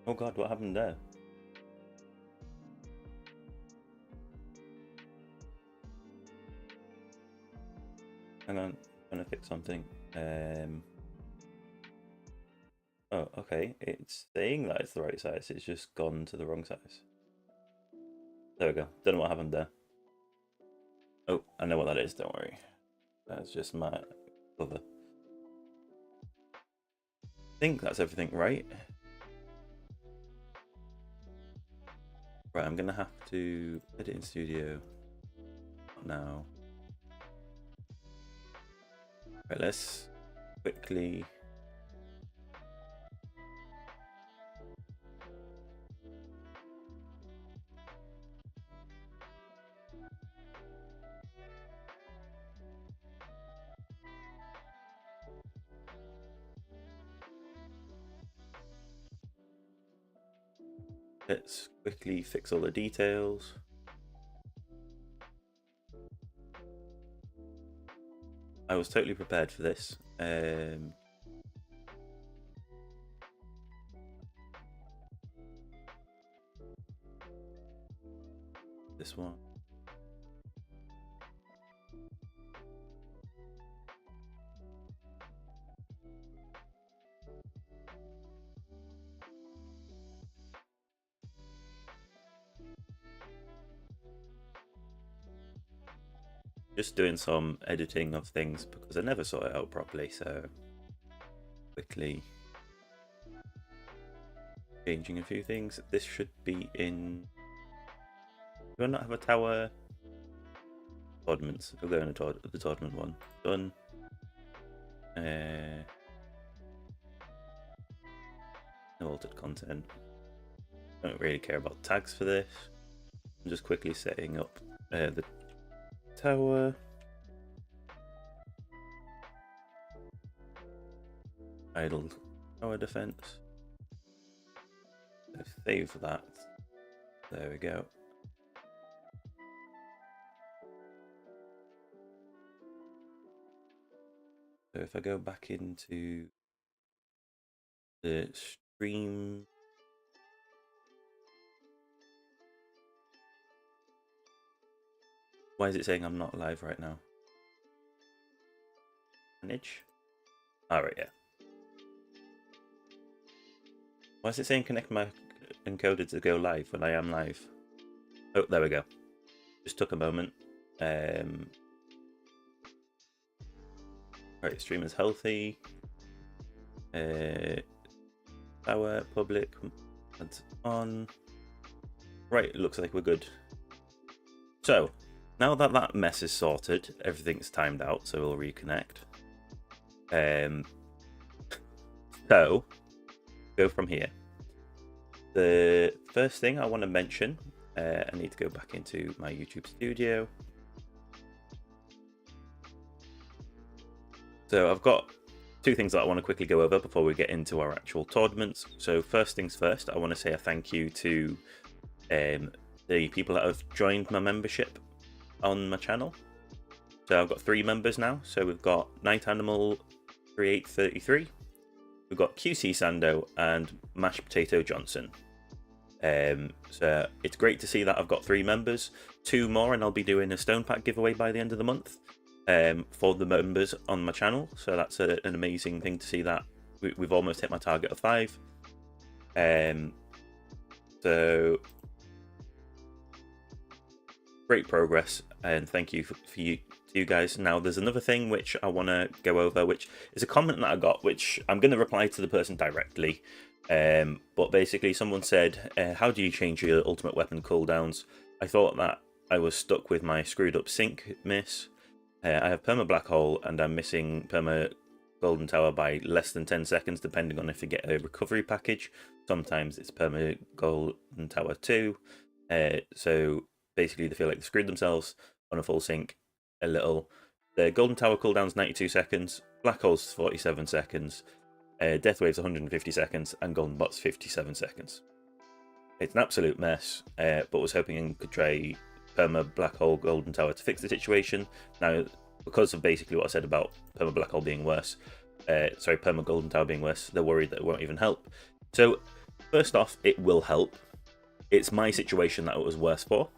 Oh god, what happened there? Hang on, I'm trying to fix something. Oh, okay. It's saying that it's the right size. It's just gone to the wrong size. There we go. Don't know what happened there. Oh, I know what that is. Don't worry. That's just my cover. I think that's everything right. Right, I'm gonna have to edit in Studio now. Right, let's quickly. Let's quickly fix all the details. I was totally prepared for this. This one. Just doing some editing of things because I never saw it out properly, so quickly changing a few things. This should be in. Do I not have a tower? Tournaments. We'll go in the tournament one. Done. No altered content. Don't really care about tags for this. I'm just quickly setting up the tower. Idle tower defense. Let's save that. There we go. So if I go back into the stream, why is it saying I'm not live right now? Manage? Alright, yeah. Why is it saying connect my encoder to go live when I am live? Oh, there we go. Just took a moment. Right, stream is healthy. Power, public, that's on. Right, it looks like we're good. So, now that that mess is sorted, everything's timed out, so we'll reconnect. So, go from here. The first thing I want to mention, I need to go back into my YouTube studio. So I've got two things that I want to quickly go over before we get into our actual tournaments. So first things first, I want to say a thank you to the people that have joined my membership on my channel. So I've got 3 members now. So we've got Night Animal 3833, we've got QC Sando, and Mashed Potato Johnson. So it's great to see that I've got 3 members. 2 more and I'll be doing a stone pack giveaway by the end of the month for the members on my channel. So that's an amazing thing to see that we've almost hit my target of 5. So great progress, and thank you for you guys. Now there's another thing which I want to go over, which is a comment that I got, which I'm going to reply to the person directly. But basically someone said, how do you change your ultimate weapon cooldowns? I thought that I was stuck with my screwed up sync miss. I have perma black hole and I'm missing perma golden tower by less than 10 seconds depending on if you get a recovery package. Sometimes it's perma golden tower 2. So basically they feel like they screwed themselves on a full sync a little. The golden tower cooldown's 92 seconds, black hole's 47 seconds, death wave's 150 seconds, and golden bot's 57 seconds. It's an absolute mess, but was hoping I could try perma black hole golden tower to fix the situation. Now, because of basically what I said about perma black hole being worse, perma golden tower being worse, they're worried that it won't even help. So First off, it will help. It's my situation that it was worse for.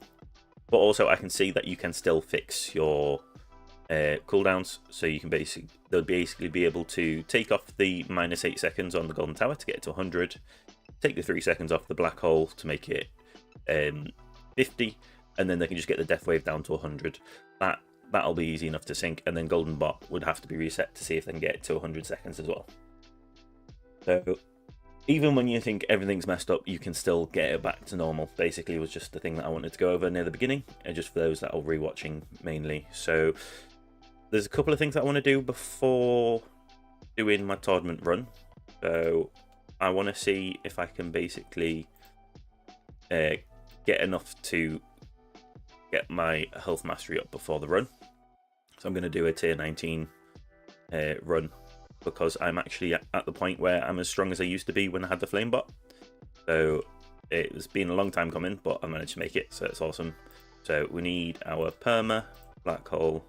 But also I can see that you can still fix your cooldowns. So you can they'll basically be able to take off the -8 seconds on the Golden Tower to get it to 100. Take the 3 seconds off the Black Hole to make it 50. And then they can just get the Death Wave down to 100. That'll be easy enough to sync. And then Golden Bot would have to be reset to see if they can get it to 100 seconds as well. So even when you think everything's messed up, you can still get it back to normal. Basically, was just the thing that I wanted to go over near the beginning, and just for those that are rewatching mainly. So there's a couple of things that I want to do before doing my tournament run. So I want to see if I can basically get enough to get my health mastery up before the run. So I'm going to do a tier 19 run, because I'm actually at the point where I'm as strong as I used to be when I had the Flame Bot. So it's been a long time coming, but I managed to make it, so it's awesome. So we need our Perma, Black Hole.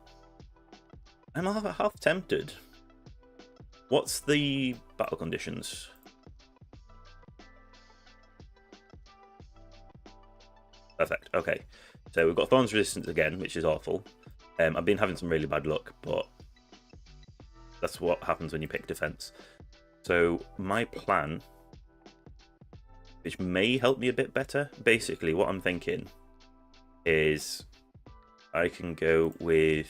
I'm half tempted. What's the battle conditions? Perfect, okay. So we've got Thorns Resistance again, which is awful. I've been having some really bad luck, but that's what happens when you pick defense. So my plan, which may help me a bit better, basically what I'm thinking is I can go with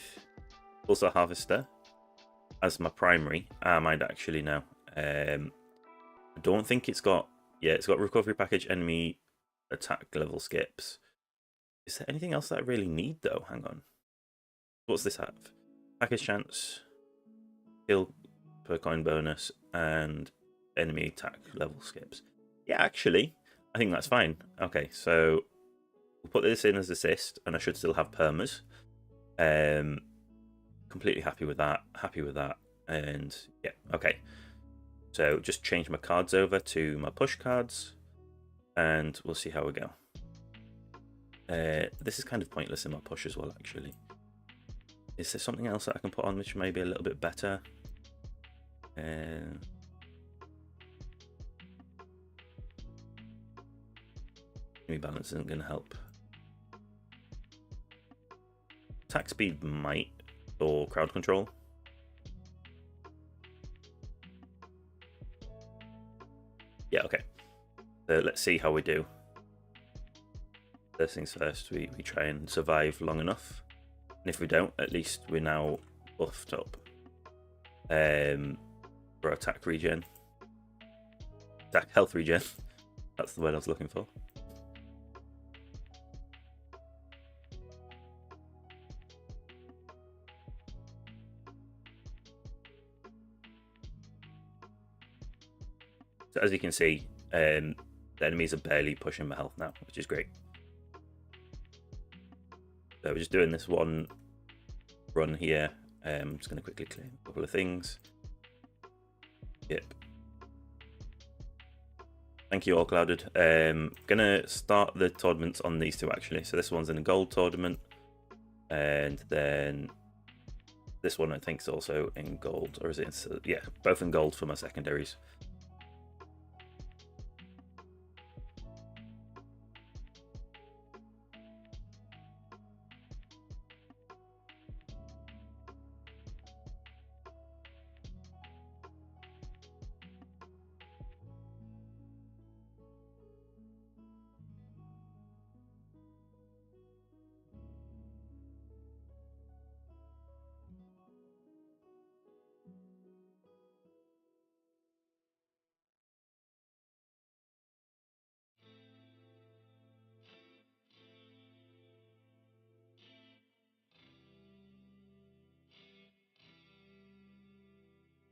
Pulsar Harvester as my primary. I might actually now. I don't think it's got, yeah, it's got recovery package, enemy attack level skips. Is there anything else that I really need though? Hang on. What's this have? Package chance, skill per coin bonus, and enemy attack level skips. Yeah, actually, I think that's fine. Okay, so we'll put this in as assist, and I should still have permas. Completely happy with that. Happy with that. And yeah, okay. So just change my cards over to my push cards, and we'll see how we go. This is kind of pointless in my push as well, actually. Is there something else that I can put on which may be a little bit better? Enemy balance isn't going to help. Attack speed might, or crowd control. Yeah, okay. So let's see how we do. First things first, we try and survive long enough. And if we don't, at least we're now buffed up for attack regen. Attack health regen. That's the word I was looking for. So as you can see, the enemies are barely pushing my health now, which is great. So we're just doing this one run here. I'm just going to quickly clear a couple of things. Yep. Thank you, All Clouded. Gonna start the tournaments on these two actually. So this one's in a gold tournament, and then this one I think is also in gold, or is it? Yeah, both in gold for my secondaries.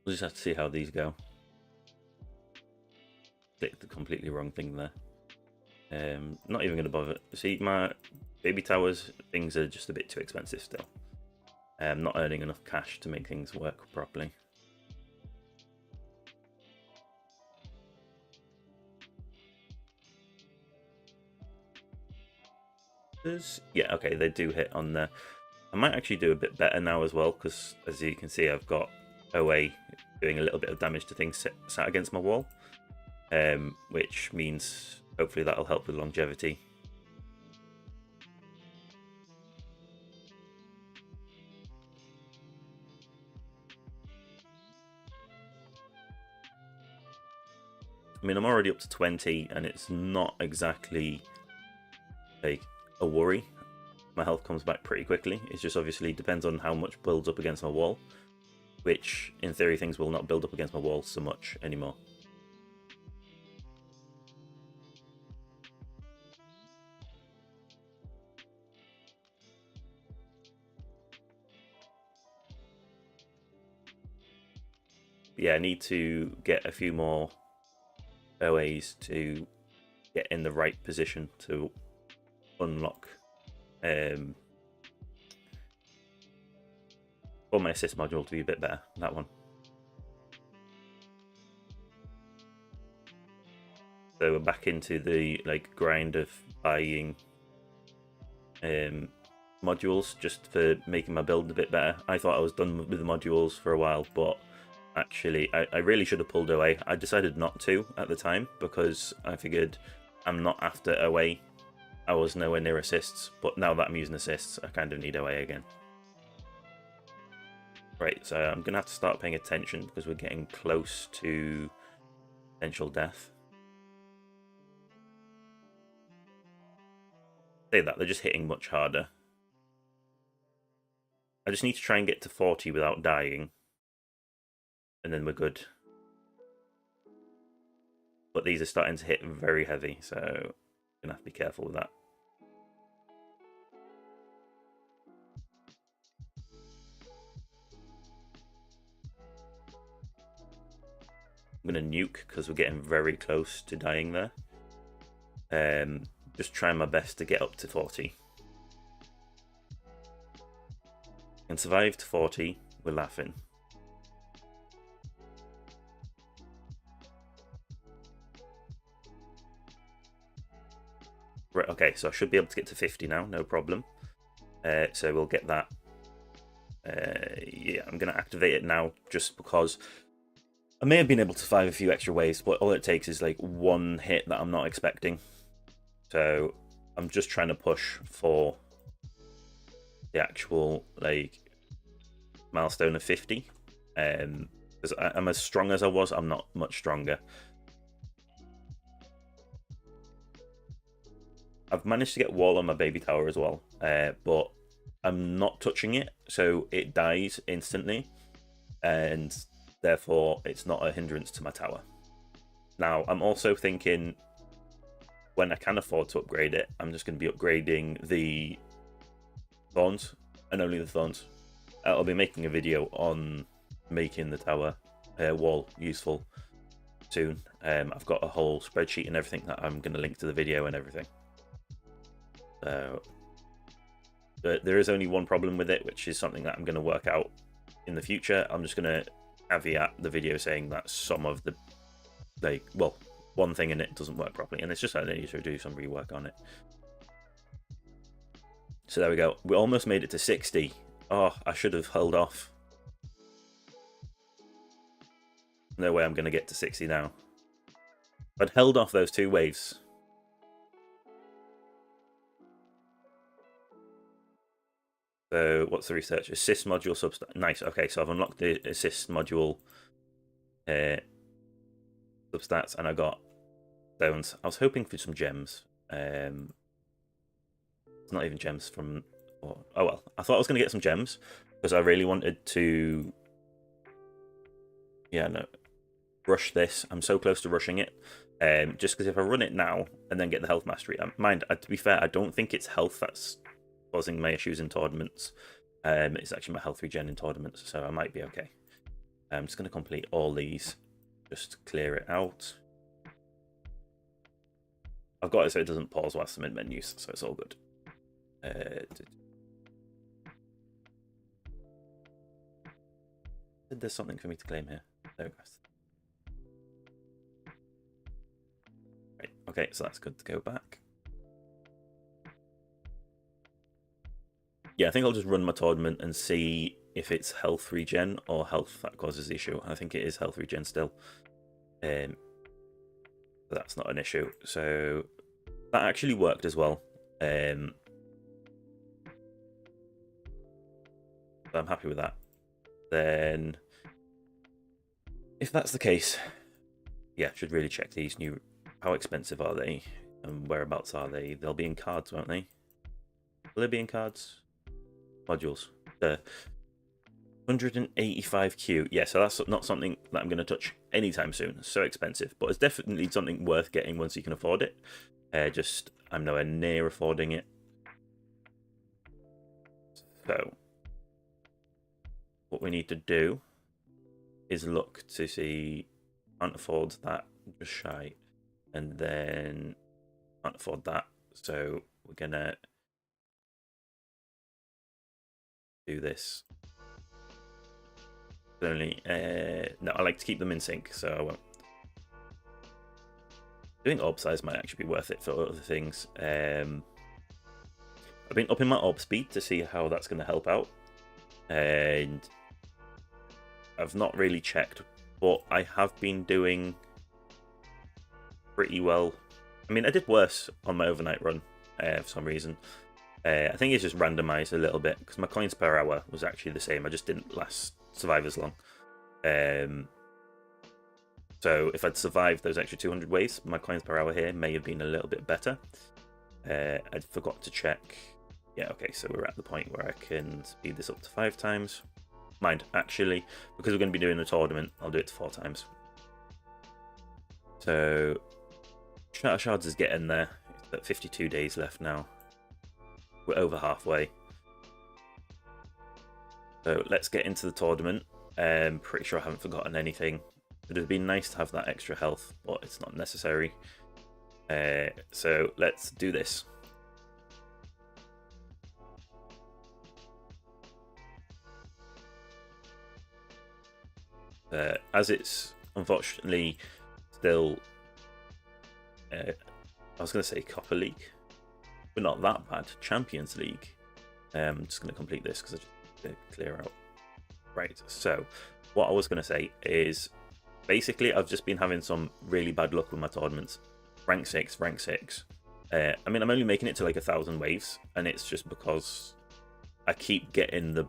We'll just have to see how these go. Clicked the completely wrong thing there. Not even going to bother. See, my baby towers, things are just a bit too expensive still. I'm not earning enough cash to make things work properly. Yeah, okay, they do hit on there. I might actually do a bit better now as well, because as you can see, I've got OA doing a little bit of damage to things sat against my wall. which means hopefully that'll help with longevity. I mean, I'm already up to 20, and it's not exactly like a worry. My health comes back pretty quickly. It just obviously depends on how much builds up against my wall, which in theory things will not build up against my wall so much anymore. Yeah, I need to get a few more OAs to get in the right position to unlock for my assist module to be a bit better. That one. So we're back into the grind of buying modules just for making my build a bit better. I thought I was done with the modules for a while, but actually I really should have pulled away. I decided not to at the time because I figured I'm not after OA. I was nowhere near assists, but now that I'm using assists, I kind of need OA again. Right, so I'm going to have to start paying attention because we're getting close to potential death. Say that, they're just hitting much harder. I just need to try and get to 40 without dying. And then we're good. But these are starting to hit very heavy, so I'm going to have to be careful with that. I'm going to nuke because we're getting very close to dying there. Just trying my best to get up to 40. And survive to 40, we're laughing. Right, okay, so I should be able to get to 50 now, no problem. So we'll get that. Yeah, I'm going to activate it now just because I may have been able to survive a few extra waves, but all it takes is like one hit that I'm not expecting. So I'm just trying to push for the actual milestone of 50. Because I'm as strong as I was, I'm not much stronger. I've managed to get wall on my baby tower as well, but I'm not touching it, so it dies instantly, and therefore it's not a hindrance to my tower. Now, I'm also thinking when I can afford to upgrade it, I'm just going to be upgrading the thorns, and only the thorns. I'll be making a video on making the tower wall useful soon. I've got a whole spreadsheet and everything that I'm going to link to the video and everything. But there is only one problem with it, which is something that I'm going to work out in the future. I'm just going to caveat the video saying that some of the, one thing in it doesn't work properly, and it's just that I need to do some rework on it. So there we go. We almost made it to 60. Oh, I should have held off. No way I'm going to get to 60 now. I'd held off those 2 waves. So what's the research? Assist module substats. Nice. Okay, so I've unlocked the assist module substats, and I got stones. I was hoping for some gems. It's not even gems from. Oh well, I thought I was going to get some gems because I really wanted to. Yeah, no, rush this. I'm so close to rushing it. Just because if I run it now and then get the health mastery, mind. To be fair, I don't think it's health that's causing my issues in tournaments. It's actually my health regen in tournaments, so I might be okay. I'm just going to complete all these, just clear it out. I've got it so it doesn't pause whilst I'm in menus, so it's all good. There's something for me to claim here. There we go. Right, okay, so that's good to go back. Yeah, I think I'll just run my tournament and see if it's health regen or health that causes the issue. I think it is health regen still. So that's not an issue. So that actually worked as well. So I'm happy with that. Then, if that's the case, yeah, should really check these new. How expensive are they, and whereabouts are they? They'll be in cards, won't they? Will they be in cards? Modules. 185Q. Yeah, so that's not something that I'm going to touch anytime soon. It's so expensive, but it's definitely something worth getting once you can afford it. Just I'm nowhere near affording it. So what we need to do is look to see, can't afford that, just shy, and then can't afford that, so we're gonna do this. Only no, I like to keep them in sync, so I won't. Doing orb size might actually be worth it for other things. I've been upping my orb speed to see how that's going to help out, and I've not really checked, but I have been doing pretty well. I mean, I did worse on my overnight run for some reason. I think it's just randomized a little bit because my coins per hour was actually the same. I just didn't survive as long. So if I'd survived those extra 200 waves, my coins per hour here may have been a little bit better. I forgot to check. Yeah, okay, so we're at the point where I can speed this up to 5 times. Mind, actually, because we're going to be doing a tournament, I'll do it to 4 times. So, Shatter Shards is getting there. It's got 52 days left now. We're over halfway. So let's get into the tournament. Pretty sure I haven't forgotten anything. It would have been nice to have that extra health, but it's not necessary. So let's do this. As it's unfortunately still, I was going to say Copper League, but not that bad. Champions League. I'm just going to complete this because I just need to clear out. Right, so what I was going to say is basically I've just been having some really bad luck with my tournaments. Rank 6. I mean, I'm only making it to like 1,000 waves, and it's just because I keep getting the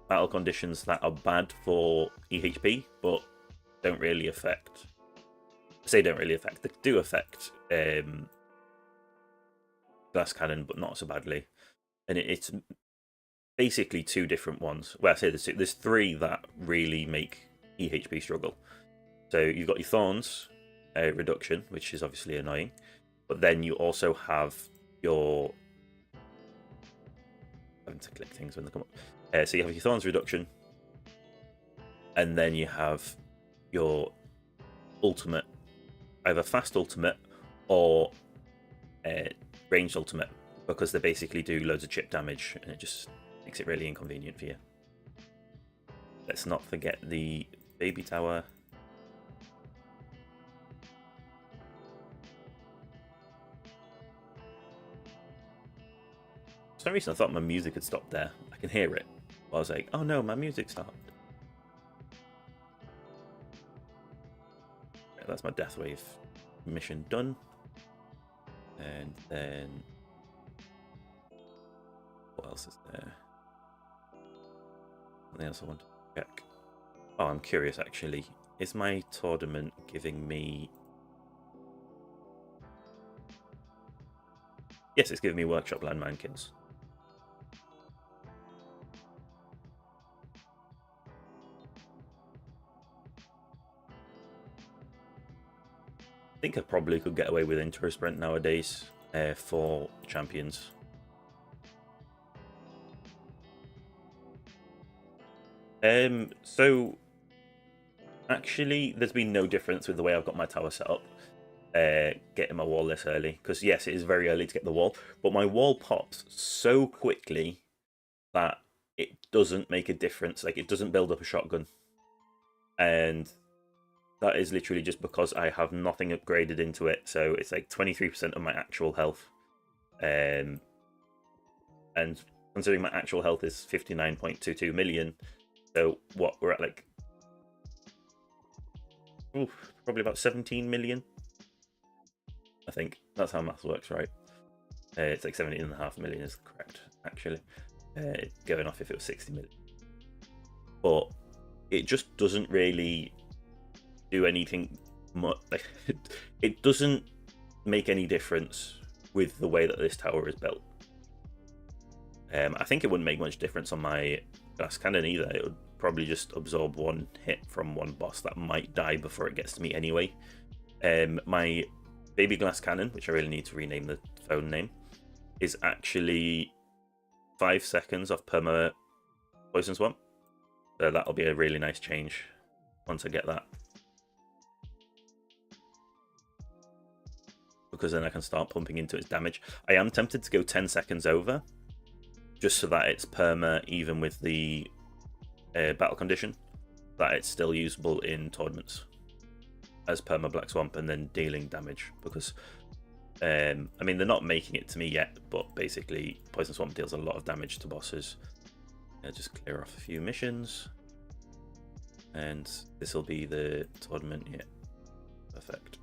battle conditions that are bad for EHP, but don't really affect. I say don't really affect. They do affect Glass Cannon, but not so badly. And it's basically 2 different ones. Well, I say there's 3 that really make EHP struggle. So you've got your Thorns reduction, which is obviously annoying, but then you also have your. I'm having to click things when they come up. So you have your Thorns reduction, and then you have your ultimate, either fast ultimate or ranged ultimate, because they basically do loads of chip damage, and it just makes it really inconvenient for you. Let's not forget the baby tower. For some reason I thought my music had stopped there. I can hear it. I was like, oh no, my music stopped. Yeah, that's my Death Wave mission done. And then what else is there? Something else I want to check. Oh, I'm curious actually. Is my tournament giving me... Yes, it's giving me Workshop Landmankins. I think I probably could get away with Intro Sprint nowadays for champions. So actually, there's been no difference with the way I've got my tower set up. Getting my wall this early, because yes, it is very early to get the wall, but my wall pops so quickly that it doesn't make a difference. Like, it doesn't build up a shotgun, and that is literally just because I have nothing upgraded into it. So it's like 23% of my actual health, and considering my actual health is 59.22 million, so what, we're at like probably about 17 million. I think that's how maths works, right? It's like 17.5 million is correct, actually. Going off if it was 60 million. But it just doesn't really do anything much. Like, it doesn't make any difference with the way that this tower is built. I think it wouldn't make much difference on my glass cannon either. It would probably just absorb one hit from one boss that might die before it gets to me anyway. My baby glass cannon, which I really need to rename the phone name, is actually 5 seconds off perma poison swamp. So that'll be a really nice change once I get that. Because then I can start pumping into its damage. I am tempted to go 10 seconds over, just so that it's perma even with the battle condition, that it's still usable in tournaments as perma Black Swamp and then dealing damage. Because I mean, they're not making it to me yet, but basically Poison Swamp deals a lot of damage to bosses. Just clear off a few missions, and this will be the tournament. Yeah, perfect.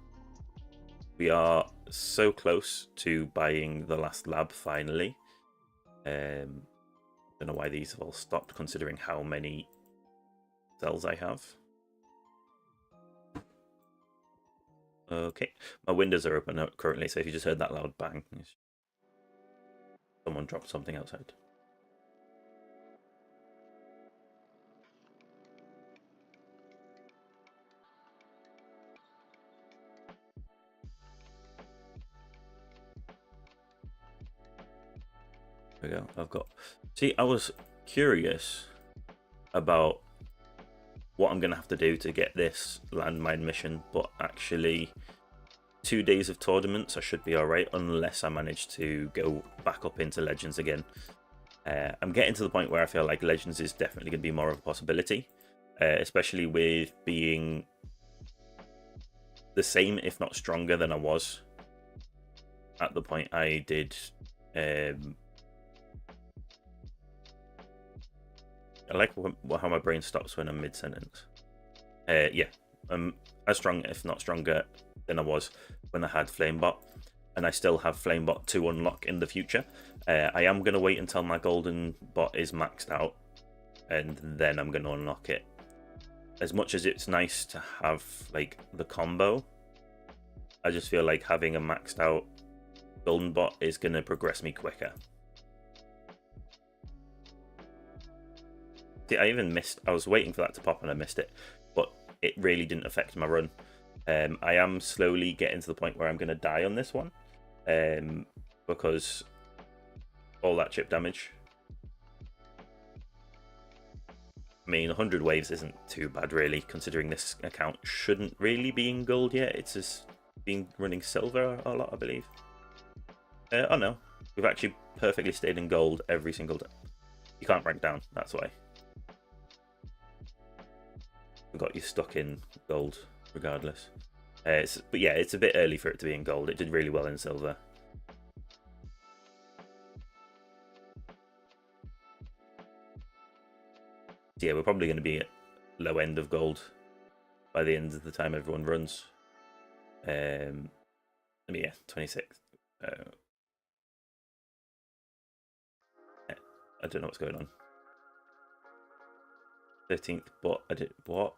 We are so close to buying the last lab finally. Don't know why these have all stopped, considering how many cells I have. Okay, my windows are open currently, so if you just heard that loud bang, someone dropped something outside. There we go. I've got. See, I was curious about what I'm going to have to do to get this landmine mission, but actually 2 days of tournaments I should be alright, unless I manage to go back up into Legends again. I'm getting to the point where I feel like Legends is definitely going to be more of a possibility, especially with being the same, if not stronger than I was at the point I did. I like how my brain stops when I'm mid-sentence. Yeah, I'm as strong, if not stronger, than I was when I had Flamebot, and I still have Flamebot to unlock in the future. I am going to wait until my golden bot is maxed out, and then I'm going to unlock it. As much as it's nice to have like the combo, I just feel like having a maxed out golden bot is going to progress me quicker. I even missed. I was waiting for that to pop and I missed it, but it really didn't affect my run. I am slowly getting to the point where I'm going to die on this one, because all that chip damage. I mean, 100 waves isn't too bad really, considering this account shouldn't really be in gold yet. It's just been running silver a lot, I believe. Oh no, we've actually perfectly stayed in gold every single day. You can't rank down, that's why. Got you stuck in gold regardless. But yeah, it's a bit early for it to be in gold. It did really well in silver. So yeah, we're probably going to be at low end of gold by the end of the time everyone runs. I mean, yeah, 26. I don't know what's going on. 13th, but I did what?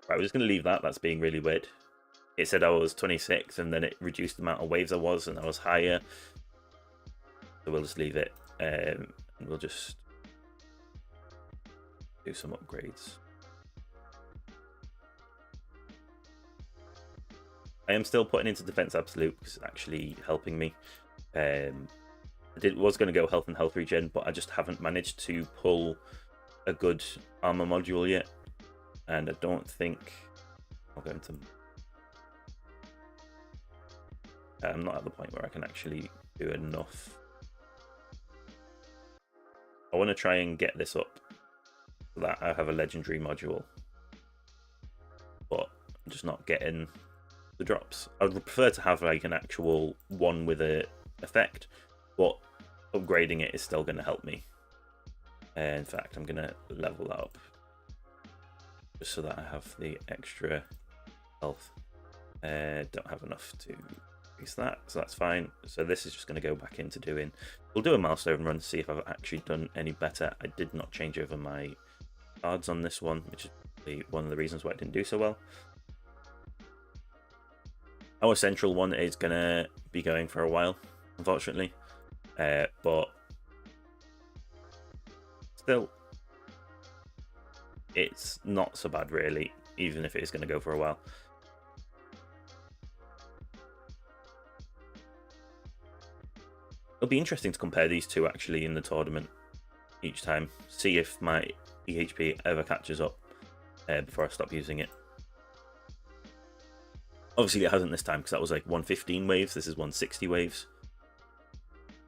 Right, we're just going to leave that. That's being really weird. It said I was 26, and then it reduced the amount of waves I was, and I was higher. So we'll just leave it, and we'll just do some upgrades. I am still putting into Defense Absolute because it's actually helping me. I was going to go health and health regen, but I just haven't managed to pull a good armor module yet, and I don't think I'll go into. I'm not at the point where I can actually do enough. I want to try and get this up so that I have a legendary module, but I'm just not getting the drops. I would prefer to have like an actual one with a effect, but upgrading it is still going to help me. In fact, I'm going to level that up just so that I have the extra health. Don't have enough to increase that, so that's fine. So this is just going to go back into doing, we'll do a milestone run to see if I've actually done any better. I did not change over my cards on this one, which is one of the reasons why it didn't do so well. Our central one is going to be going for a while, unfortunately, but still, it's not so bad really, even if it is going to go for a while. It'll be interesting to compare these two actually in the tournament each time, see if my EHP ever catches up before I stop using it. Obviously it hasn't this time because that was like 115 waves, this is 160 waves.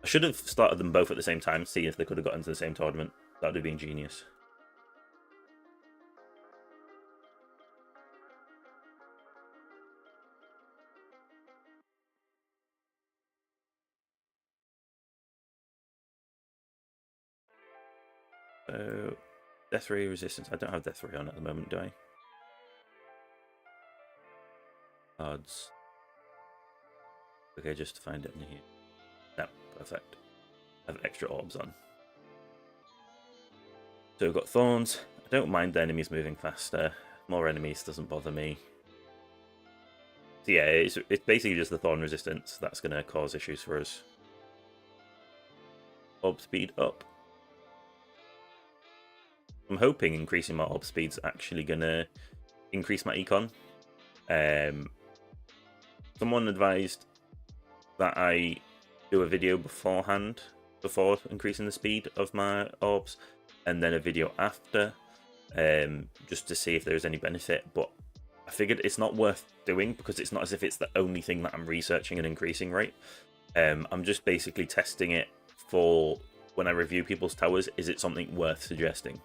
I should have started them both at the same time, see if they could have got into the same tournament. That would have been genius. So, Death Ray resistance. I don't have Death Ray on at the moment, do I? Cards. Okay, just to find it in here. No, perfect. I have extra orbs on. So we've got Thorns. I don't mind the enemies moving faster. More enemies doesn't bother me. So yeah, it's basically just the Thorn resistance that's going to cause issues for us. Orb speed up. I'm hoping increasing my orb speed's actually going to increase my econ. Someone advised that I do a video beforehand, before increasing the speed of my orbs, and then a video after, just to see if there's any benefit, but I figured it's not worth doing because it's not as if it's the only thing that I'm researching and increasing, right? I'm just basically testing it for when I review people's towers, is it something worth suggesting?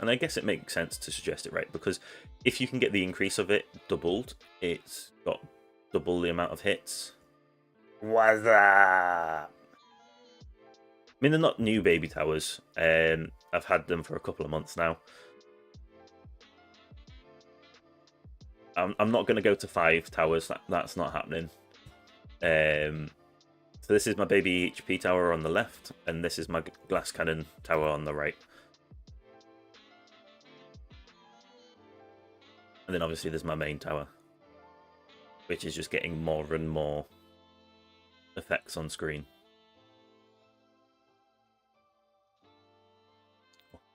And I guess it makes sense to suggest it, right? Because if you can get the increase of it doubled, it's got double the amount of hits. What's up? I mean, they're not new baby towers. I've had them for a couple of months now. I'm not going to go to 5 towers. That's not happening. So this is my baby HP tower on the left, and this is my glass cannon tower on the right. And then obviously there's my main tower, which is just getting more and more effects on screen.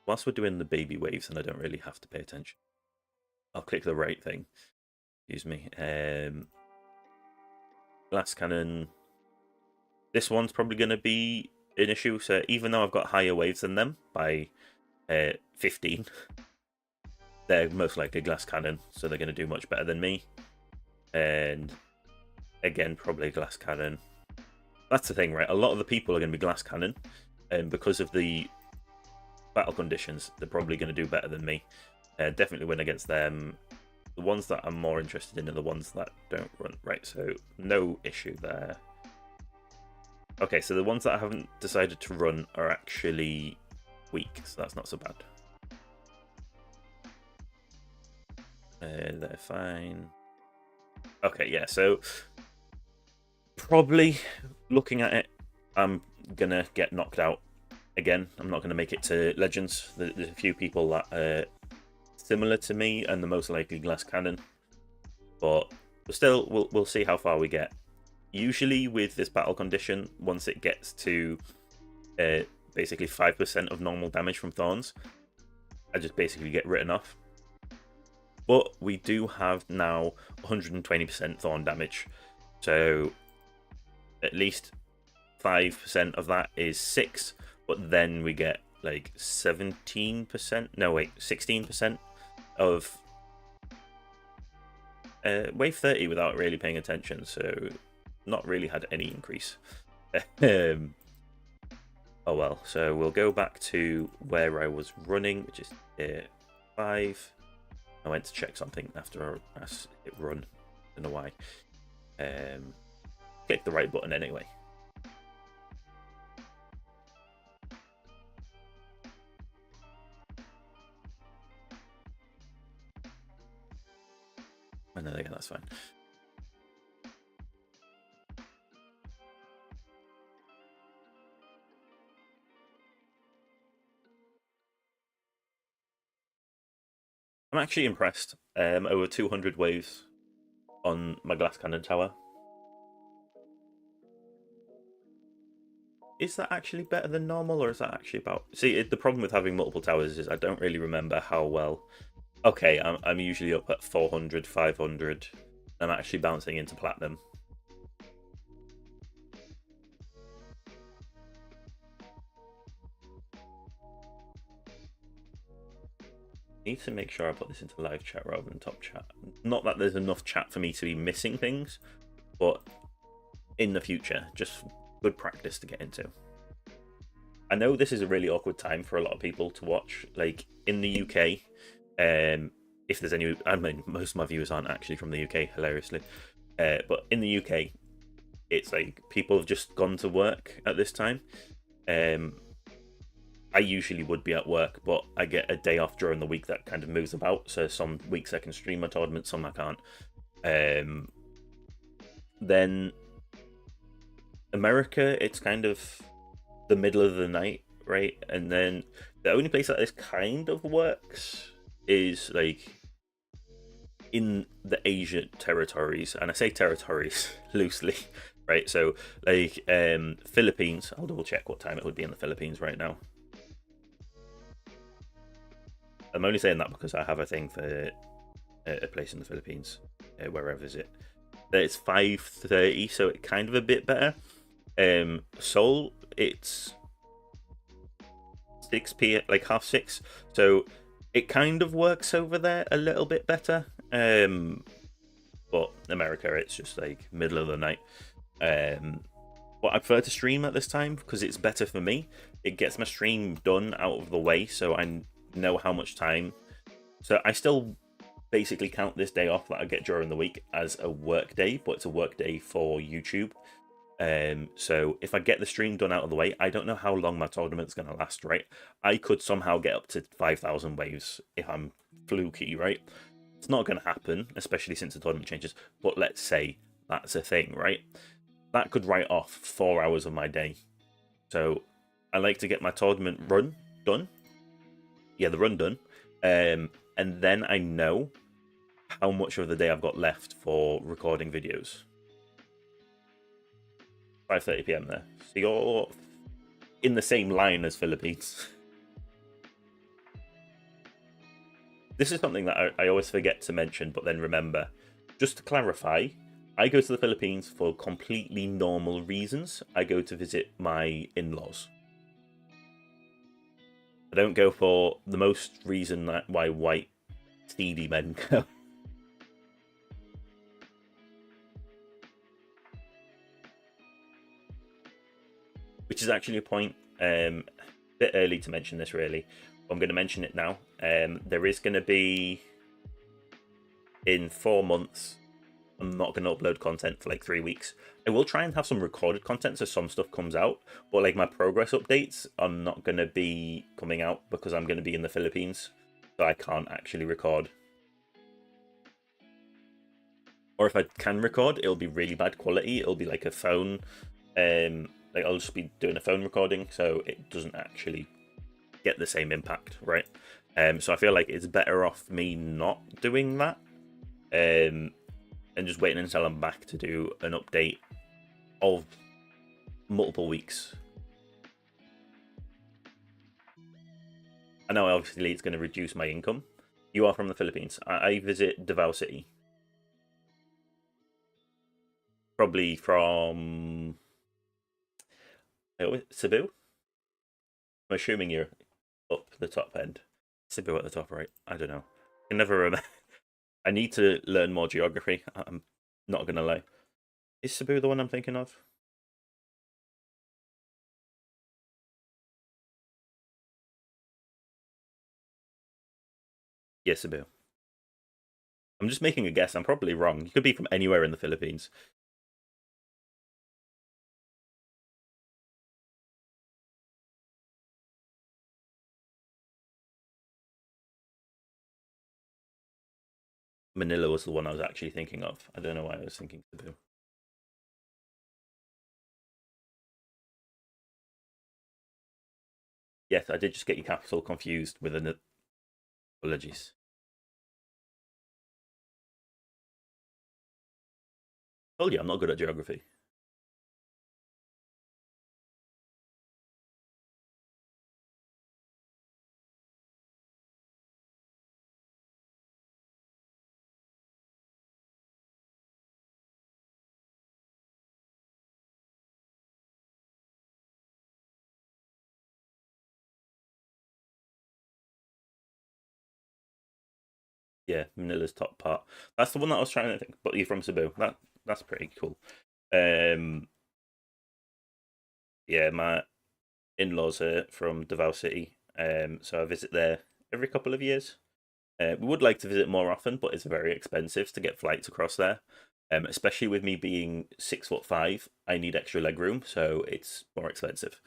Whilst we're doing the baby waves and I don't really have to pay attention, I'll click the right thing. Excuse me. Glass cannon. This one's probably going to be an issue. So even though I've got higher waves than them by 15, they're most likely glass cannon, so they're going to do much better than me. And again, probably glass cannon. That's the thing, right? A lot of the people are going to be glass cannon, and because of the battle conditions, they're probably going to do better than me. Definitely win against them. The ones that I'm more interested in are the ones that don't run. Right, so no issue there. Okay, so the ones that I haven't decided to run are actually weak, so that's not so bad. They're fine. Okay, yeah, so probably looking at it, I'm gonna get knocked out again. I'm not gonna make it to Legends. There's a few people that are similar to me, and the most likely glass cannon. But still, we'll see how far we get. Usually with this battle condition, once it gets to basically 5% of normal damage from Thorns, I just basically get written off. But we do have now 120% Thorn damage, so at least 5% of that is 6, but then we get like 17%, no wait, 16% of wave 30 without really paying attention, so not really had any increase. Oh well, so we'll go back to where I was running, which is here 5. I went to check something after I hit run. Don't know why. Click the right button anyway. I know, yeah, that's fine. I'm actually impressed. Over 200 waves on my glass cannon tower. Is that actually better than normal, or is that actually about? See, the problem with having multiple towers is I don't really remember how well. Okay, I'm usually up at 400, 500. I'm actually bouncing into platinum. Need to make sure I put this into live chat rather than top chat. Not that there's enough chat for me to be missing things, but in the future, just good practice to get into. I know this is a really awkward time for a lot of people to watch. Like in the UK, if there's any, I mean, most of my viewers aren't actually from the UK, hilariously. But in the UK, it's like people have just gone to work at this time. I usually would be at work, but I get a day off during the week that kind of moves about. So some weeks I can stream my tournament, some I can't. Then America, it's kind of the middle of the night, right? And then the only place that this kind of works is like in the Asia territories, and I say territories loosely, right? So like Philippines, I'll double check what time it would be in the Philippines right now. I'm only saying that because I have a thing for a place in the Philippines, where I visit. It's 5:30, so it's kind of a bit better. Seoul, it's 6 p.m., like 6:30, so it kind of works over there a little bit better. But America, it's just like middle of the night. But I prefer to stream at this time because it's better for me. It gets my stream done out of the way, so I know how much time. So I still basically count this day off that I get during the week as a work day, but it's a work day for YouTube. So if I get the stream done out of the way, I don't know how long my tournament's going to last, right? I could somehow get up to 5,000 waves if I'm fluky, right? It's not going to happen, especially since the tournament changes, but let's say that's a thing, right? That could write off 4 hours of my day. So I like to get my tournament run done. Yeah, the run done. And then I know how much of the day I've got left for recording videos. 5:30 p.m. there. So you're in the same line as Philippines. This is something that I always forget to mention, but then remember. Just to clarify, I go to the Philippines for completely normal reasons. I go to visit my in-laws. I don't go for the most reason that why white seedy men go. Which is actually a point. A bit early to mention this, really. I'm going to mention it now. There is going to be in 4 months. I'm not going to upload content for like 3 weeks. I will try and have some recorded content so some stuff comes out, but like my progress updates are not going to be coming out because I'm going to be in the Philippines, so I can't actually record. Or if I can record, it'll be really bad quality. It'll be like a phone, like I'll just be doing a phone recording, so it doesn't actually get the same impact, right? So I feel like it's better off me not doing that, and just waiting until I'm back to do an update of multiple weeks. I know obviously it's going to reduce my income. You are from the Philippines. I visit Davao City. Probably from Cebu. I'm assuming you're up the top end. Cebu at the top, right? I don't know. I can never remember. I need to learn more geography. I'm not going to lie. Is Cebu the one I'm thinking of? Yes, Cebu. I'm just making a guess. I'm probably wrong. You could be from anywhere in the Philippines. Manila was the one I was actually thinking of. I don't know why I was thinking Cebu. Yes, I did just get your capital confused with an apologies. Told you I'm not good at geography. Yeah, Manila's top part. That's the one that I was trying to think. But you're from Cebu. That's pretty cool. Um, yeah, my in-laws are from Davao City. So I visit there every couple of years. We would like to visit more often, but it's very expensive to get flights across there. Especially with me being 6'5", I need extra leg room, so it's more expensive.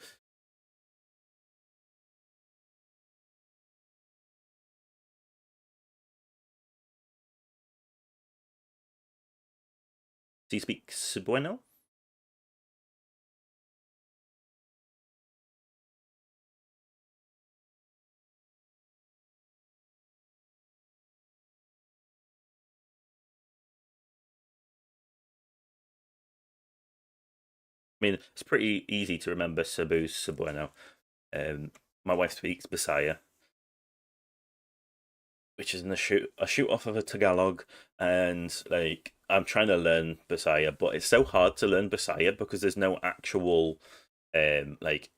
Do you speak Cebuano? I mean, it's pretty easy to remember Cebu's Cebuano. Um, my wife speaks Bisaya, which is in a shoot off of a Tagalog, and like I'm trying to learn Bisaya, but it's so hard to learn Bisaya because there's no actual like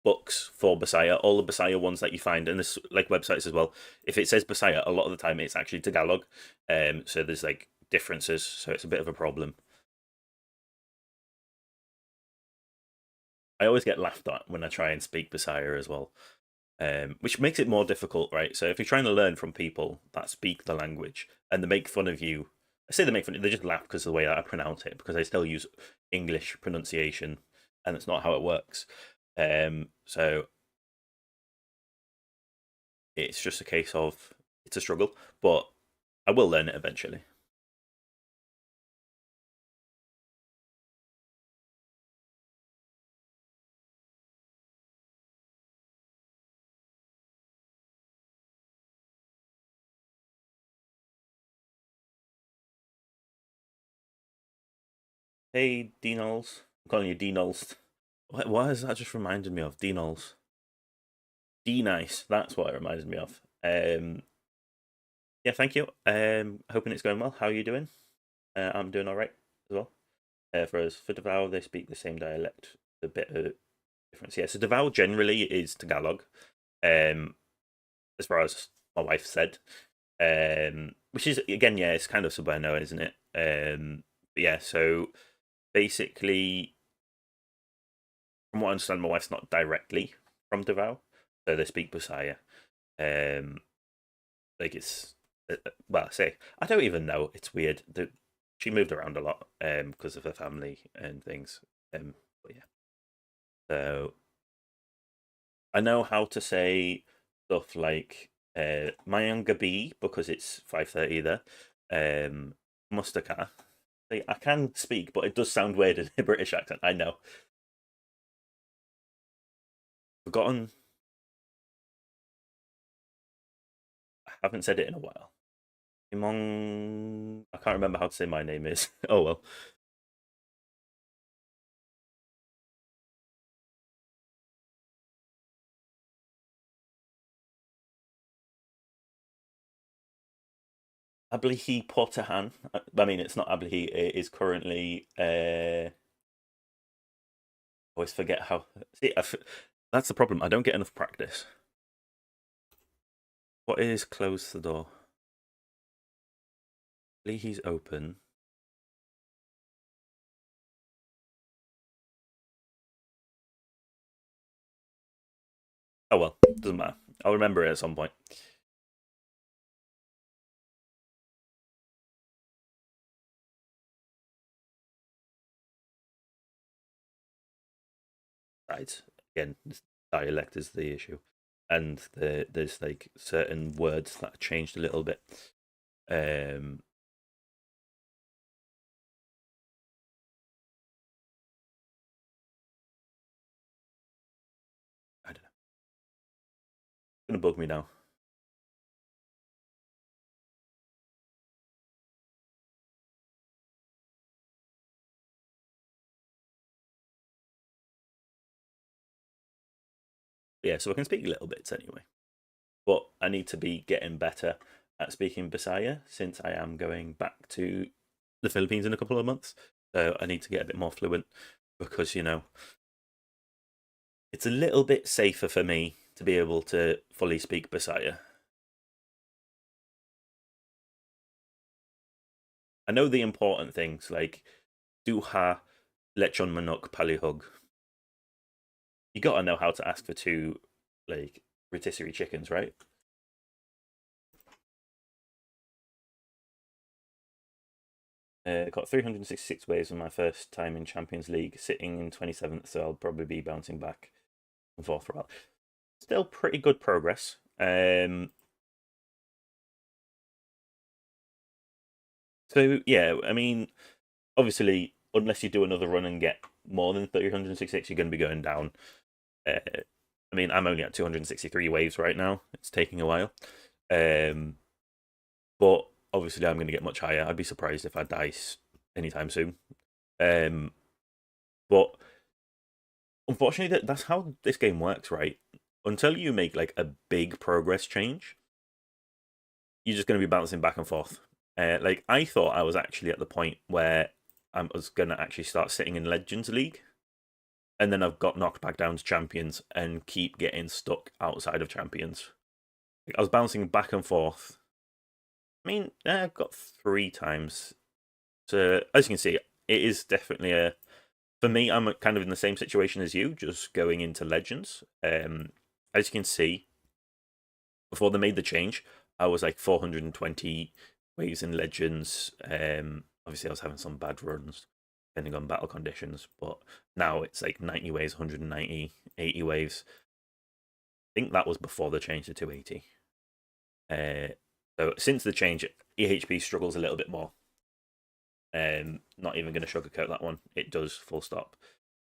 books for Bisaya. All the Bisaya ones that you find, and there's like websites as well. If it says Bisaya, a lot of the time it's actually Tagalog. So there's like differences, so it's a bit of a problem. I always get laughed at when I try and speak Bisaya as well, which makes it more difficult, right? So if you're trying to learn from people that speak the language and they make fun of you, I say they make fun, they just laugh because of the way that I pronounce it, because I still use English pronunciation, and it's not how it works. So it's just a case of it's a struggle, but I will learn it eventually. Hey, Dinols. I'm calling you Dinols. Why has that just reminded me of Dinols? D nice. That's what it reminds me of. Yeah, thank you. Hoping it's going well. How are you doing? I'm doing all right as well. For us, for Davao, they speak the same dialect. A bit of difference, yeah. So Davao generally is Tagalog, um, as far as my wife said, which is again, yeah, it's kind of Cebuano, isn't it? But yeah. So basically, from what I understand, my wife's not directly from Davao, so they speak Bisaya. Um, like it's well, I say I don't even know. It's weird. She moved around a lot because of her family and things. But yeah, so I know how to say stuff like Mayang Gabi because it's 5:30 there. Mustaka. Like, I can speak, but it does sound weird in a British accent. I know. Forgotten. I haven't said it in a while. Imong. I can't remember how to say my name is. Oh well. Ablihi Portahan. I mean, it's not Ablihi. It is currently. I always forget how. See, that's the problem. I don't get enough practice. What is close the door? Ablihi's open. Oh well, doesn't matter. I'll remember it at some point. Right. Again, dialect is the issue, and there's like certain words that changed a little bit. Um, I don't know. It's gonna bug me now. Yeah, so I can speak little bits anyway, but I need to be getting better at speaking Bisaya since I am going back to the Philippines in a couple of months. So I need to get a bit more fluent because it's a little bit safer for me to be able to fully speak Bisaya. I know the important things like duha, lechon manok, palihog. You got to know how to ask for two like rotisserie chickens, right? Got 366 waves in my first time in Champions League, sitting in 27th, so I'll probably be bouncing back and forth for a while. Still pretty good progress. So yeah, I mean, obviously, unless you do another run and get more than 366, you're going to be going down. I mean, I'm only at 263 waves right now. It's taking a while. Um, but obviously, I'm going to get much higher. I'd be surprised if I dice anytime soon. But unfortunately, that's how this game works, right? Until you make like a big progress change, you're just going to be bouncing back and forth. Like I thought I was actually at the point where I was going to actually start sitting in Legends League, and then I've got knocked back down to Champions and keep getting stuck outside of Champions. Like, I was bouncing back and forth. I mean, I've got 3 times. So as you can see, it is definitely a. For me, I'm kind of in the same situation as you, just going into Legends. As you can see, before they made the change, I was like 420 waves in Legends. Obviously, I was having some bad runs depending on battle conditions, but now it's like 90 waves, 190, 80 waves. I think that was before the change to 280. So since the change, EHP struggles a little bit more. Not even going to sugarcoat that one. It does, full stop.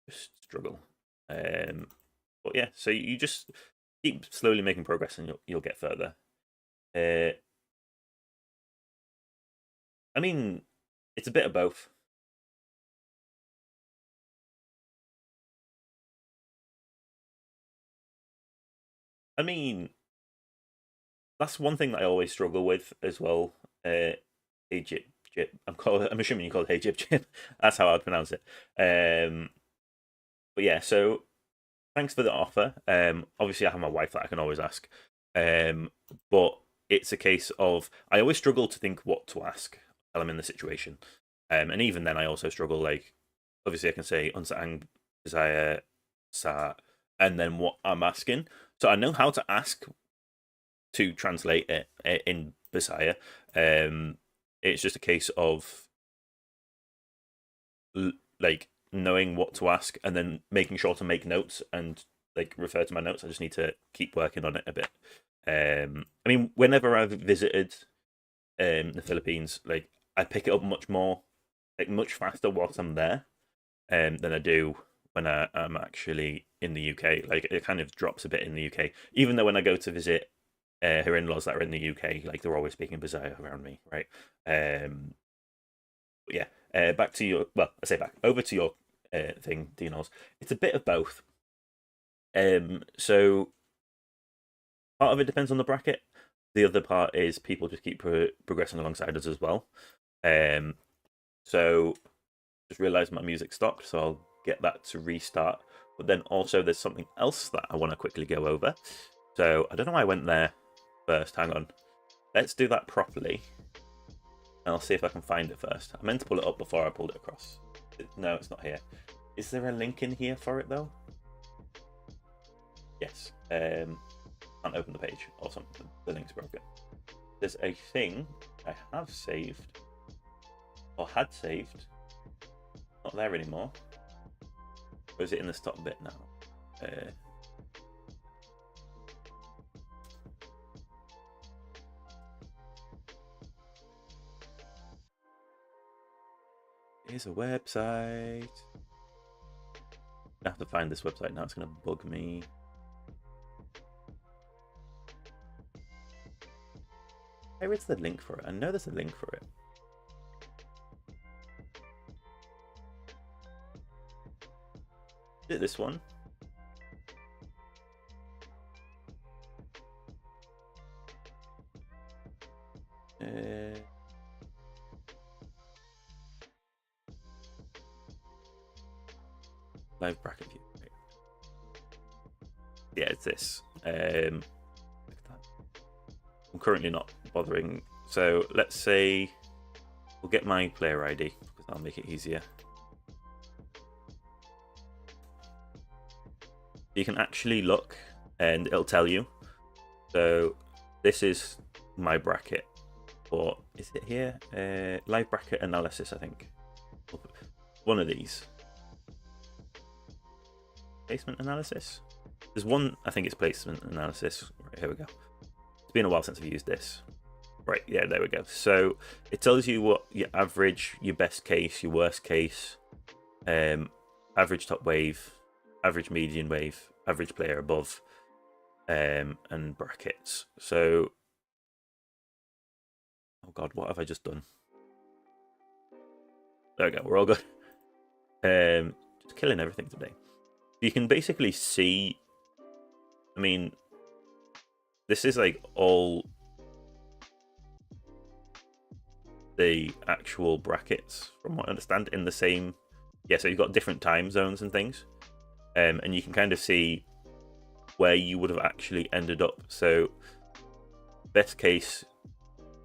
Just struggle. But yeah, so you just keep slowly making progress, and you'll get further. I mean, it's a bit of both. I mean, that's one thing that I always struggle with as well. Egypt, I'm assuming you call it Egypt. That's how I'd pronounce it. But yeah, so thanks for the offer. Obviously, I have my wife that I can always ask. But it's a case of I always struggle to think what to ask while I'm in the situation. And even then, I also struggle. Like, obviously, I can say unsang desire sa, and then what I'm asking. So I know how to ask to translate it in Bisaya. It's just a case of like knowing what to ask and then making sure to make notes and like refer to my notes. I just need to keep working on it a bit. I mean, whenever I've visited the Philippines, like I pick it up much more, like much faster whilst I'm there, than I do when I'm actually in the UK. Like it kind of drops a bit in the UK, even though when I go to visit her in-laws that are in the UK, like they're always speaking Bisaya around me, right? But yeah, back to your. Well, I say back over to your thing, Dinos. It's a bit of both. So part of it depends on the bracket. The other part is people just keep progressing alongside us as well. Um, so just realised my music stopped, so I'll get that to restart. But then also there's something else that I want to quickly go over. So I don't know why I went there first. Hang on. Let's do that properly. And I'll see if I can find it first. I meant to pull it up before I pulled it across. No, it's not here. Is there a link in here for it though? Yes. Can't open the page or something. The link's broken. There's a thing I have saved or had saved. Not there anymore. Or is it in the top bit now? Here's a website. I have to find this website now. It's going to bug me. Where is the link for it? I know there's a link for it. Is it this one? Live bracket view. Right. Yeah, it's this. I'm currently not bothering. So let's say we'll get my player ID because that'll make it easier. You can actually look and it'll tell you. So this is my bracket. Or is it here? Live bracket analysis, I think. One of these. Placement analysis? There's one, I think it's placement analysis. Right, here we go. It's been a while since I've used this. Right, yeah, there we go. So it tells you what your average, your best case, your worst case, average top wave, average median wave, average player above, and brackets. So, oh god, what have I just done? There we go, we're all good. Just killing everything today. You can basically see, I mean, this is like all the actual brackets, from what I understand, in the same, yeah, so you've got different time zones and things, and you can kind of see where you would have actually ended up. So best case,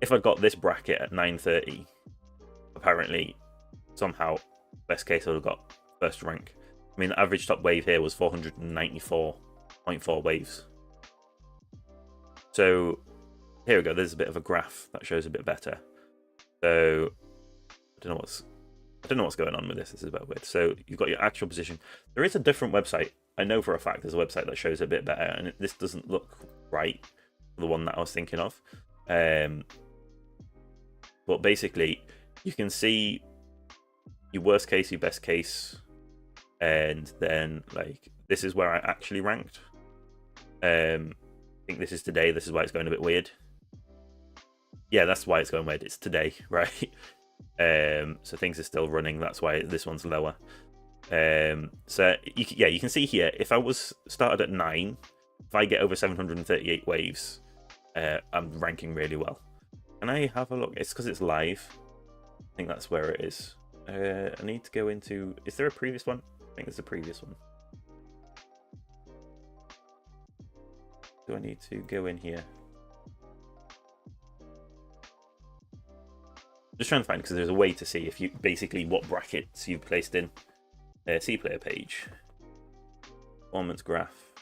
if I got this bracket at 9:30, apparently somehow best case I would have got first rank. I mean, the average top wave here was 494.4 waves. So here we go. There's a bit of a graph that shows a bit better. So I don't know what's going on with this. This is a bit weird. So you've got your actual position. There is a different website. I know for a fact there's a website that shows it a bit better, and this doesn't look right for the one that I was thinking of. But basically, you can see your worst case, your best case, and then like this is where I actually ranked. I think this is today. This is why it's going a bit weird. Yeah, that's why it's going weird. It's today, right? So things are still running. That's why this one's lower. So you can see here, if I was started at 9, if I get over 738 waves, I'm ranking really well. Can I have a look? It's because it's live. I think that's where it is. I need to go into, is there a previous one? I think there's a previous one. Do I need to go in here? Just trying to find, because there's a way to see if you basically what brackets you've placed in. C player page, performance graph.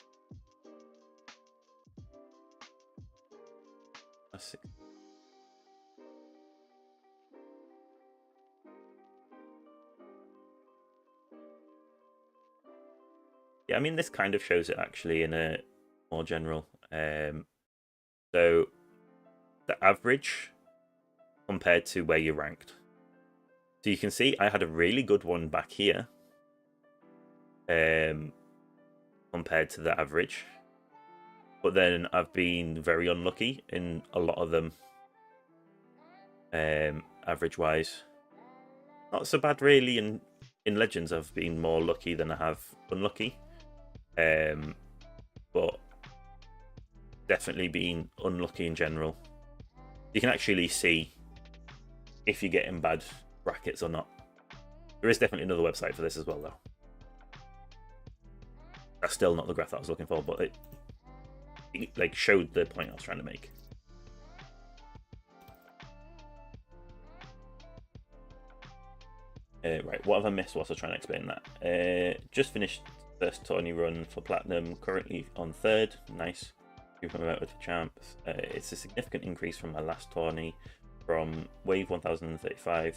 Yeah, I mean, this kind of shows it actually in a more general. So the average compared to where you're ranked. So you can see I had a really good one back here. Compared to the average, but then I've been very unlucky in a lot of them. Average wise, not so bad really. In Legends, I've been more lucky than I have unlucky. But definitely been unlucky in general. You can actually see if you're getting bad brackets or not. There is definitely another website for this as well, though. That's still not the graph that I was looking for, but it like showed the point I was trying to make. Right, what have I missed whilst I was trying to explain that? Just finished first tourney run for Platinum, currently on 3rd. Nice. You've promoted for champs. It's a significant increase from my last tourney, from wave 1035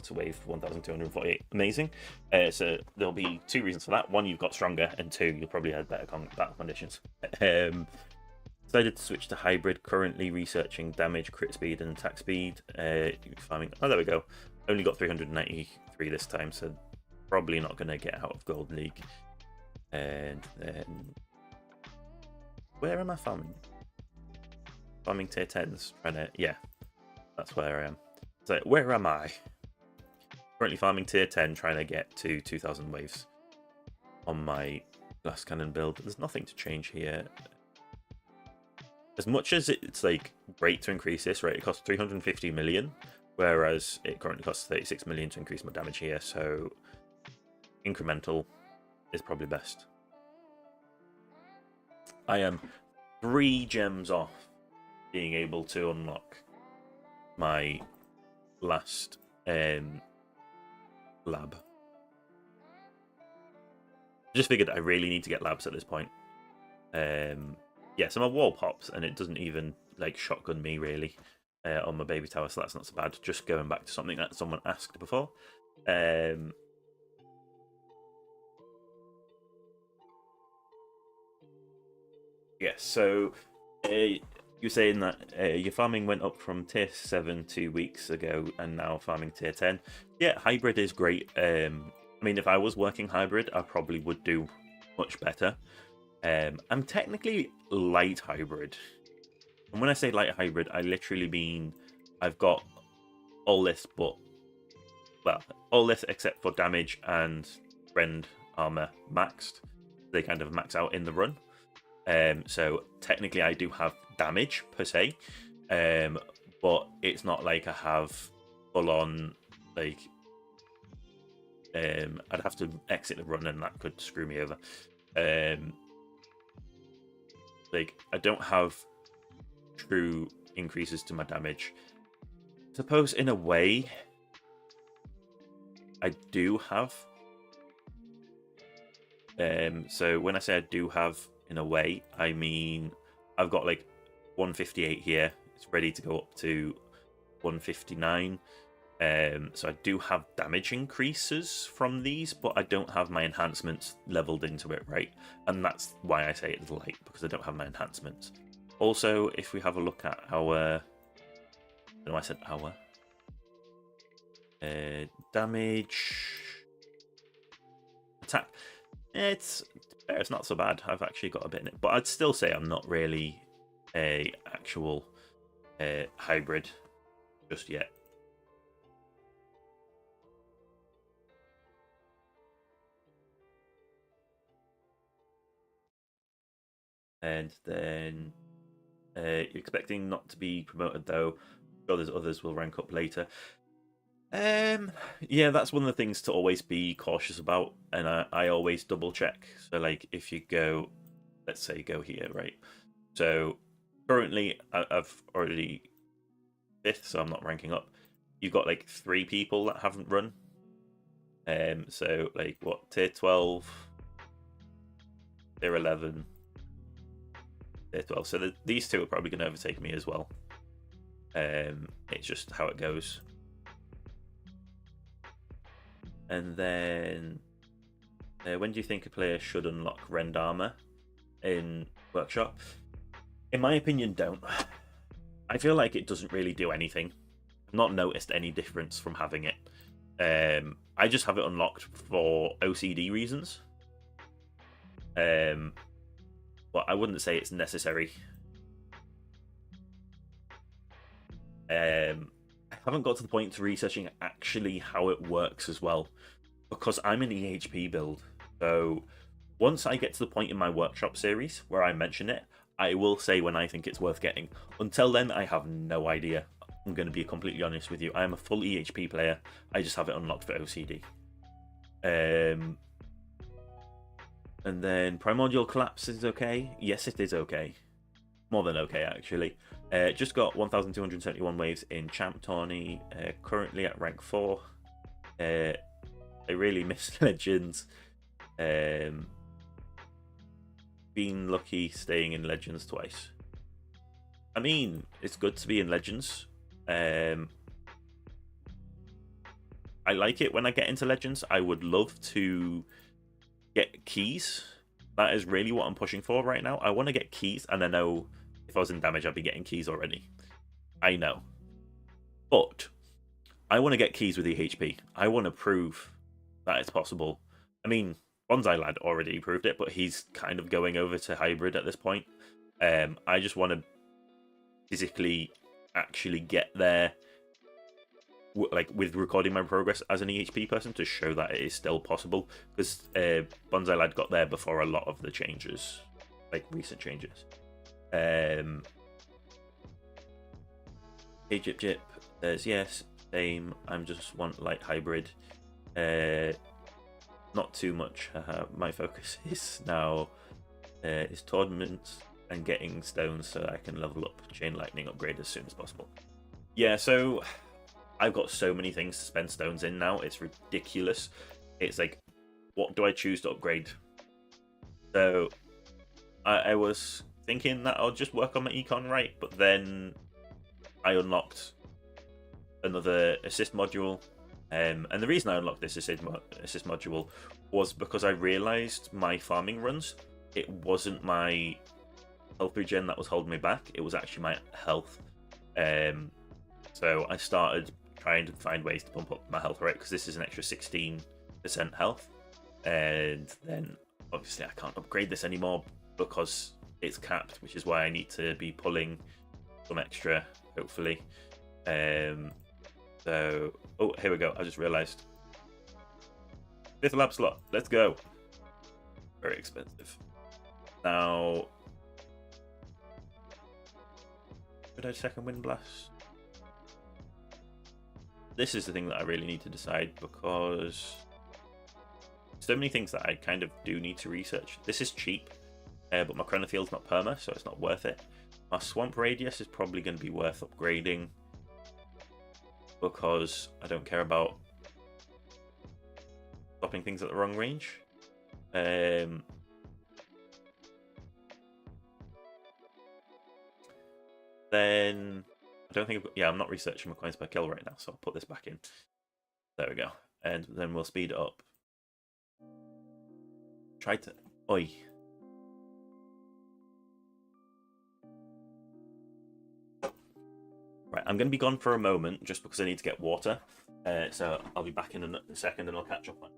to wave 1248. Amazing. So there'll be 2 reasons for that. 1, you've got stronger, and 2, you'll probably have better battle conditions. Decided to switch to hybrid, currently researching damage, crit speed, and attack speed. Farming. Oh, there we go. Only got 393 3 this time, so probably not going to get out of Gold League. And then... where am I farming? Farming tier 10s. Trying to... yeah, that's where I am. So, where am I? Currently farming tier 10, trying to get to 2,000 waves on my Glass Cannon build. There's nothing to change here. As much as it's like great to increase this, right? It costs 350 million, whereas it currently costs 36 million to increase my damage here. So incremental is probably best. I am 3 gems off being able to unlock my last lab. Just figured I really need to get labs at this point. Yeah, so my wall pops and it doesn't even like shotgun me really on my baby tower, so that's not so bad. Just going back to something that someone asked before. Yeah, so you're saying that your farming went up from tier 7 2 weeks ago and now farming tier 10. Yeah, hybrid is great. I mean, if I was working hybrid, I probably would do much better. I'm technically light hybrid. And when I say light hybrid, I literally mean I've got all this, but, well, all this except for damage and friend armor maxed. They kind of max out in the run. So technically I do have damage per se, but it's not like I have full on, like, I'd have to exit the run and that could screw me over. Like, I don't have true increases to my damage. I suppose in a way I do have. So when I say I do have in a way, I mean I've got like 158 here. It's ready to go up to 159. So I do have damage increases from these, but I don't have my enhancements leveled into it, right? And that's why I say it's light, because I don't have my enhancements. Also, if we have a look at our... no, I said our. Damage... attack. It's not so bad. I've actually got a bit in it. But I'd still say I'm not really a actual hybrid just yet. And then you're expecting not to be promoted, though. I'm sure there's others will rank up later. Yeah, that's one of the things to always be cautious about, and I always double check. So, like, if you go, let's say, go here, right? So currently I've already 5th, so I'm not ranking up. You've got like 3 people that haven't run. So like what, tier 12, tier 11. Tier 12. So these 2 are probably going to overtake me as well. It's just how it goes. And then, when do you think a player should unlock Rend Armor in Workshop? In my opinion, don't. I feel like it doesn't really do anything. I've not noticed any difference from having it. I just have it unlocked for OCD reasons. But I wouldn't say it's necessary. I haven't got to the point to researching actually how it works as well, because I'm an EHP build. So once I get to the point in my Workshop series where I mention it, I will say when I think it's worth getting. Until then, I have no idea. I'm going to be completely honest with you. I am a full EHP player. I just have it unlocked for OCD. And then Primordial Collapse is okay. Yes, it is okay. More than okay, actually. Just got 1,271 waves in Champ Tourney. Currently at rank 4. I really miss Legends. Been lucky staying in Legends twice. I mean, it's good to be in Legends. I like it when I get into Legends. I would love to get keys. That is really what I'm pushing for right now. I want to get keys, and I know if I was in damage, I'd be getting keys already. I know. But I want to get keys with EHP. I want to prove that it's possible. I mean, Bonsai Lad already proved it, but he's kind of going over to hybrid at this point. I just want to physically actually get there, like with recording my progress as an EHP person, to show that it is still possible. Because Bonsai Lad got there before a lot of the changes, like recent changes. Hey Jip Jip says yes, same. I'm just want light hybrid. Not too much. My focus is now is tournaments and getting stones so I can level up Chain Lightning upgrade as soon as possible. Yeah, so I've got so many things to spend stones in now. It's ridiculous. It's like, what do I choose to upgrade? So I was thinking that I'll just work on my econ right, but then I unlocked another assist module. And the reason I unlocked this assist module was because I realized my farming runs, it wasn't my health regen that was holding me back, it was actually my health. So I started trying to find ways to pump up my health rate, because this is an extra 16% health. And then obviously I can't upgrade this anymore because it's capped, which is why I need to be pulling some extra, hopefully. So, oh, here we go. I just realized. 5th lab slot. Let's go. Very expensive. Now, should I second Wind Blast? This is the thing that I really need to decide, because so many things that I kind of do need to research. This is cheap, but my Chronofield's not perma, so it's not worth it. My Swamp Radius is probably going to be worth upgrading, because I don't care about stopping things at the wrong range. Then I don't think, yeah, I'm not researching my coins per kill right now, so I'll put this back in. There we go. And then we'll speed it up. Try to, oi. Right, I'm going to be gone for a moment just because I need to get water. So I'll be back in a second and I'll catch up on.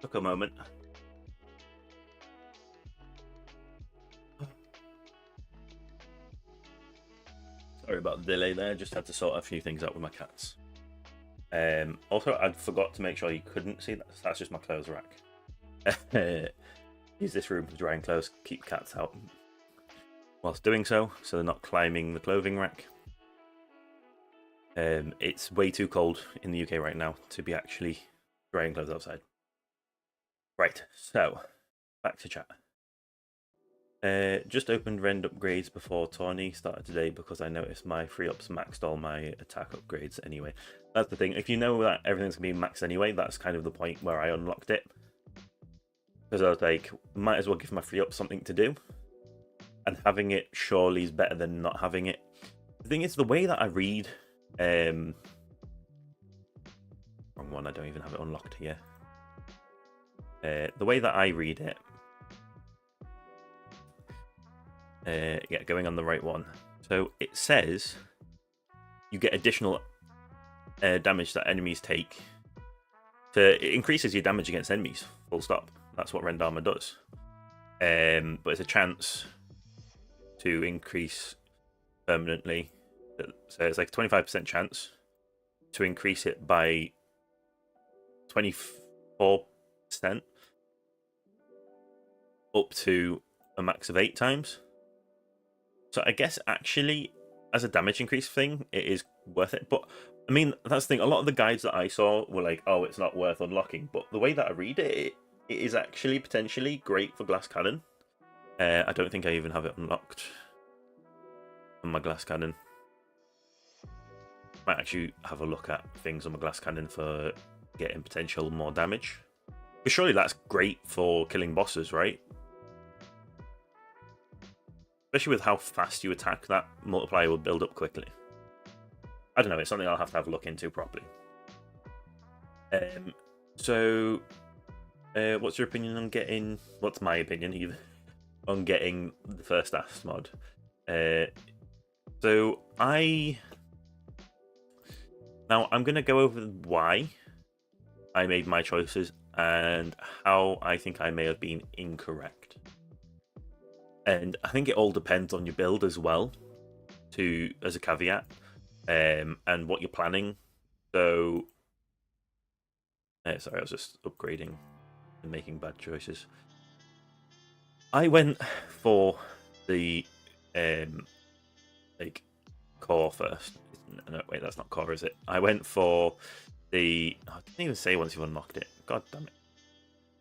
Took a moment. Sorry about the delay there. Just had to sort a few things out with my cats. Also, I forgot to make sure you couldn't see that. That's just my clothes rack. Use this room for drying clothes. Keep cats out whilst doing so they're not climbing the clothing rack. It's way too cold in the UK right now to be actually drying clothes outside. Right, so back to chat. Just opened rend upgrades before Tawny started today because I noticed my free ups maxed all my attack upgrades anyway. That's the thing. If you know that everything's gonna be maxed anyway, that's kind of the point where I unlocked it. Because I was like, might as well give my free up something to do. And having it surely is better than not having it. The thing is, the way that I read... wrong one, I don't even have it unlocked here. The way that I read it... yeah, going on the right one. So it says you get additional damage that enemies take. It increases your damage against enemies, full stop. That's what Rend Armor does. But it's a chance to increase permanently. So it's like a 25% chance to increase it by 24% up to a max of 8 times. So I guess actually, as a damage increase thing, it is worth it. But I mean, that's the thing. A lot of the guides that I saw were like, "Oh, it's not worth unlocking." But the way that I read it, it is actually potentially great for Glass Cannon. I don't think I even have it unlocked on my Glass Cannon. Might actually have a look at things on my Glass Cannon for getting potential more damage. Because surely that's great for killing bosses, right? Especially with how fast you attack, that multiplier will build up quickly. I don't know, it's something I'll have to have a look into properly. So, what's your opinion on getting... What's my opinion, either? On getting the first Asp mod? So, Now, I'm going to go over why I made my choices and how I think I may have been incorrect. And I think it all depends on your build as well, as a caveat, and what you're planning. So, sorry, I was just upgrading and making bad choices. I went for the like core first. No, wait, that's not core, is it? I went for the... I didn't even say once you've unlocked it. God damn it.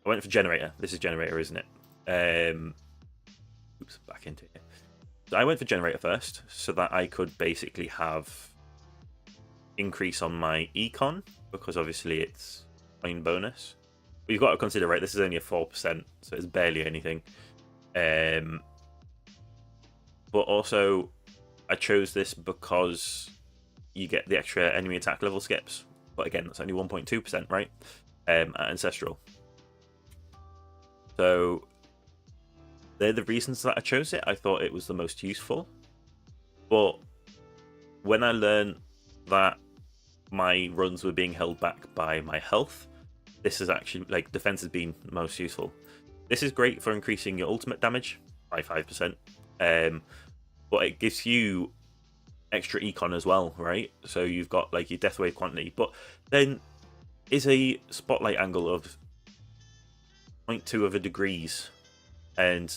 I went for generator. This is generator, isn't it? Oops, back into it. So I went for generator first, so that I could basically have increase on my econ, because obviously it's coin bonus. But you've got to consider, right, this is only a 4%, so it's barely anything. But also, I chose this because you get the extra enemy attack level skips. But again, that's only 1.2%, right? At Ancestral. So, they're the reasons that I chose it. I thought it was the most useful. But when I learned that my runs were being held back by my health, this is actually, like, defense has been most useful. This is great for increasing your ultimate damage by 5%. But it gives you extra econ as well, right? So you've got like your death wave quantity, but then is a spotlight angle of 0.2 of a degrees and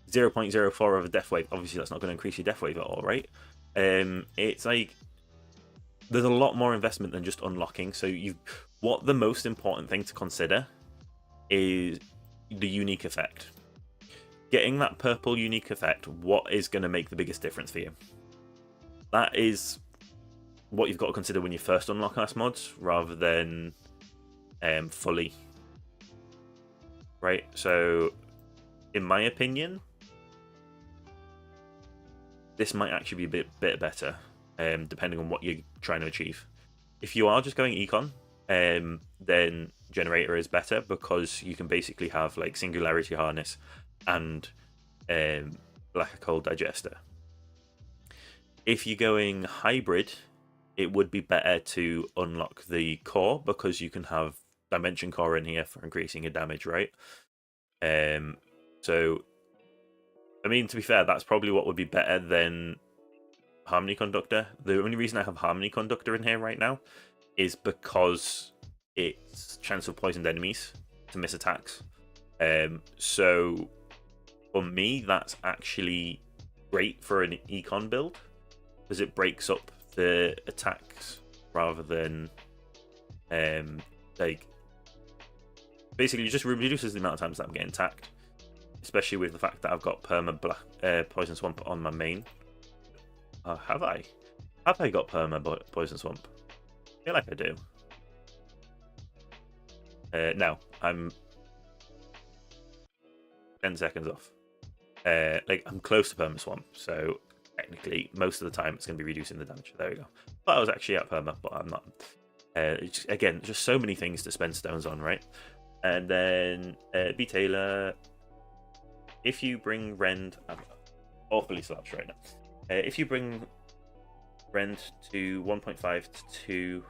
0.04 of a death wave. Obviously, that's not going to increase your death wave at all, right? It's like there's a lot more investment than just unlocking. So what the most important thing to consider is the unique effect. Getting that purple unique effect, what is going to make the biggest difference for you? That is what you've got to consider when you first unlock Asp mods, rather than fully. Right, so in my opinion, this might actually be a bit better, depending on what you're trying to achieve. If you are just going econ, then generator is better because you can basically have like Singularity Harness and Black Coal Digester. If you're going hybrid, it would be better to unlock the core because you can have Dimension Core in here for increasing your damage, right? So, I mean, to be fair, that's probably what would be better than Harmony Conductor. The only reason I have Harmony Conductor in here right now is because it's chance of poisoned enemies to miss attacks. So for me, that's actually great for an econ build because it breaks up the attacks rather than like basically just reduces the amount of times that I'm getting attacked, especially with the fact that I've got perma poison swamp on my main. Have I got perma poison swamp? I feel like I do. No, I'm 10 seconds off. Like I'm close to perma swamp, so technically most of the time it's going to be reducing the damage. There we go. But I was actually at perma, but I'm not. Again, just so many things to spend stones on, right? And then B Taylor, if you bring Rend, I'm awfully slouched right now. If you bring Rend to 1.5 to 2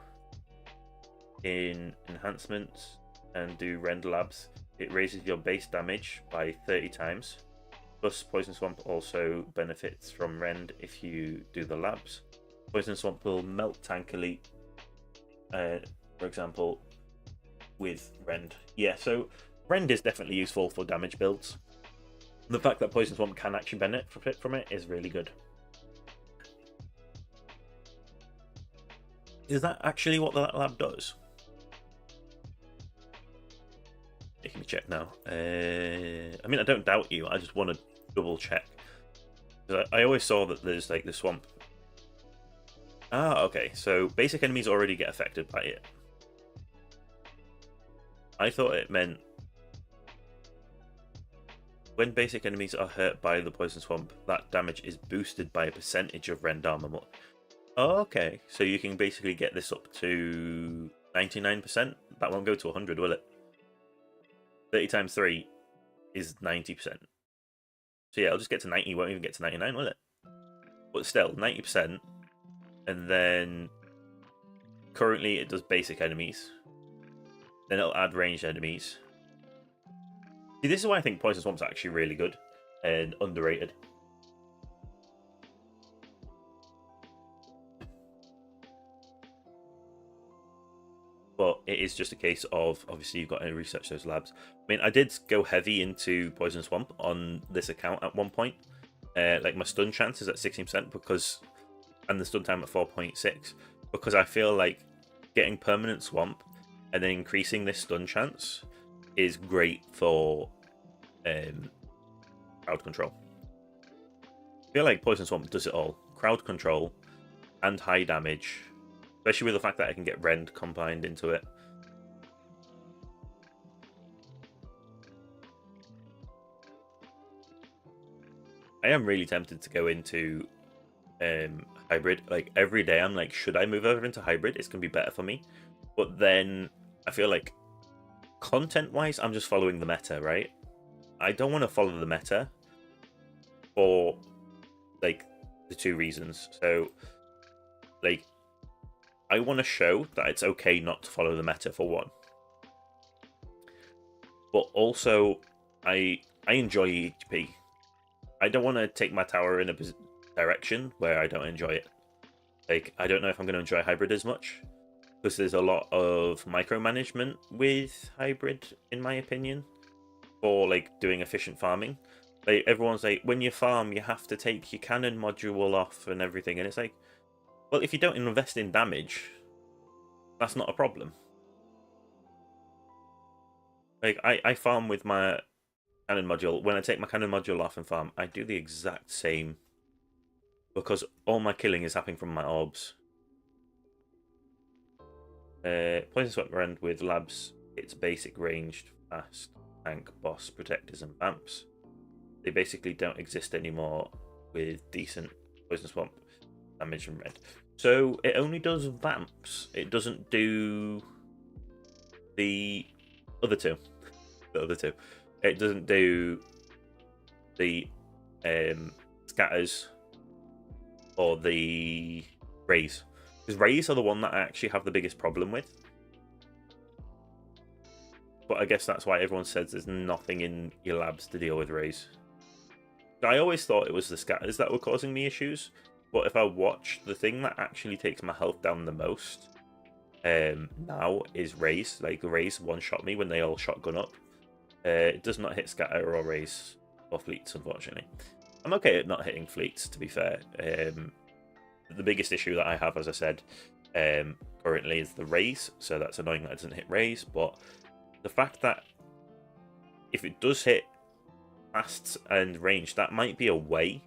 in enhancements and do Rend Labs, it raises your base damage by 30 times. Plus, Poison Swamp also benefits from Rend if you do the labs. Poison Swamp will melt Tank Elite, for example, with Rend. Yeah, so Rend is definitely useful for damage builds. The fact that Poison Swamp can actually benefit from it is really good. Is that actually what that lab does? Making me check now. I mean, I don't doubt you. I just want to double check. I always saw that there's like the swamp. Ah, okay. So basic enemies already get affected by it. I thought it meant when basic enemies are hurt by the poison swamp, that damage is boosted by a percentage of Rend armor. Oh, okay. So you can basically get this up to 99%. That won't go to 100, will it? 30 times 3 is 90%. So yeah, I'll just get to 90. Won't even get to 99, will it? But still, 90%. And then currently it does basic enemies. Then it'll add ranged enemies. See, this is why I think Poison Swamp's actually really good and underrated. But it is just a case of, obviously, you've got to research those labs. I mean, I did go heavy into Poison Swamp on this account at one point. Like, my stun chance is at 16% because, and the stun time at 4.6, because I feel like getting permanent swamp and then increasing this stun chance is great for crowd control. I feel like Poison Swamp does it all. Crowd control and high damage. Especially with the fact that I can get Rend combined into it. I am really tempted to go into hybrid. Like every day I'm like, should I move over into hybrid? It's going to be better for me. But then I feel like content-wise, I'm just following the meta, right? I don't want to follow the meta for like the two reasons. So like I want to show that it's okay not to follow the meta for one. But also, I enjoy EHP. I don't want to take my tower in a direction where I don't enjoy it. Like, I don't know if I'm going to enjoy hybrid as much. Because there's a lot of micromanagement with hybrid, in my opinion. For, like, doing efficient farming. Like, everyone's like, when you farm, you have to take your cannon module off and everything. And it's like, well, if you don't invest in damage, that's not a problem. Like, I farm with my cannon module. When I take my cannon module off and farm, I do the exact same. Because all my killing is happening from my orbs. Poison Swept Rend with labs, it's basic ranged, fast, tank, boss, protectors, and vamps. They basically don't exist anymore with decent Poison Swamp damage and red. So it only does vamps. It doesn't do the other two. It doesn't do the scatters or the rays. Because rays are the one that I actually have the biggest problem with. But I guess that's why everyone says there's nothing in your labs to deal with rays. I always thought it was the scatters that were causing me issues, but if I watch, the thing that actually takes my health down the most now is rays. Like, rays one-shot me when they all shotgun up. It does not hit scatter or rays or fleets, unfortunately. I'm okay at not hitting fleets, to be fair. The biggest issue that I have, as I said, currently is the rays, so that's annoying that it doesn't hit rays, but the fact that if it does hit fast and range, that might be a way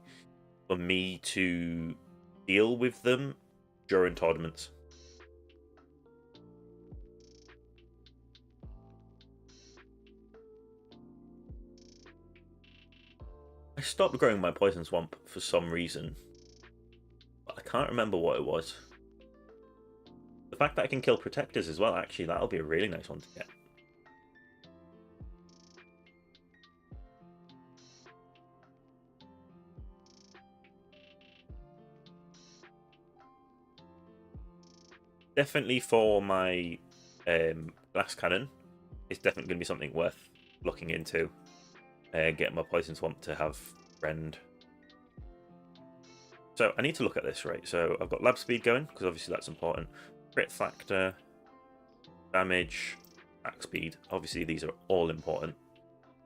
for me to deal with them during tournaments. I stopped growing my poison swamp for some reason, but I can't remember what it was. The fact that I can kill protectors as well, actually, that'll be a really nice one to get. Definitely for my glass cannon, it's definitely going to be something worth looking into. Getting my poison swamp to have rend. So I need to look at this, right? So I've got lab speed going, because obviously that's important. Crit factor, damage, attack speed. Obviously these are all important.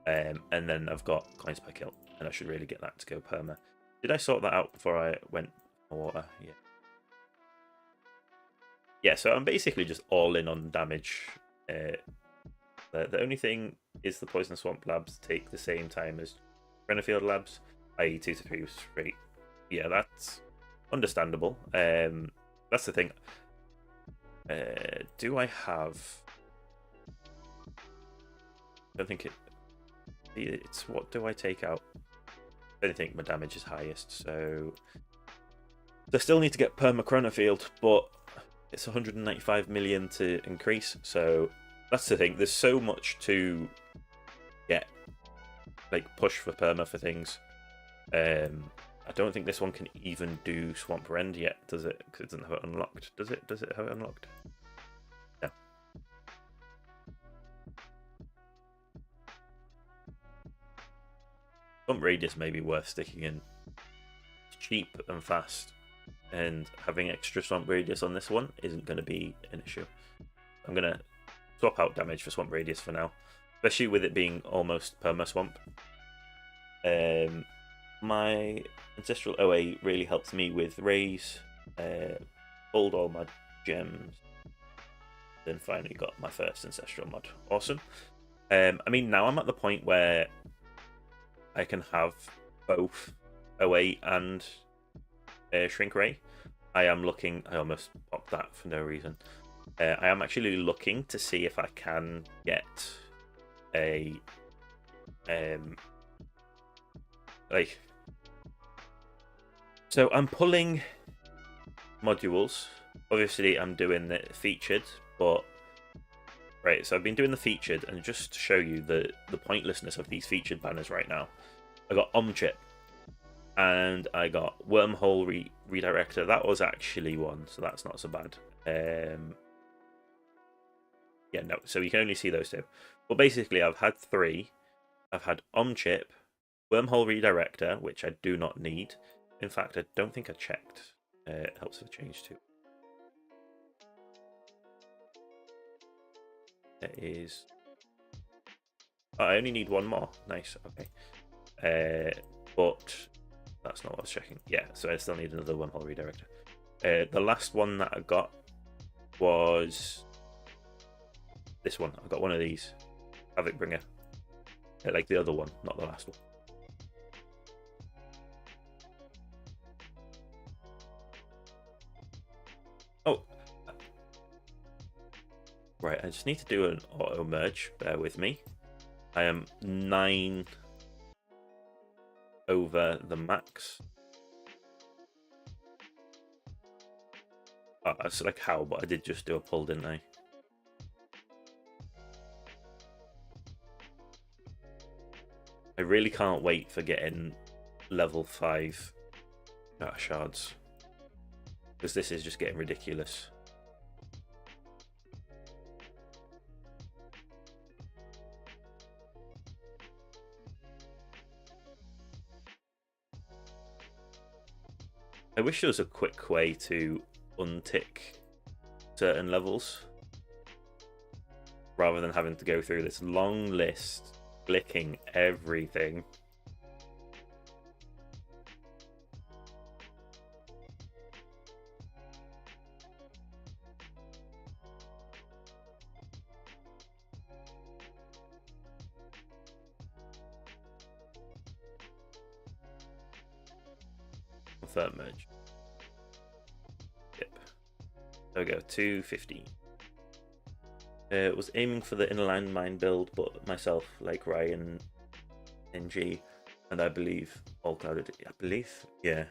And then I've got coins per kill, and I should really get that to go perma. Did I sort that out before I went for water? Yeah. Yeah, so I'm basically just all in on damage. The only thing is the Poison Swamp labs take the same time as Rennerfield labs, i.e. 2 to 3 was straight. Yeah, that's understandable. That's the thing. Do I have... I don't think it's what do I take out? I don't think my damage is highest, so I still need to get perma Chronofield, but it's 195 million to increase, so that's the thing. There's so much to get, like, push for perma for things. I don't think this one can even do Swamp Rend yet, does it? Because it doesn't have it unlocked. Does it? Does it have it unlocked? No. Swamp Radius may be worth sticking in. It's cheap and fast, and having extra Swamp Radius on this one isn't going to be an issue. I'm going to swap out damage for Swamp Radius for now, especially with it being almost perma Swamp. My Ancestral OA really helps me with rays, pulled all my gems, then finally got my first Ancestral mod. Awesome. I mean, now I'm at the point where I can have both OA and Shrink Ray. I am looking, I almost popped that for no reason. I am actually looking to see if I can get a like, so I'm pulling modules. Obviously I'm doing the featured, but right, so I've been doing the featured, and just to show you the pointlessness of these featured banners right now, I got Chip and I got Wormhole Redirector. That was actually one, so that's not so bad. Yeah, no, so you can only see those two. But basically I've had 3. I've had Chip, Wormhole Redirector, which I do not need. In fact, I don't think I checked. It helps if I change to. It is... Oh, I only need 1 more. Nice, okay. But that's not what I was checking. Yeah, so I still need another Wormhole Redirector. The last one that I got was this one. I got one of these. Havoc Bringer. Like the other one, not the last one. Oh, right, I just need to do an auto merge. Bear with me. I am 9 over the max. Oh, that's like how, but I did just do a pull, didn't I? I really can't wait for getting level 5 shards, because this is just getting ridiculous. I wish there was a quick way to untick certain levels rather than having to go through this long list, clicking everything. Third merge. Yep. There we go, 250. Was aiming for the inline mine build, but myself, like Ryan, NG, and I believe All Clouded. I believe, yeah.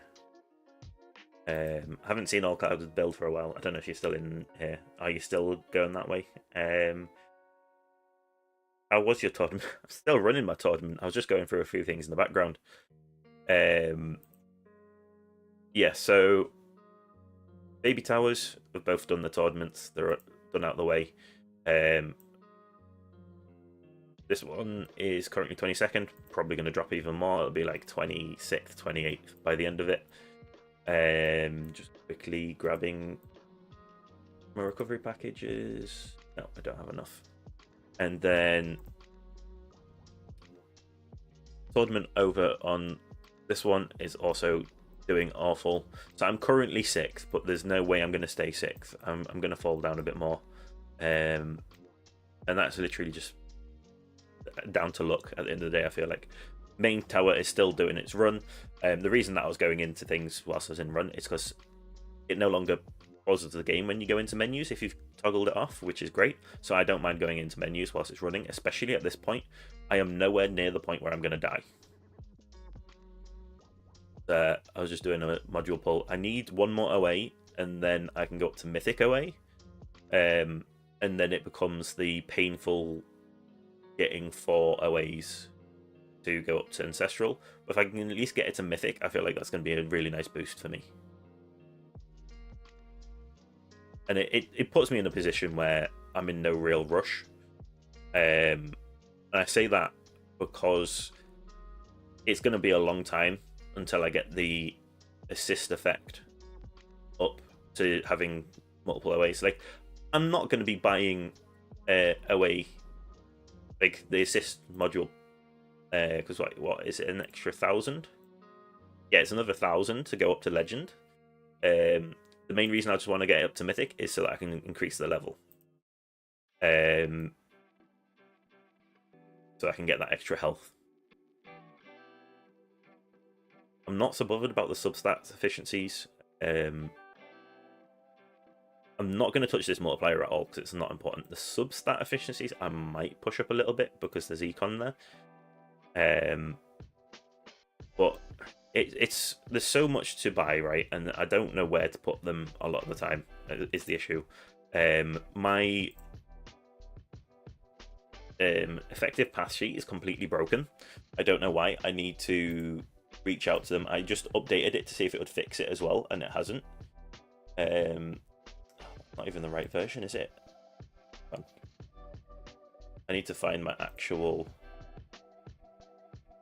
Haven't seen All Clouded build for a while. I don't know if you're still in here. Are you still going that way? How was your tournament? I'm still running my tournament. I was just going through a few things in the background. Yeah, so Baby Towers have both done the tournaments. They're done out of the way. This one is currently 22nd. Probably going to drop even more. It'll be like 26th, 28th by the end of it. Just quickly grabbing my recovery packages. No, I don't have enough. And then tournament over on this one is also doing awful. So I'm currently 6th, but there's no way I'm going to stay 6th. I'm going to fall down a bit more. And that's literally just down to luck at the end of the day, I feel like. Main tower is still doing its run. The reason that I was going into things whilst I was in run is because it no longer pauses the game when you go into menus if you've toggled it off, which is great. So I don't mind going into menus whilst it's running, especially at this point. I am nowhere near the point where I'm going to die. I was just doing a module pull. I need one more OA, and then I can go up to Mythic OA. And then it becomes the painful getting 4 OAs to go up to Ancestral. But if I can at least get it to Mythic, I feel like that's going to be a really nice boost for me. And it puts me in a position where I'm in no real rush. And I say that because it's going to be a long time until I get the assist effect up to having multiple OAs. Like, I'm not going to be buying OA, like the assist module, because what is it, an extra 1,000? Yeah, it's another 1,000 to go up to Legend. The main reason I just want to get it up to Mythic is so that I can increase the level. So I can get that extra health. I'm not so bothered about the substats efficiencies. I'm not going to touch this multiplier at all because it's not important. The substat efficiencies I might push up a little bit because there's econ there. But there's so much to buy, right? And I don't know where to put them a lot of the time is the issue. My effective path sheet is completely broken. I don't know why. I need to reach out to them. I just updated it to see if it would fix it as well, and it hasn't. Not even the right version, is it? I need to find my actual...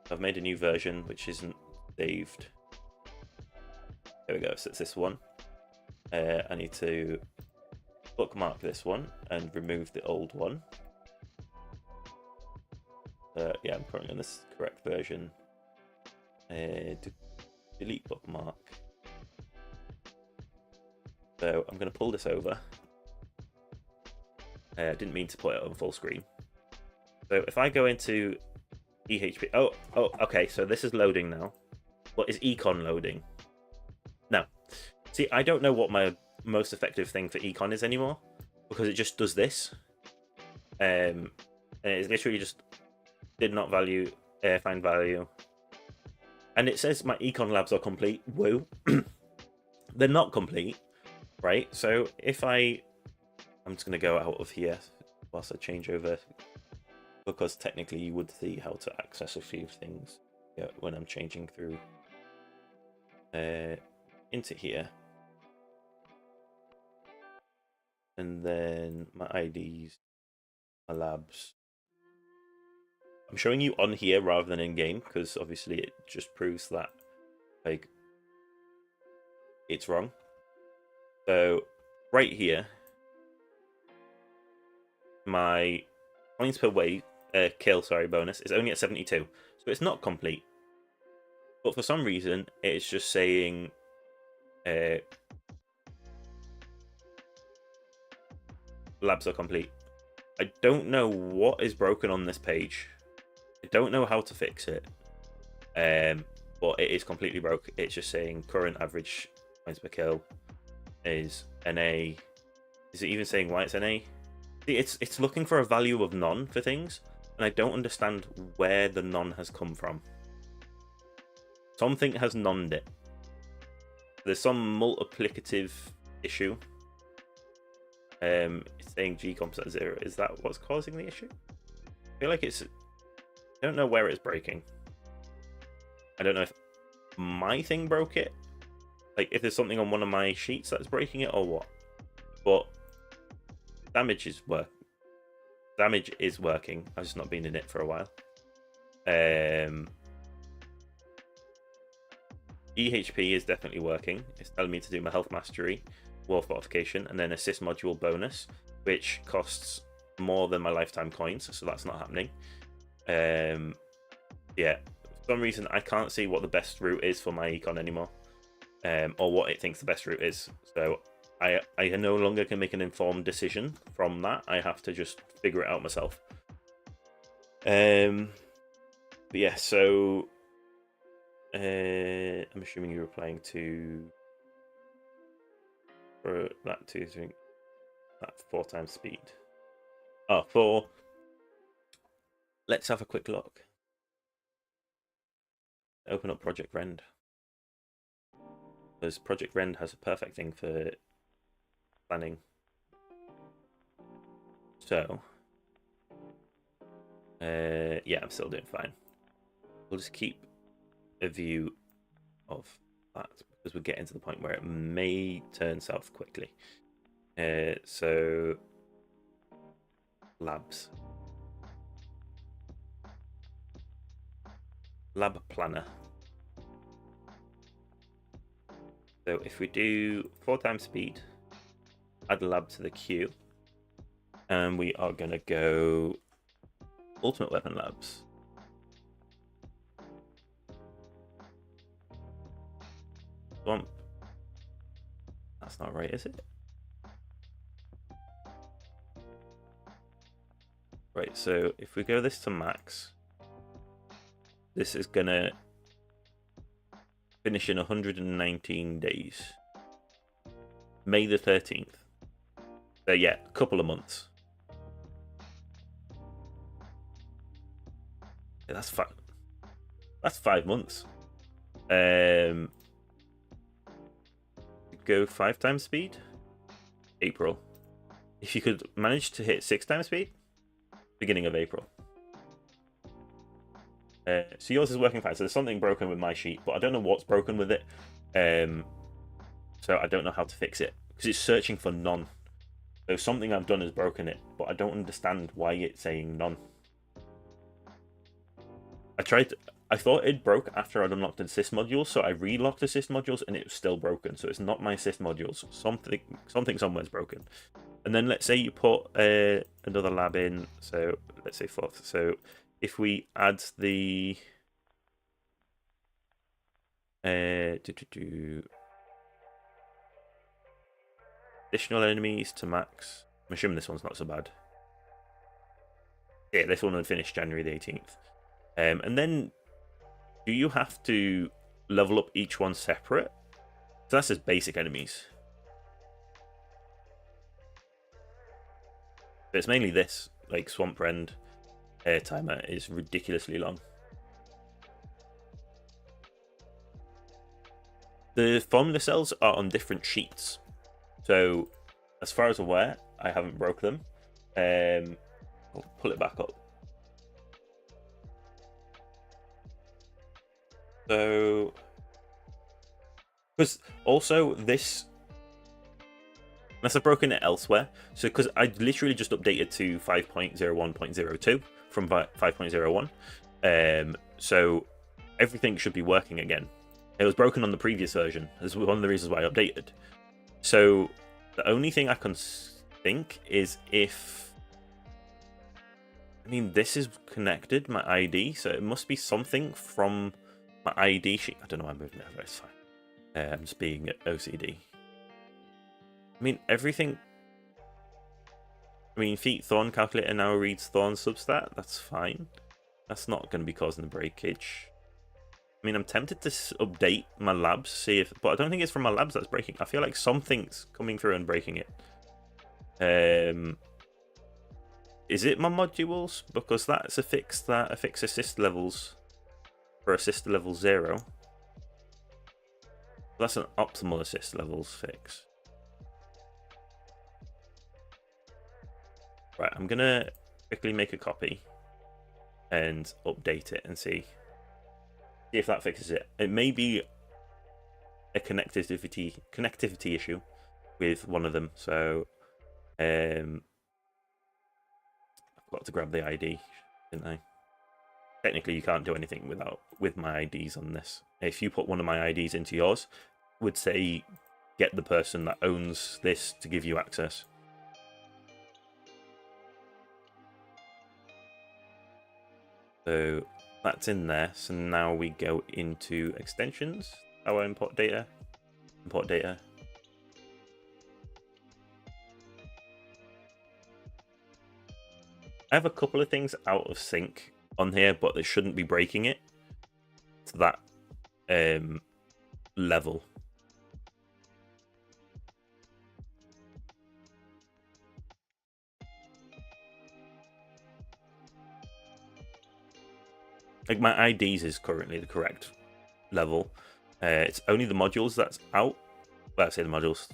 I've made a new version which isn't saved. There we go, so it's this one. I need to bookmark this one and remove the old one. Yeah, I'm currently on this correct version. Delete bookmark. So I'm going to pull this over. I didn't mean to put it on full screen. So if I go into EHP... Oh, okay, so this is loading now. What is econ loading? Now, see, I don't know what my most effective thing for econ is anymore, because it just does this. And it's literally just did not value, find value. And it says my econ labs are complete. Woo. They're not complete, right? So if I'm just going to go out of here whilst I change over, because technically you would see how to access a few things when I'm changing through into here. And then my IDs, my labs. I'm showing you on here rather than in game because obviously it just proves that, like, it's wrong. So right here, my points per kill bonus is only at 72, so it's not complete. But for some reason, it's just saying labs are complete. I don't know what is broken on this page. I don't know how to fix it. But it is completely broke. It's just saying current average points per kill is NA. Is it even saying why it's NA? See, it's looking for a value of none for things, and I don't understand where the none has come from. Something has nonned it. There's some multiplicative issue. It's saying G comps at 0. Is that what's causing the issue? I feel like it's... I don't know where it's breaking. I don't know if my thing broke it. Like, if there's something on one of my sheets that's breaking it or what. But damage is working. I've just not been in it for a while. EHP is definitely working. It's telling me to do my health mastery, war fortification, and then assist module bonus, which costs more than my lifetime coins, so that's not happening. Yeah, for some reason I can't see what the best route is for my econ anymore, or what it thinks the best route is. So I no longer can make an informed decision from that. I have to just figure it out myself. But yeah, so I'm assuming you were playing for that 4 times speed. Oh, 4. Let's have a quick look. Open up Project Rend. Because Project Rend has a perfect thing for planning. So, yeah, I'm still doing fine. We'll just keep a view of that because we're getting to the point where it may turn south quickly. So, labs. Lab planner. So if we do 4 times speed, add a lab to the queue, and we are going to go ultimate weapon labs. Swamp. That's not right, is it? Right, so if we go this to max, this is going to finish in 119 days. May the 13th. So yeah, a couple of months. Yeah, that's 5 months. Go 5 times speed. April. If you could manage to hit 6 times speed, beginning of April. So yours is working fine. So there's something broken with my sheet, but I don't know what's broken with it. So I don't know how to fix it because it's searching for none. So something I've done has broken it, but I don't understand why it's saying none. I thought it broke after I'd unlocked the assist modules, so I relocked assist modules and it was still broken. So it's not my assist modules. Something somewhere's broken. And then let's say you put another lab in. So let's say 4th. So if we add the additional enemies to max, I'm assuming this one's not so bad. Yeah, this one would finish January the 18th. And then do you have to level up each one separate? So that's just basic enemies. But it's mainly this, like Swamp Rend air timer is ridiculously long. The formula cells are on different sheets. So as far as I'm aware, I haven't broke them. I'll pull it back up. So, because also this, unless I've broken it elsewhere. So, because I literally just updated to 5.01.02 from 5.01. So everything should be working again. It was broken on the previous version. This was one of the reasons why I updated. So the only thing I can think is if... I mean, this is connected, my ID, so it must be something from my ID sheet. I don't know why I'm moving it over, it's fine. I'm just being OCD. I mean, everything... I mean, Feet Thorn calculator now reads Thorn substat. That's fine. That's not going to be causing the breakage. I mean, I'm tempted to update my labs, see if... But I don't think it's from my labs that's breaking. I feel like something's coming through and breaking it. Is it my modules? Because that's a fix that affix assist levels for assist level 0. That's an optimal assist levels fix. Right, I'm gonna quickly make a copy and update it and see if that fixes it. It may be a connectivity issue with one of them, so I forgot to grab the ID, didn't I? Technically, you can't do anything with my IDs on this. If you put one of my IDs into yours, it would say get the person that owns this to give you access. So that's in there. So now we go into extensions. Our import data. Import data. I have a couple of things out of sync on here, but they shouldn't be breaking it to that level. Like my IDs is currently the correct level. It's only the modules that's out. Well, I say the modules.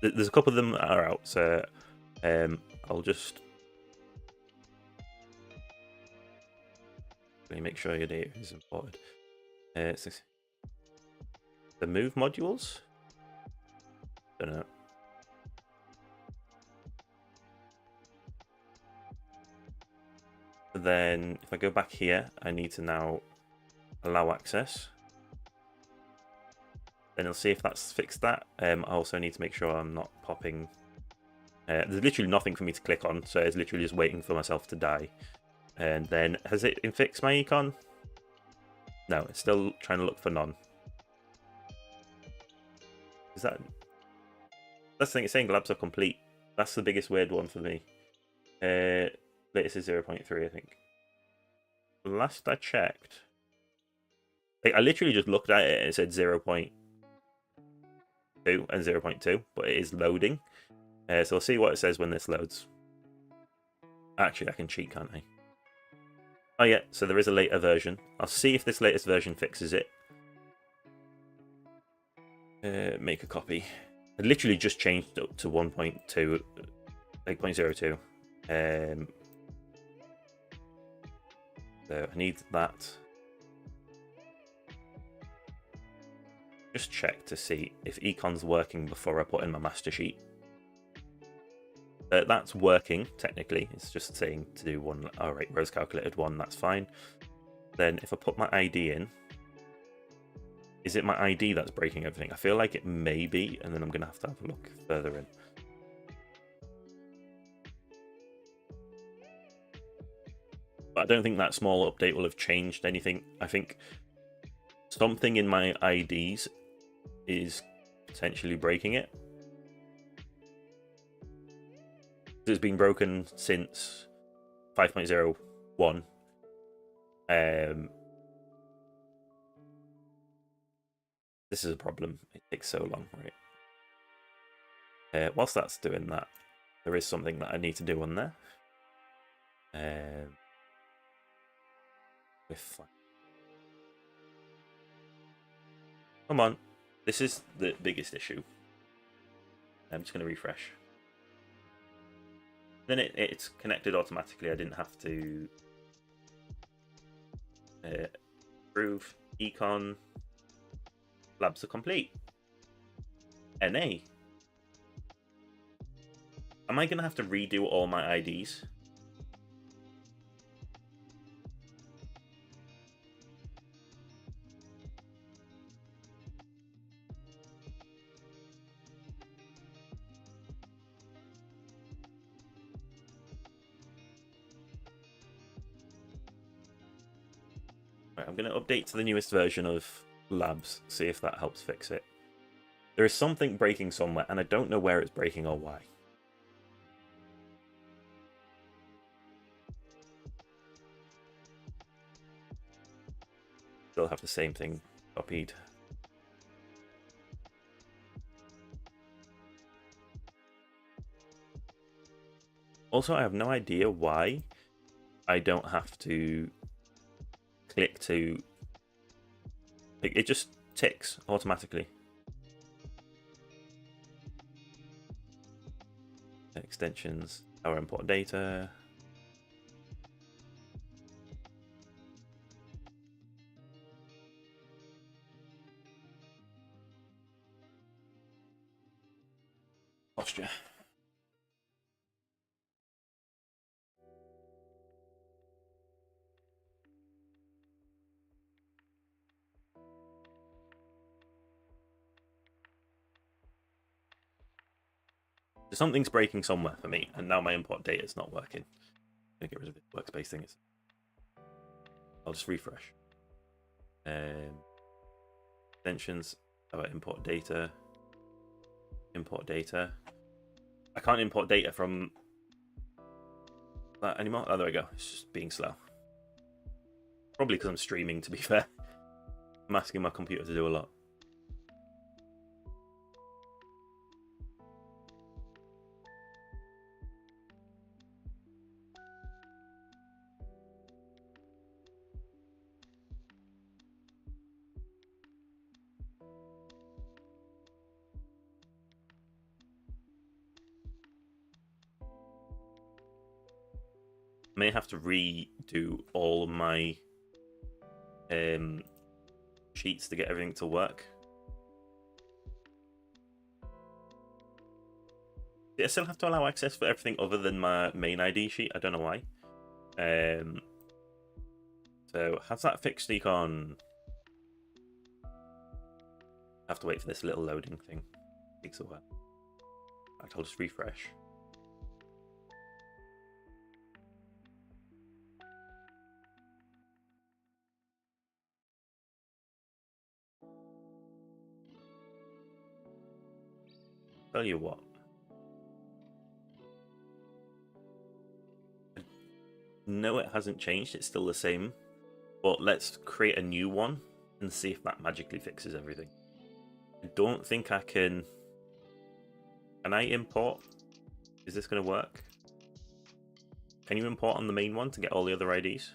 There's a couple of them that are out, so I'll just make sure your data is imported. The move modules? Don't know. Then if I go back here, I need to now allow access. Then I'll see if that's fixed that. I also need to make sure I'm not popping. There's literally nothing for me to click on, so it's literally just waiting for myself to die. And then, has it fixed my econ? No, it's still trying to look for none. Is that... That's the thing, it's saying labs are complete. That's the biggest weird one for me. Latest is 0.3, I think. Last I checked... Like, I literally just looked at it and it said 0.2 and 0.2, but it is loading. So I'll see what it says when this loads. Actually, I can cheat, can't I? Oh yeah, so there is a later version. I'll see if this latest version fixes it. Make a copy. I literally just changed it to 1.2, like 0.02. So I need that. Just check to see if econ's working before I put in my master sheet. That's working, technically. It's just saying to do one. All right, Rose calculated one, that's fine. Then if I put my ID in, is it my ID that's breaking everything? I feel like it may be, and then I'm going to have a look further in. But I don't think that small update will have changed anything. I think something in my IDs is potentially breaking it. It's been broken since 5.01. This is a problem. It takes so long, right? Whilst that's doing that, there is something that I need to do on there. Come on. This is the biggest issue. I'm just going to refresh. Then it's connected automatically. I didn't have to approve. Econ. Labs are complete. NA. Am I going to have to redo all my IDs? Right, I'm going to update to the newest version of Labs, see if that helps fix it. There is something breaking somewhere, and I don't know where it's breaking or why. Still have the same thing copied. Also, I have no idea why I don't have to click to... It just ticks automatically. Extensions, our import data. Posture. Something's breaking somewhere for me, and now my import data is not working. I'm gonna get rid of the workspace thing. I'll just refresh. Extensions, about import data. Import data. I can't import data from that anymore. Oh, there we go. It's just being slow. Probably because I'm streaming, to be fair. I'm asking my computer to do a lot. May have to redo all of my sheets to get everything to work. I still have to allow access for everything other than my main ID sheet. I don't know why. So has that fixed Econ? I have to wait for this little loading thing. It takes a while. I'll just refresh. Tell you what. No, it hasn't changed. It's still the same. But let's create a new one and see if that magically fixes everything. I don't think I can... Can I import? Is this going to work? Can you import on the main one to get all the other IDs?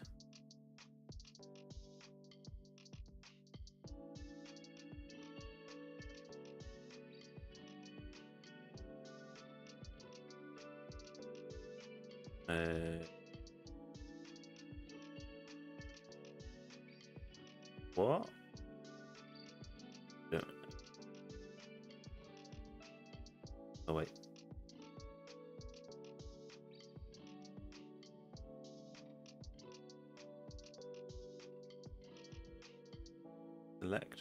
What? Yeah. Oh, wait. Select.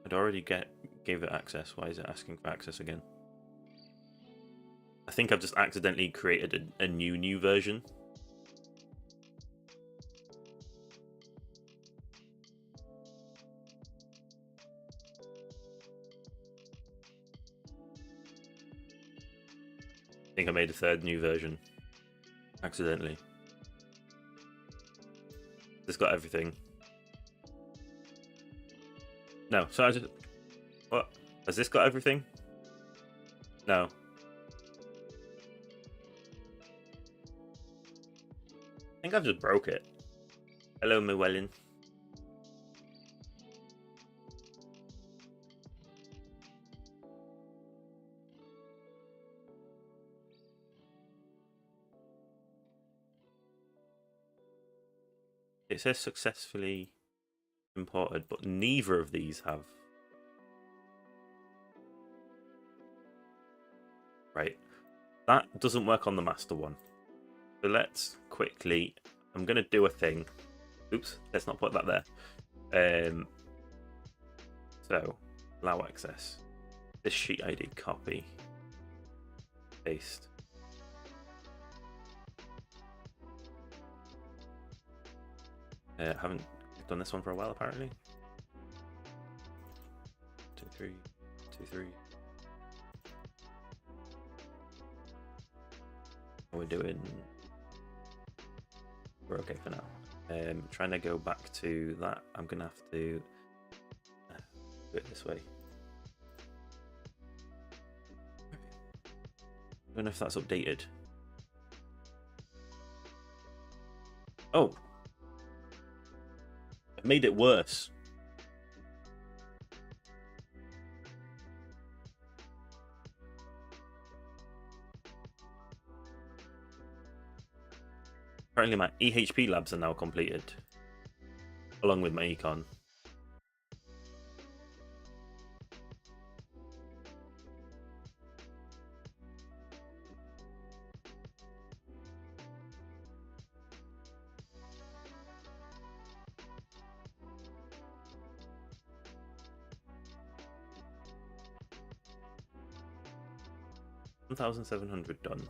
I'd already gave it access. Why is it asking for access again? I think I've just accidentally created a new version. I think I made a third new version accidentally. This got everything. No, so I just... What? Has this got everything? No. I think I've just broke it. Hello, Llewellyn. It says successfully imported, but neither of these have. Right. That doesn't work on the master one. So let's quickly... I'm going to do a thing. Oops, let's not put that there. So, allow access. This sheet ID, copy. Paste. Haven't Done this one for a while, apparently. 2, 3, 2, 3. We're doing. We're okay for now. Trying to go back to that. I'm gonna have to do it this way. I don't know if that's updated. Oh, it made it worse. Apparently my EHP labs are now completed, along with my econ. $1,700 done.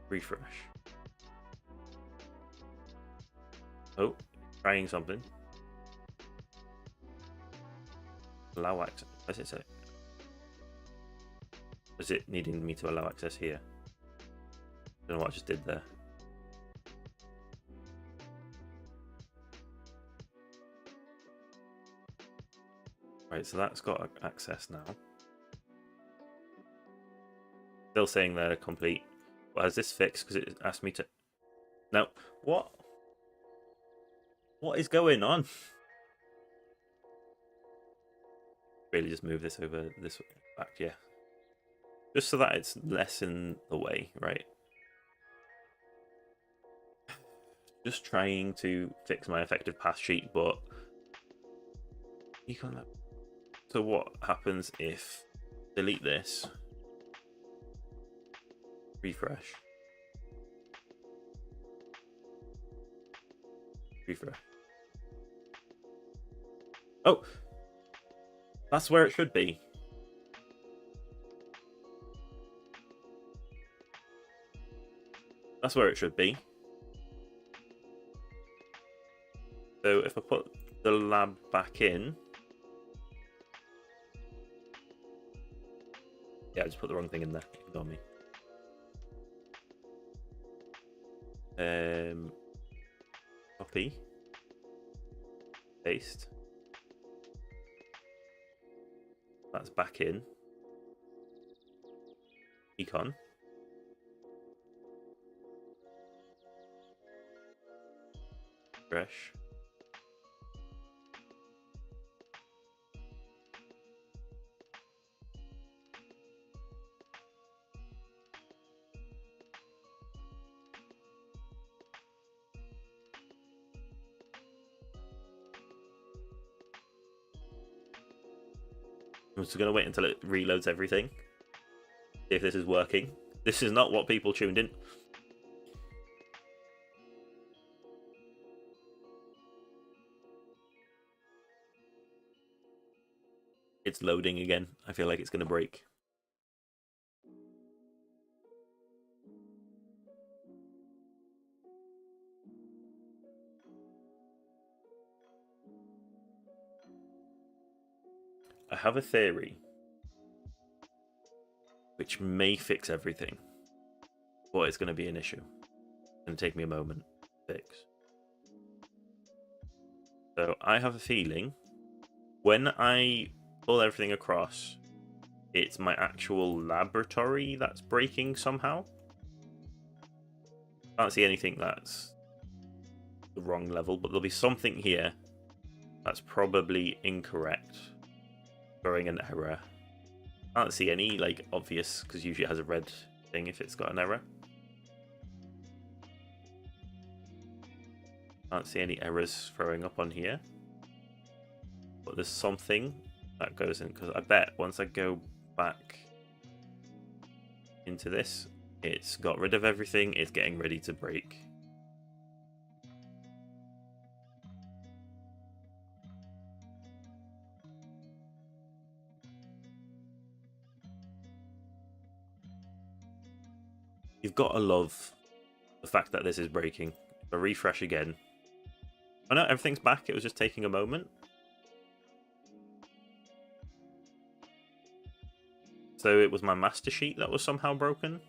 Refresh. Oh, trying something. Allow access. What does it say? Is it needing me to allow access here? I don't know what I just did there. Right, so that's got access now. Still saying they're complete. Well, has this fixed? Because it asked me to. No. What? What is going on? Really, just move this over this way. Back, yeah. Just so that it's less in the way, right? Just trying to fix my effective path sheet, but you can't. So what happens if delete this? Refresh. Refresh. Oh, that's where it should be. That's where it should be. So if I put the lab back in, yeah, I just put the wrong thing in there. Ignore me. Copy, paste. That's back in. Econ. Fresh. I'm just going to wait until it reloads everything. See if this is working. This is not what people tuned in. It's loading again. I feel like it's going to break. I have a theory which may fix everything, but it's going to be an issue. It's going to take me a moment to fix. So I have a feeling when I pull everything across, it's my actual laboratory that's breaking somehow. Can't see anything that's the wrong level, but there'll be something here that's probably incorrect, throwing an error. Can't see any like obvious, because usually it has a red thing if it's got an error. Can't see any errors throwing up on here, but there's something that goes in, because I bet once I go back into this, it's got rid of everything. It's getting ready to break. You've got to love the fact that this is breaking. If I refresh again, Oh no, everything's back. It was just taking a moment. So it was my master sheet that was somehow broken.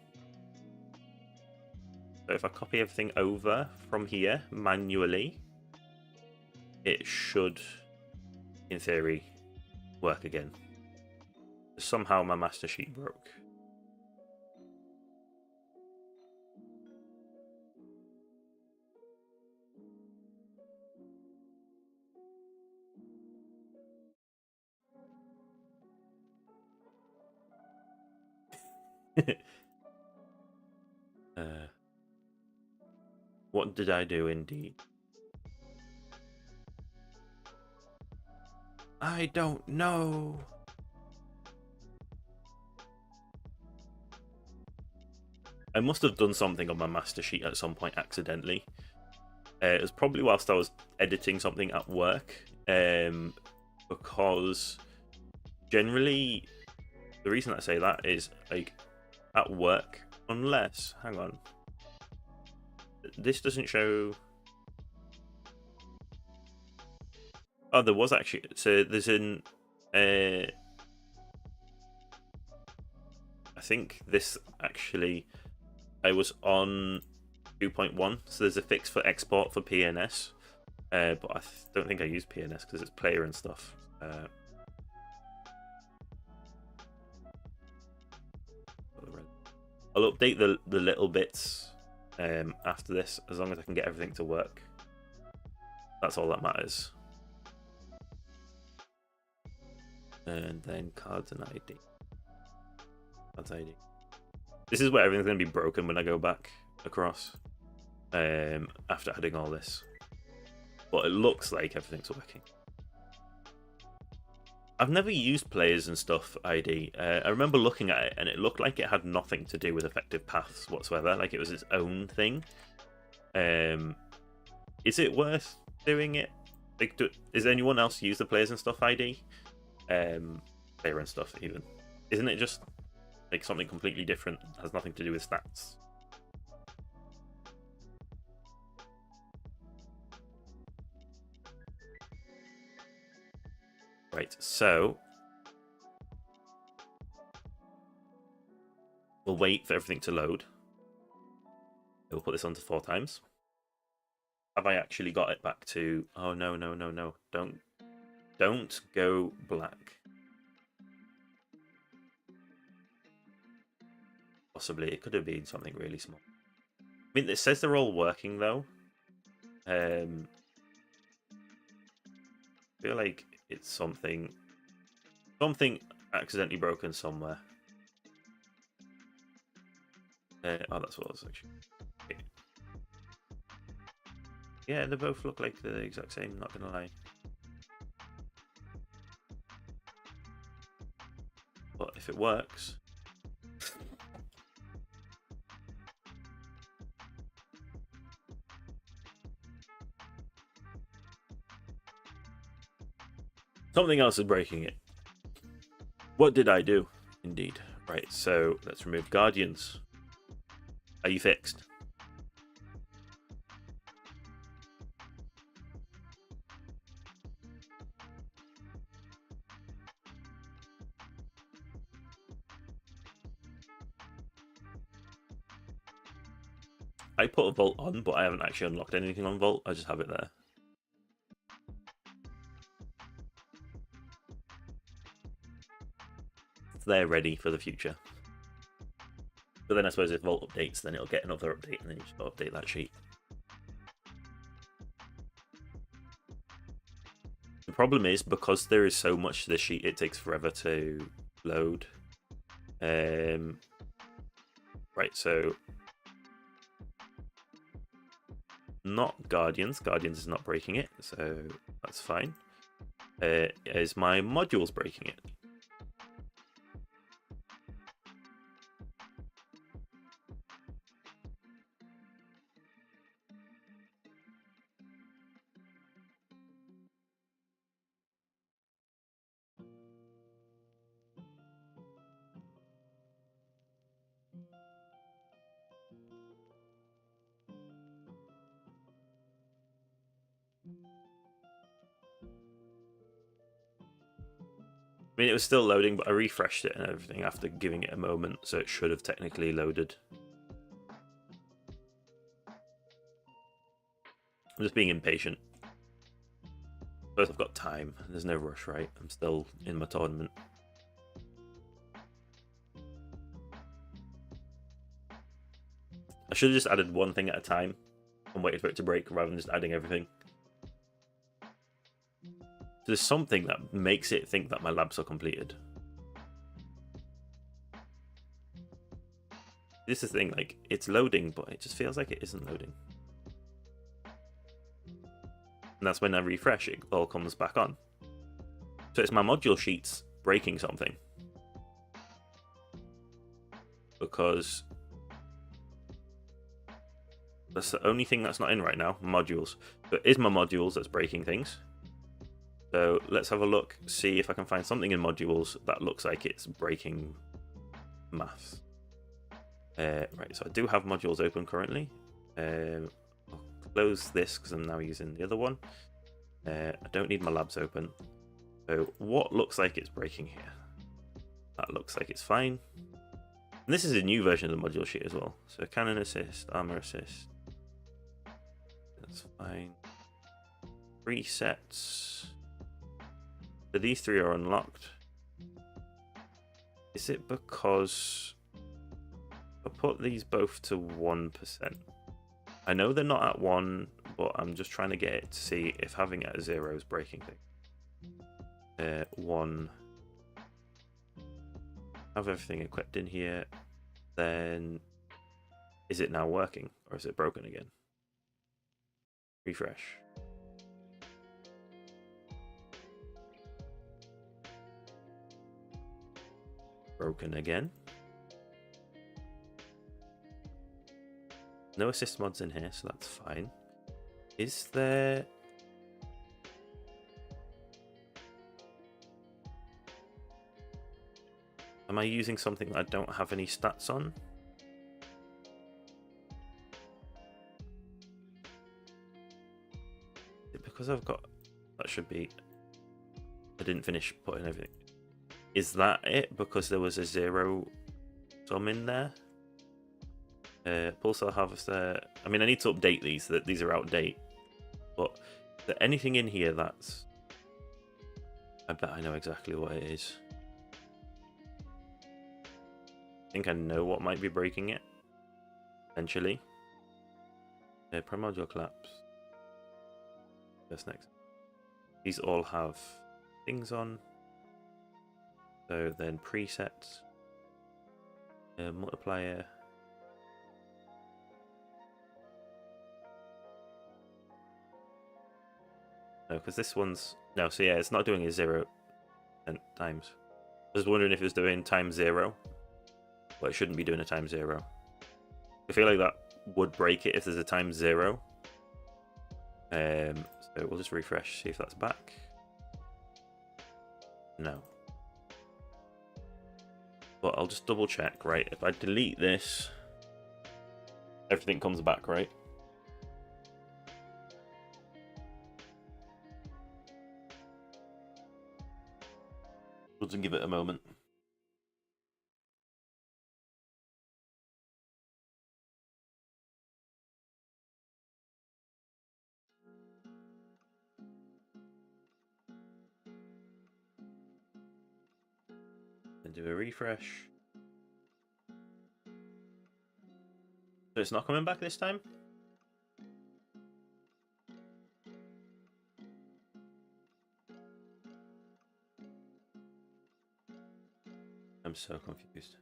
So if I copy everything over from here manually, it should, in theory, work again. Somehow my master sheet broke. What did I do indeed? I don't know. I must have done something on my master sheet at some point accidentally. It was probably whilst I was editing something at work, because generally, the reason I say that is like at work, unless, hang on, this doesn't show. Oh, there was actually. So there's in. I think this actually. I was on 2.1, so there's a fix for export for PNS, but I don't think I use PNS because it's player and stuff. I'll update the little bits after this, as long as I can get everything to work. That's all that matters. And then cards and ID. Cards ID. This is where everything's going to be broken when I go back across after adding all this. But it looks like everything's working. I've never used players and stuff ID. I remember looking at it and it looked like it had nothing to do with effective paths whatsoever. Like it was its own thing. Is it worth doing it? Like, is anyone else use the players and stuff ID? Player and stuff even. Isn't it just like something completely different? Has nothing to do with stats. Right, so we'll wait for everything to load. We'll put this on to 4 times. Have I actually got it back to... Oh, no, no, no, no. Don't go black. Possibly. It could have been something really small. I mean, it says they're all working, though. I feel like it's something accidentally broken somewhere. Oh, that's what I was actually... Okay. Yeah, they both look like the exact same, not gonna lie. But if it works... Something else is breaking it. What did I do? Indeed. Right, so let's remove Guardians. Are you fixed? I put a Vault on, but I haven't actually unlocked anything on Vault. I just have it there. They're ready for the future. But then I suppose if Vault updates, then it'll get another update, and then you just update that sheet. The problem is, because there is so much to this sheet, it takes forever to load. Right, so... Not Guardians. Guardians is not breaking it, so that's fine. Is my modules breaking it? I mean, it was still loading, but I refreshed it and everything after giving it a moment, so it should have technically loaded. I'm just being impatient. First, I've got time. There's no rush, right? I'm still in my tournament. I should have just added one thing at a time and waited for it to break rather than just adding everything. There's something that makes it think that my labs are completed. This is the thing, like, it's loading, but it just feels like it isn't loading. And that's when I refresh, it all comes back on. So it's my module sheets breaking something. Because that's the only thing that's not in right now, modules. So it is my modules that's breaking things. So let's have a look, see if I can find something in modules that looks like it's breaking maths. Right, so I do have modules open currently. I'll close this because I'm now using the other one. I don't need my labs open. So what looks like it's breaking here? That looks like it's fine. And this is a new version of the module sheet as well. So cannon assist, armor assist. That's fine. Presets. So these three are unlocked. Is it because I put these both to 1%? I know they're not at 1, but I'm just trying to get it to see if having it at 0 is breaking things. 1. Have everything equipped in here. Then is it now working or is it broken again? Refresh. Broken again. No assist mods in here, so that's fine. Is there... Am I using something that I don't have any stats on? Is it because I've got... That should be... I didn't finish putting everything. Is that it? Because there was a 0 sum in there? Pulsar Harvester. I mean, I need to update these, that these are out of date. But is there anything in here that's... I bet I know exactly what it is. I think I know what might be breaking it. Eventually. Primordial Collapse. What's next? These all have things on. So then presets. Multiplier. No, because this one's... No, so yeah, it's not doing a 0 times. I was wondering if it was doing times 0. Well, it shouldn't be doing a times 0. I feel like that would break it if there's a times 0. So we'll just refresh, see if that's back. No. But I'll just double check, right? If I delete this, everything comes back, right? We'll just give it a moment. And do a refresh. So it's not coming back this time? I'm so confused.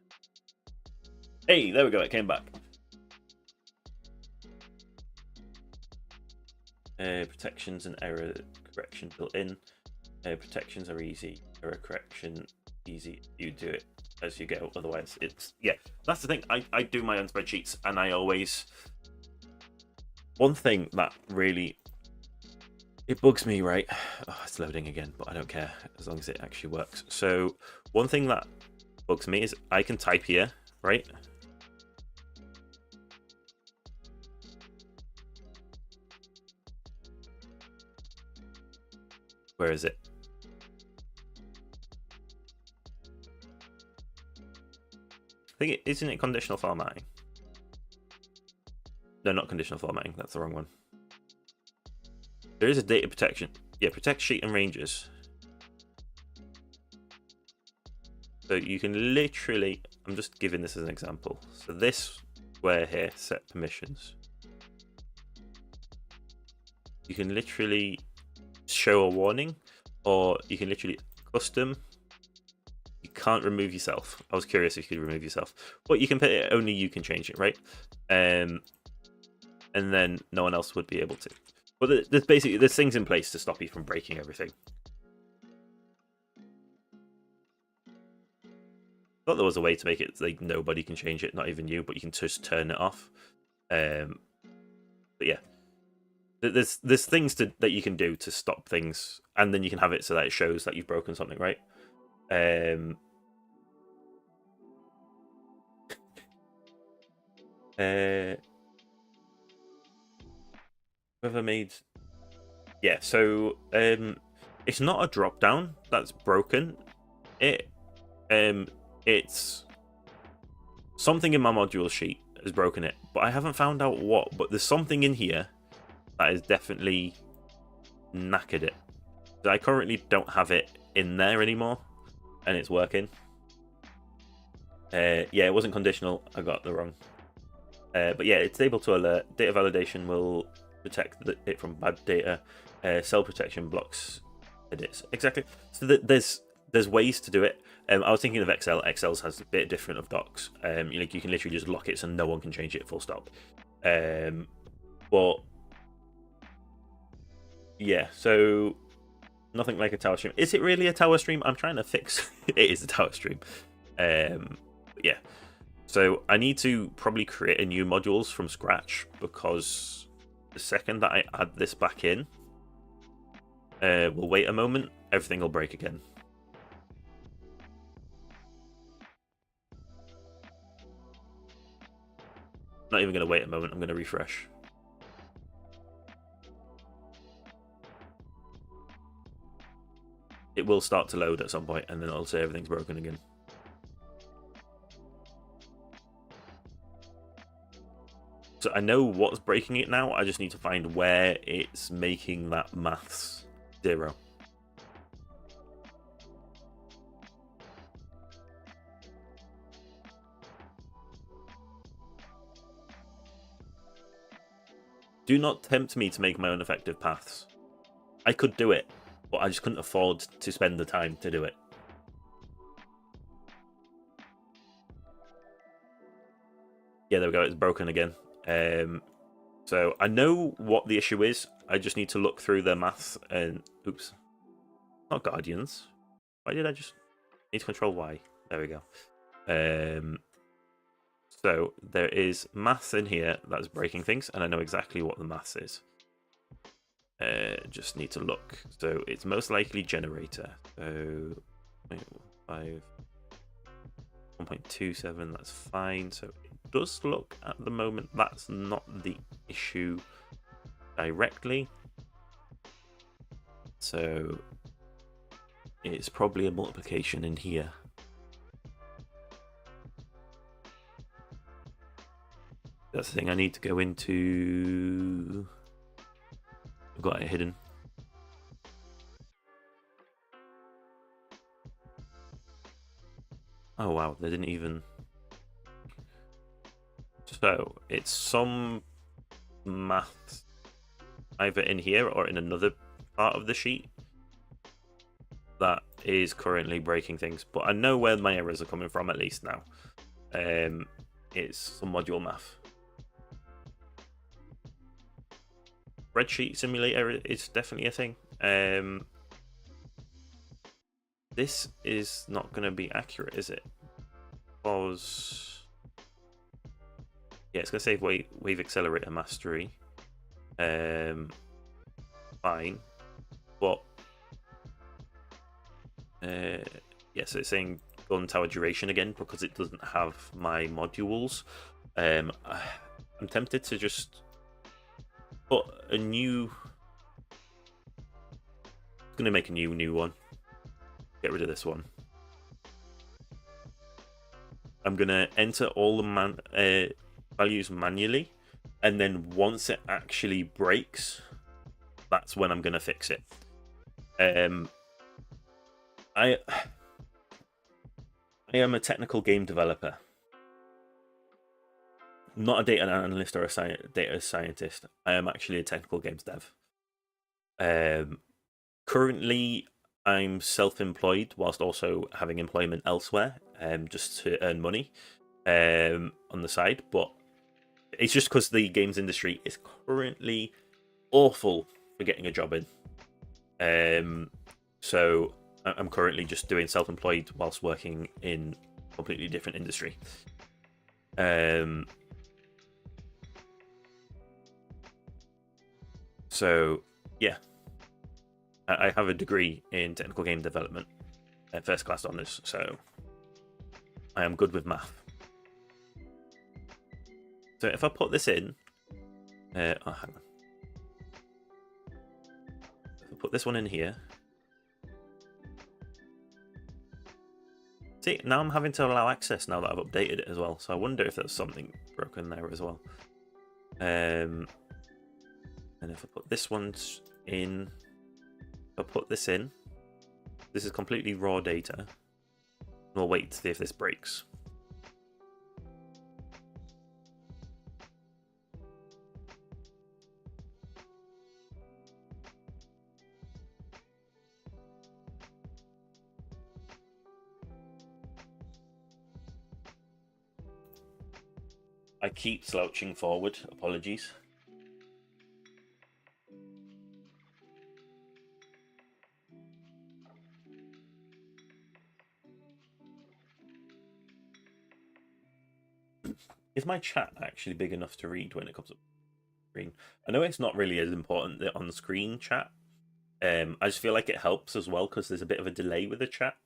Hey, there we go, it came back. Protections and error correction built in. Protections are easy. Error correction easy. You do it as you go. Otherwise, it's... Yeah, that's the thing. I do my own spreadsheets, and I always... One thing that really... It bugs me, right? Oh, it's loading again, but I don't care as long as it actually works. So one thing that bugs me is I can type here, right? Where is it? think isn't it conditional formatting? No, not conditional formatting. That's the wrong one. There is a data protection. Yeah, protect sheet and ranges. So you can literally, I'm just giving this as an example. So this square here, set permissions. You can literally show a warning, or you can literally custom. You can't remove yourself. I was curious if you could remove yourself, but you can put it, only you can change it, right? And then no one else would be able to. But there's things in place to stop you from breaking everything. Thought there was a way to make it like nobody can change it, not even you, but you can just turn it off. But yeah, there's things that you can do to stop things, and then you can have it so that it shows that you've broken something, right? Whoever made, yeah. So it's not a drop down that's broken. It's something in my module sheet has broken it, but I haven't found out what. But there's something in here that has definitely knackered it. I currently don't have it in there anymore, and it's working. Yeah, it wasn't conditional. I got the wrong. But yeah, it's able to alert. Data validation will protect it from bad data. Cell protection blocks edits. Exactly. So there's ways to do it. I was thinking of Excel. Excel's has a bit different of docs. You can literally just lock it so no one can change it. Full stop. But yeah, so nothing like a tower stream. Is it really a tower stream? I'm trying to fix. It is a tower stream. Yeah. So I need to probably create a new modules from scratch, because the second that I add this back in, we'll wait a moment, everything will break again. Not even going to wait a moment, I'm going to refresh. It will start to load at some point, and then it'll say everything's broken again. So I know what's breaking it now, I just need to find where it's making that maths 0. Do not tempt me to make my own effective paths. I could do it, but I just couldn't afford to spend the time to do it. Yeah, there we go, it's broken again. So I know what the issue is. I just need to look through the maths and oops, not Guardians. Why did I just need to control Y? There we go. So there is maths in here that's breaking things, and I know exactly what the maths is. Just need to look. So it's most likely generator. So 1.27. That's fine. So does look at the moment that's not the issue directly, so it's probably a multiplication in here. That's the thing, I need to go into, I've got it hidden. Oh wow, they didn't even. So it's some maths either in here or in another part of the sheet that is currently breaking things, but I know where my errors are coming from at least now. It's some module math. Spreadsheet simulator is definitely a thing. This is not going to be accurate, is it? Because yeah, it's going to say wave accelerator mastery. Fine, but yeah, so it's saying golden tower duration again because it doesn't have my modules. I'm tempted to just put a new. I'm going to make a new one. Get rid of this one. I'm gonna enter all the values manually, and then once it actually breaks, that's when I'm gonna fix it. I am a technical game developer, not a data analyst or a data scientist. I am actually a technical games dev. Currently, I'm self-employed whilst also having employment elsewhere, just to earn money on the side. But it's just because the games industry is currently awful for getting a job in. So I'm currently just doing self-employed whilst working in a completely different industry. So yeah, I have a degree in technical game development at first class honors, so I am good with math. So if I put this in, hang on. If I put this one in here, see, now I'm having to allow access now that I've updated it as well. So I wonder if there's something broken there as well. And if I put this one in, if I put this in, this is completely raw data. We'll wait to see if this breaks. I keep slouching forward, apologies. Is my chat actually big enough to read when it comes up screen? I know it's not really as important the on-screen chat. I just feel like it helps as well because there's a bit of a delay with the chat.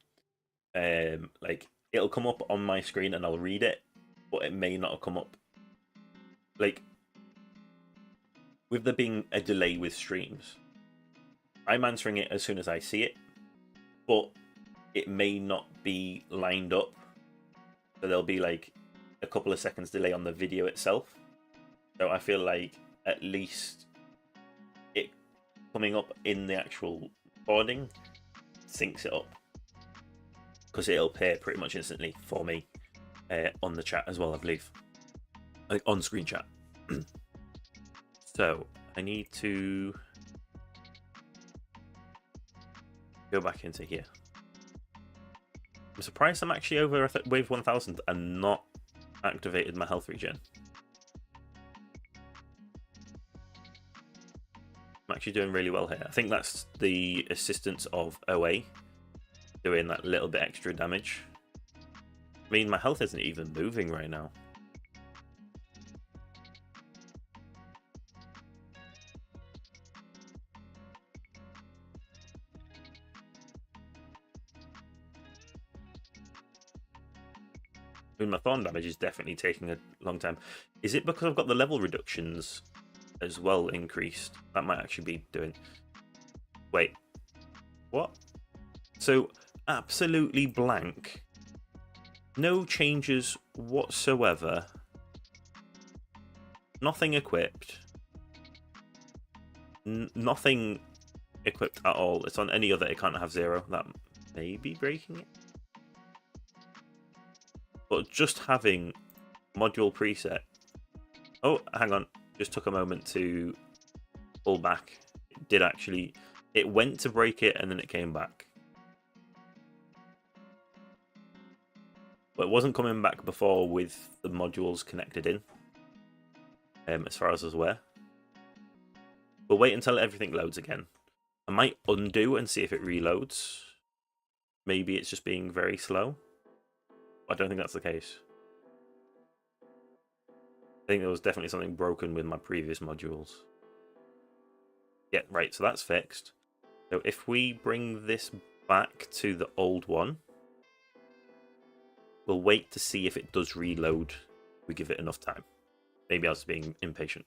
Like it'll come up on my screen and I'll read it, but it may not have come up. Like with there being a delay with streams, I'm answering it as soon as I see it, but it may not be lined up. So there'll be like a couple of seconds delay on the video itself. So I feel like at least it coming up in the actual recording syncs it up, because it'll appear pretty much instantly for me on the chat as well, I believe, like on screen chat. So I need to go back into here. I'm surprised I'm actually over wave 1000 and not activated my health regen. I'm actually doing really well here. I think that's the assistance of OA doing that little bit extra damage. I mean, my health isn't even moving right now. I mean, my thorn damage is definitely taking a long time. Is it because I've got the level reductions as well increased? That might actually be doing... Wait. What? So, absolutely blank. No changes whatsoever. Nothing equipped. Nothing equipped at all. It's on any other, it can't have 0. That may be breaking it. But just having module preset. Oh, hang on. Just took a moment to pull back. It did actually. It went to break it and then it came back. But it wasn't coming back before with the modules connected in. As far as I was aware. We'll wait until everything loads again. I might undo and see if it reloads. Maybe it's just being very slow. I don't think that's the case. I think there was definitely something broken with my previous modules. Yeah, right, so that's fixed. So if we bring this back to the old one, we'll wait to see if it does reload. We give it enough time. Maybe I was being impatient.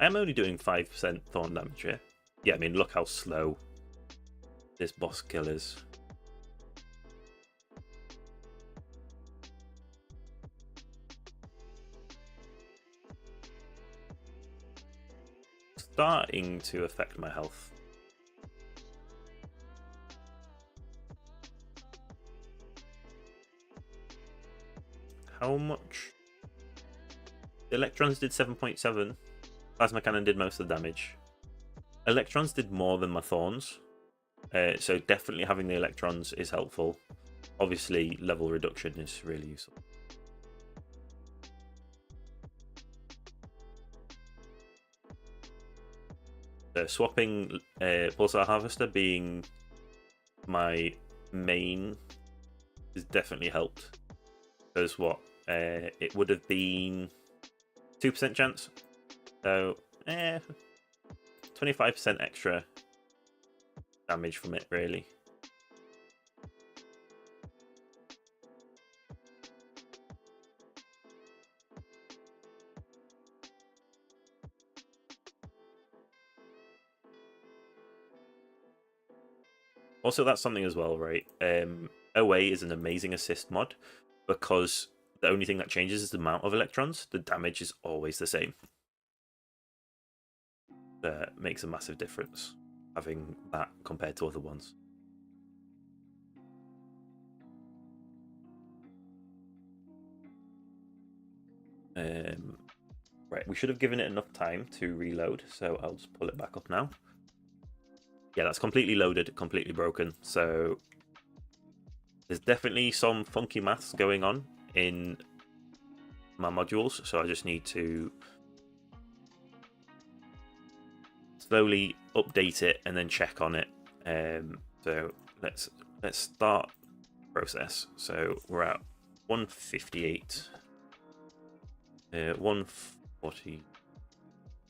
I am only doing 5% thorn damage here. Yeah, I mean, look how slow this boss kill is. Starting to affect my health. How much? The electrons did 7.7. Plasma cannon did most of the damage. Electrons did more than my thorns. So definitely having the electrons is helpful. Obviously, level reduction is really useful. Swapping Pulsar Harvester being my main has definitely helped. Because what? It would have been 2% chance. So, 25% extra damage from it, really. Also, that's something as well, right? OA is an amazing assist mod because the only thing that changes is the amount of electrons. The damage is always the same. That makes a massive difference, having that compared to other ones. Right, we should have given it enough time to reload, so I'll just pull it back up now. Yeah, that's completely loaded, completely broken. So there's definitely some funky maths going on in my modules, so I just need to slowly update it and then check on it. So let's start process. So we're at 158, 140,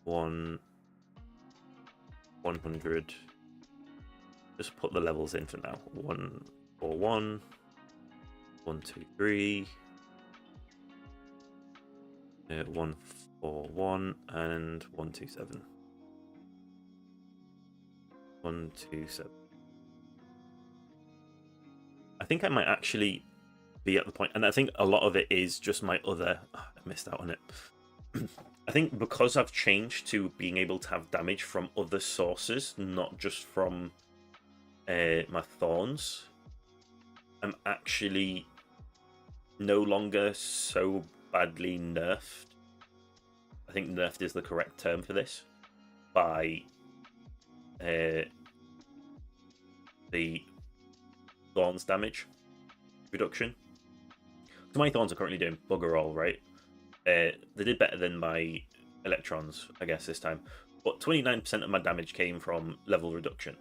100. Just put the levels in for now. 141, 123, 141, and 127. 127. I think I might actually be at the point, and I think a lot of it is just my other. I missed out on it. I think because I've changed to being able to have damage from other sources, not just from my thorns, I'm actually no longer so badly nerfed. I think nerfed is the correct term for this, by the thorns damage reduction. So my thorns are currently doing bugger all, right? They did better than my electrons, I guess, this time. But 29% of my damage came from level reduction.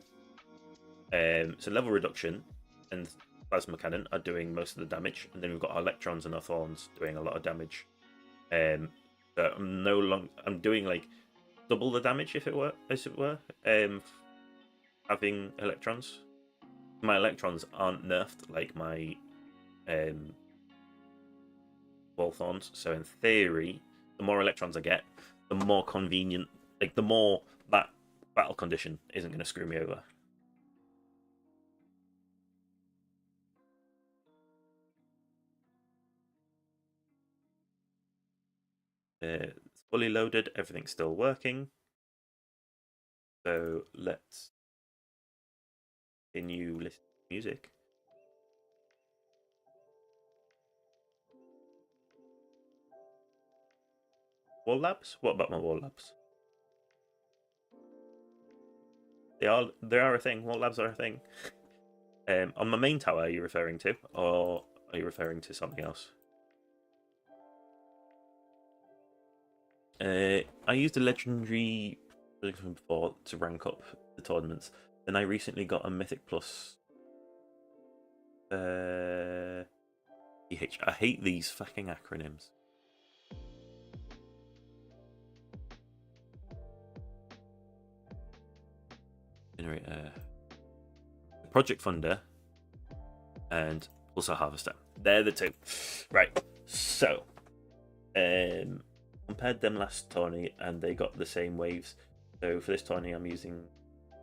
So level reduction and plasma cannon are doing most of the damage, and then we've got our electrons and our thorns doing a lot of damage. But I'm doing like double the damage, if it were, as it were, having electrons. My electrons aren't nerfed like my wall thorns, so in theory, the more electrons I get, the more convenient, like the more that battle condition isn't going to screw me over. It's fully loaded, everything's still working. So let's continue listening to music. Wall labs? What about my wall labs? They are a thing. Wall labs are a thing. On my main tower, are you referring to, or are you referring to something else? I used a legendary before to rank up the tournaments. Then I recently got a Mythic Plus. I hate these fucking acronyms. Generator, Project Funder, and Pulsar Harvester. They're the two. Right. So, compared them last tourney and they got the same waves. So for this tourney, I'm using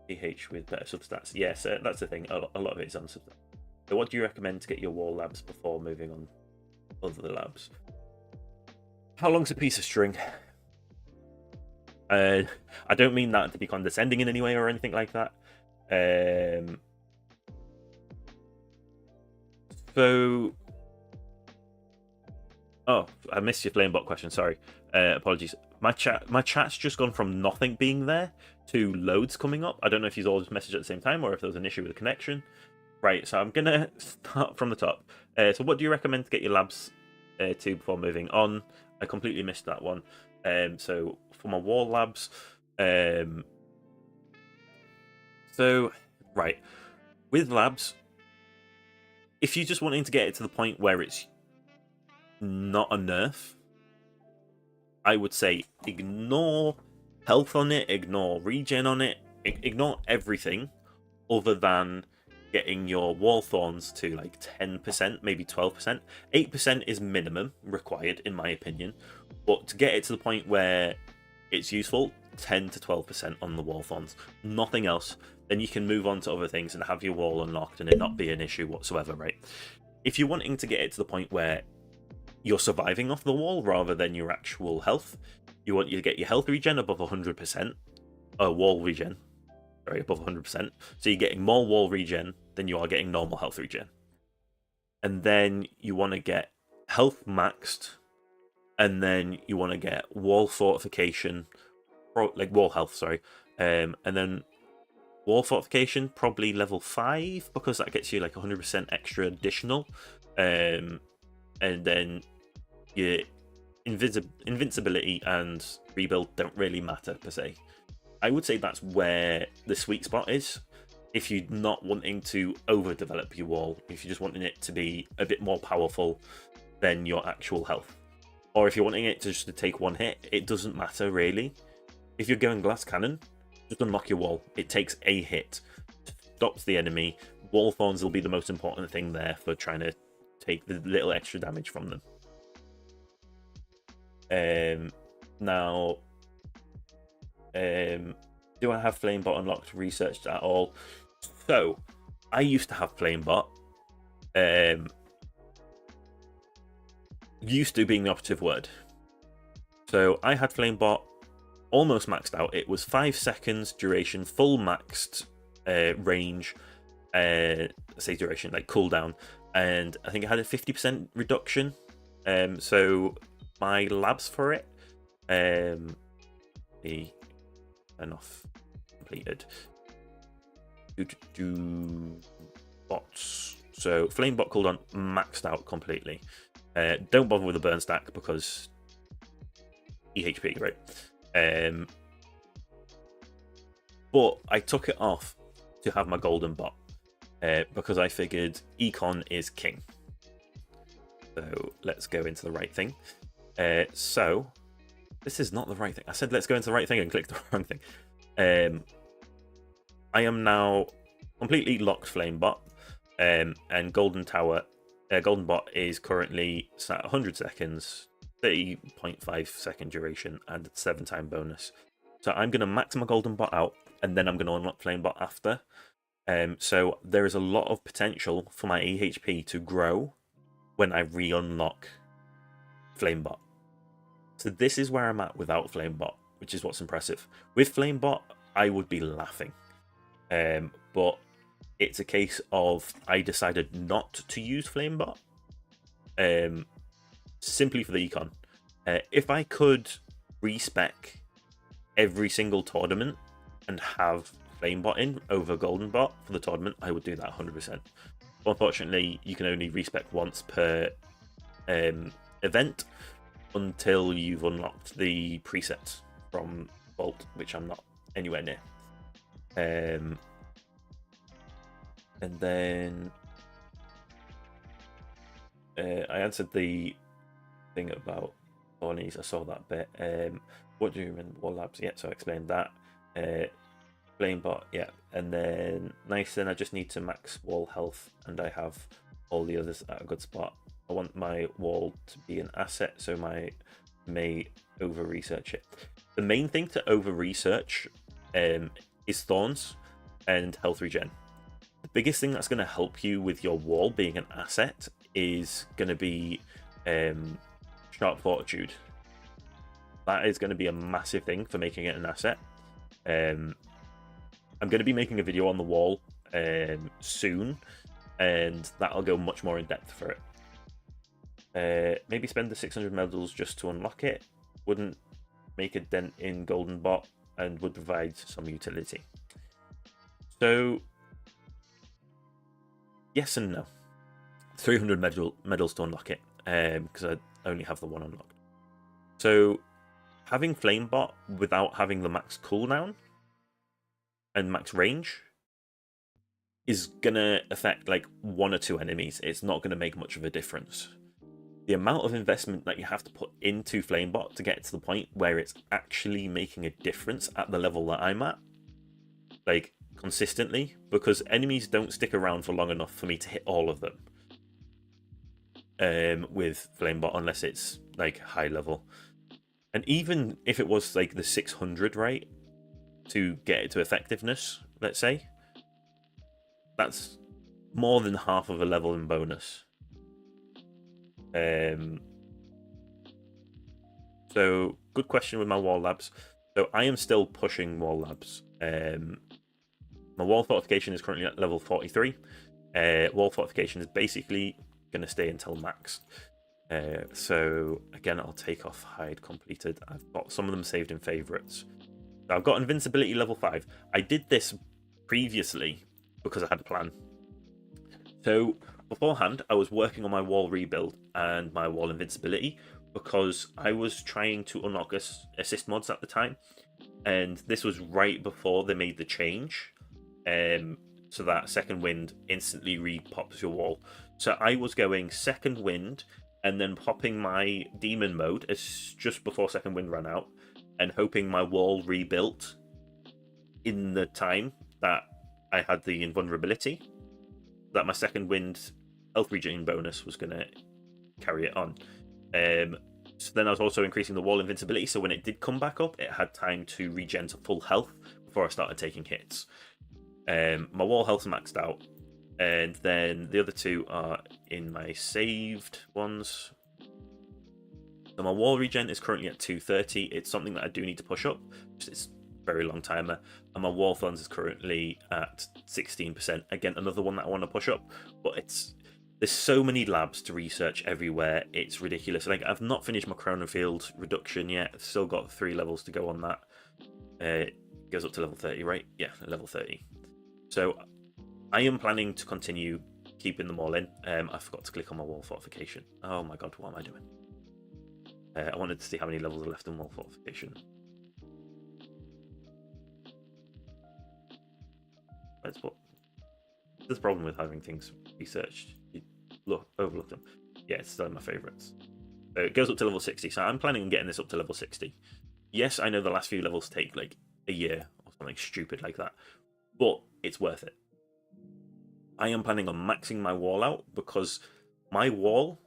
PH with better substats. Yes, that's the thing. A lot of it is on substats. So what do you recommend to get your wall labs before moving on other labs? How long's a piece of string? I don't mean that to be condescending in any way or anything like that. So, oh, I missed your Flamebot question. Sorry, apologies. My chat's just gone from nothing being there to loads coming up. I don't know if you all just messaged at the same time or if there was an issue with the connection. Right, so I'm gonna start from the top. So, what do you recommend to get your labs to before moving on? I completely missed that one. So for my wall labs, so right, with labs, if you're just wanting to get it to the point where it's not a nerf, I would say ignore health on it, ignore regen on it, ignore everything other than getting your wall thorns to like 10%, maybe 12%. 8% is minimum required, in my opinion. But to get it to the point where it's useful, 10 to 12% on the wall thorns. Nothing else. Then you can move on to other things and have your wall unlocked and it not be an issue whatsoever, right? If you're wanting to get it to the point where you're surviving off the wall rather than your actual health, you want you to get your health regen above 100%, wall regen, sorry, above 100%. So you're getting more wall regen than you are getting normal health regen. And then you want to get health maxed, and then you want to get wall fortification, like wall health, sorry. And then wall fortification, probably level 5, because that gets you like 100% extra additional. And then your invincibility and rebuild don't really matter per se. I would say that's where the sweet spot is. If you're not wanting to overdevelop your wall, if you're just wanting it to be a bit more powerful than your actual health, or if you're wanting it just to take one hit, it doesn't matter really. If you're going glass cannon, just unlock your wall. It takes a hit, stops the enemy. Wall thorns will be the most important thing there for trying to take the little extra damage from them. Now, do I have Flamebot unlocked, researched at all? So, I used to have Flamebot. Used to being the operative word. So, I had Flamebot almost maxed out. It was 5 seconds duration, full maxed range, say duration, like cooldown. And I think it had a 50% reduction. So, my labs for it, enough completed. Bots. So Flamebot cooldown maxed out completely. Don't bother with the burn stack because EHP, right? But I took it off to have my golden bot because I figured econ is king. So let's go into the right thing. So this is not the right thing. I said let's go into the right thing and click the wrong thing. I am now completely locked Flamebot, and Golden Bot is currently at 100 seconds, 30.5 second duration, and 7-time bonus. So I'm going to max my Golden Bot out, and then I'm going to unlock Flamebot after. So there is a lot of potential for my EHP to grow when I re-unlock Flamebot. So this is where I'm at without Flamebot, which is what's impressive. With Flamebot, I would be laughing. But it's a case of I decided not to use Flamebot simply for the econ. If I could respec every single tournament and have Flamebot in over Golden Bot for the tournament, I would do that 100%. But unfortunately, you can only respec once per event until you've unlocked the presets from Vault, which I'm not anywhere near. And then I answered the thing about Thornies. I saw that bit. What do you remember? Wall labs? Yeah, so I explained that. Flamebot, yeah. And then nice. Then I just need to max wall health, and I have all the others at a good spot. I want my wall to be an asset, so my may over-research it. The main thing to over-research is thorns and health regen. The biggest thing that's going to help you with your wall being an asset is going to be Sharp Fortitude. That is going to be a massive thing for making it an asset. I'm going to be making a video on the wall soon, and that'll go much more in depth for it. Maybe spend the 600 medals just to unlock it. Wouldn't make a dent in Golden Bot and would provide some utility. So, yes and no. 300 medals to unlock it, because I only have the one unlocked. So, having Flamebot without having the max cooldown and max range is gonna affect like 1 or 2 enemies. It's not gonna make much of a difference. The amount of investment that you have to put into Flamebot to get to the point where it's actually making a difference at the level that I'm at, like consistently, because enemies don't stick around for long enough for me to hit all of them with Flamebot unless it's like high level. And even if it was like the 600 rate to get it to effectiveness, let's say, that's more than half of a level in bonus. So good question with my wall labs. So I am still pushing wall labs. My wall fortification is currently at level 43. Wall fortification is basically going to stay until max. So again, I'll take off hide completed. I've got some of them saved in favorites. So I've got invincibility level 5. I did this previously because I had a plan. So beforehand, I was working on my wall rebuild and my wall invincibility because I was trying to unlock assist mods at the time, and this was right before they made the change, so that second wind instantly re-pops your wall. So I was going second wind and then popping my demon mode as just before second wind ran out, and hoping my wall rebuilt in the time that I had the invulnerability, that my second wind health regen bonus was going to carry it on. So then I was also increasing the wall invincibility, so when it did come back up, it had time to regen to full health before I started taking hits. My wall health maxed out, and then the other 2 are in my saved ones. So my wall regen is currently at 230. It's something that I do need to push up. It's a very long timer. And my wall funds is currently at 16%. Again, another one that I want to push up, but there's so many labs to research everywhere. It's ridiculous. Like, I've not finished my Chronofield reduction yet. I've still got 3 levels to go on that. It goes up to level 30, right? Yeah, level 30. So I am planning to continue keeping them all in. I forgot to click on my wall fortification. Oh my god, what am I doing? I wanted to see how many levels are left in wall fortification. That's what. There's a problem with having things researched. You overlook them. Yeah, it's still in my favorites. So it goes up to level 60. So I'm planning on getting this up to level 60. Yes, I know the last few levels take like a year or something stupid like that, but it's worth it. I am planning on maxing my wall out because my wall,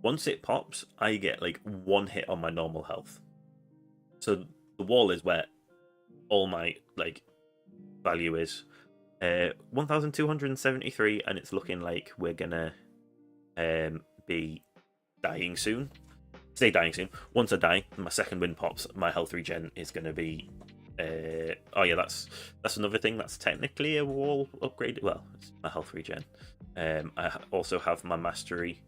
once it pops, I get like 1 hit on my normal health. So the wall is where all my like value is. 1273, and it's looking like we're gonna be dying soon. Stay dying soon. Once I die, my second wind pops, my health regen is gonna be oh yeah, that's another thing that's technically a wall upgrade. Well, it's my health regen. I also have my mastery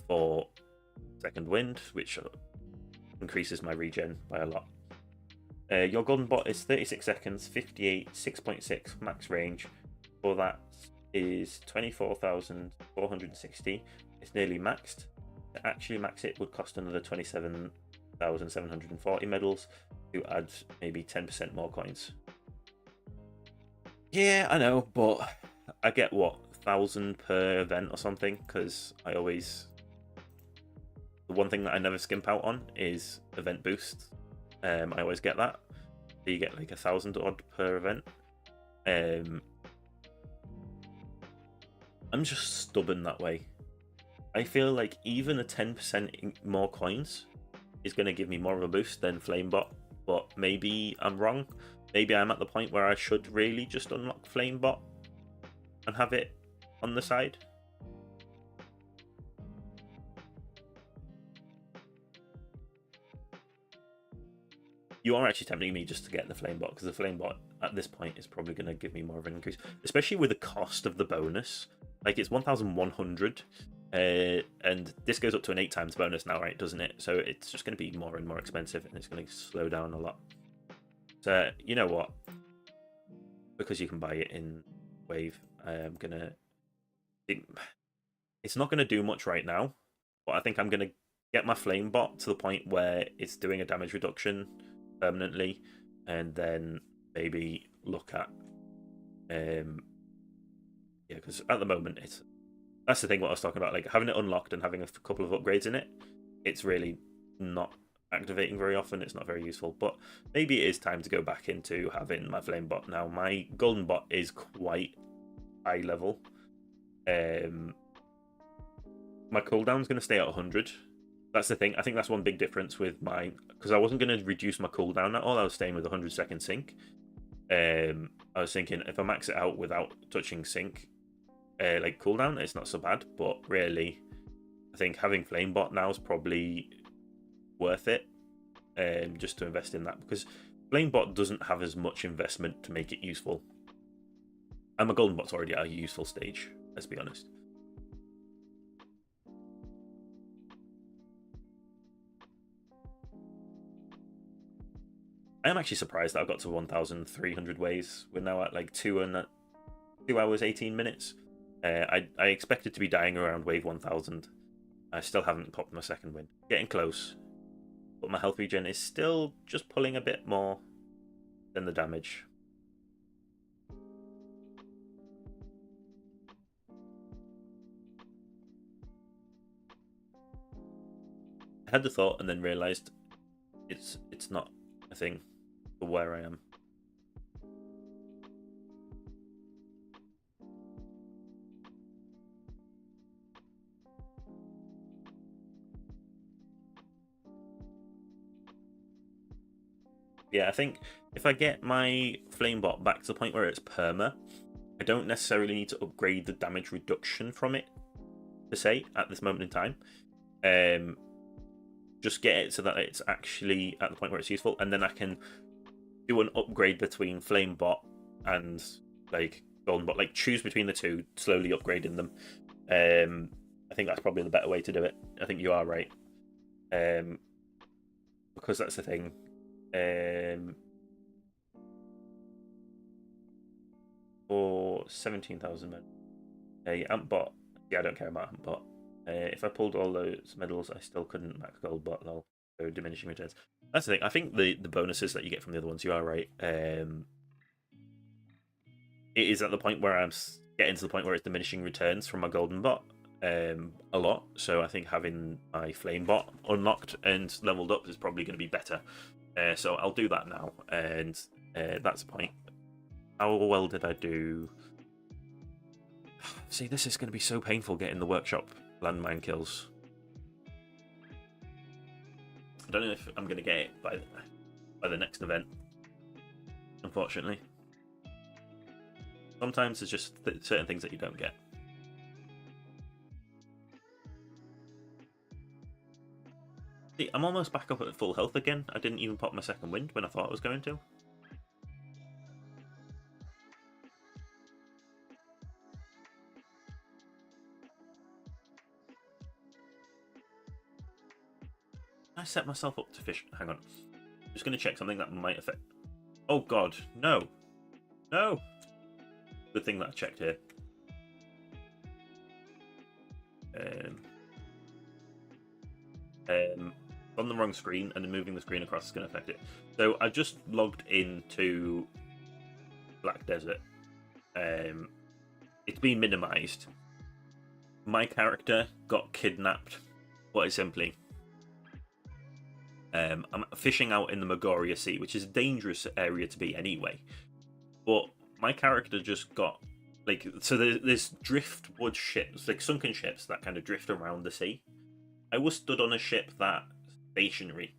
for second wind, which increases my regen by a lot. Your golden bot is 36 seconds, 58, 6.6 max range. For that is 24,460. It's nearly maxed. To actually max it would cost another 27,740 medals to add maybe 10% more coins. Yeah, I know, but I get what, 1,000 per event or something, because I always. The one thing that I never skimp out on is event boosts. I always get that. So you get like 1,000 odd per event. I'm just stubborn that way. I feel like even a 10% more coins is going to give me more of a boost than Flamebot, but maybe I'm wrong. Maybe I'm at the point where I should really just unlock Flamebot and have it on the side. You are actually tempting me just to get the Flamebot, because the Flamebot at this point is probably going to give me more of an increase, especially with the cost of the bonus. Like, it's 1,100, and this goes up to an 8 times bonus now, right? Doesn't it? So it's just going to be more and more expensive, and it's going to slow down a lot. So, you know what? Because you can buy it in Wave, I'm going to... It's not going to do much right now, but I think I'm going to get my Flamebot to the point where it's doing a damage reduction permanently, and then maybe look at yeah, because at the moment that's the thing what I was talking about, like having it unlocked and having a couple of upgrades in it, it's really not activating very often. It's not very useful, but maybe it is time to go back into having my Flamebot now. My golden bot is quite high level. My cooldown's going to stay at 100. That's the thing. I think that's one big difference with mine, because I wasn't going to reduce my cooldown at all. I was staying with 100-second sync. I was thinking if I max it out without touching sync, like cooldown, it's not so bad. But really, I think having Flamebot now is probably worth it, just to invest in that, because Flamebot doesn't have as much investment to make it useful. And my golden bot's already at a useful stage, let's be honest. I am actually surprised that I got to 1,300 ways. We're now at like 2 hours 18 minutes. I expected to be dying around wave 1,000. I still haven't popped my second wind. Getting close, but my health regen is still just pulling a bit more than the damage. I had the thought and then realized it's not a thing for where I am. Yeah, I think if I get my Flamebot back to the point where it's perma, I don't necessarily need to upgrade the damage reduction from it, per se, at this moment in time. Just get it so that it's actually at the point where it's useful, and then I can do an upgrade between Flamebot and like Golden Bot, like choose between the two, slowly upgrading them. I think that's probably the better way to do it. I think you are right, because that's the thing. For 17,000 men, Antbot. Yeah, I don't care about Antbot. If I pulled all those medals, I still couldn't max gold bot. They'll go diminishing returns. That's the thing. I think the bonuses that you get from the other ones, you are right. It is at the point where I'm getting to the point where it's diminishing returns from my golden bot a lot. So I think having my flame bot unlocked and leveled up is probably going to be better. So I'll do that now, and that's the point. How well did I do? See, this is going to be so painful getting the workshop landmine kills. I don't know if I'm going to get it by the next event, unfortunately. Sometimes there's just certain things that you don't get. See, I'm almost back up at full health again. I didn't even pop my second wind when I thought I was going to. I set myself up to fish. Hang on. I'm just going to check something that might affect. Oh god, no. No! Good thing that I checked here. On the wrong screen, and then moving the screen across is going to affect it. So I just logged into Black Desert. It's been minimized. My character got kidnapped, quite simply. I'm fishing out in the Megoria Sea, which is a dangerous area to be anyway. But my character just got, like, so there's driftwood ships, like sunken ships that kind of drift around the sea. I was stood on a ship that stationary.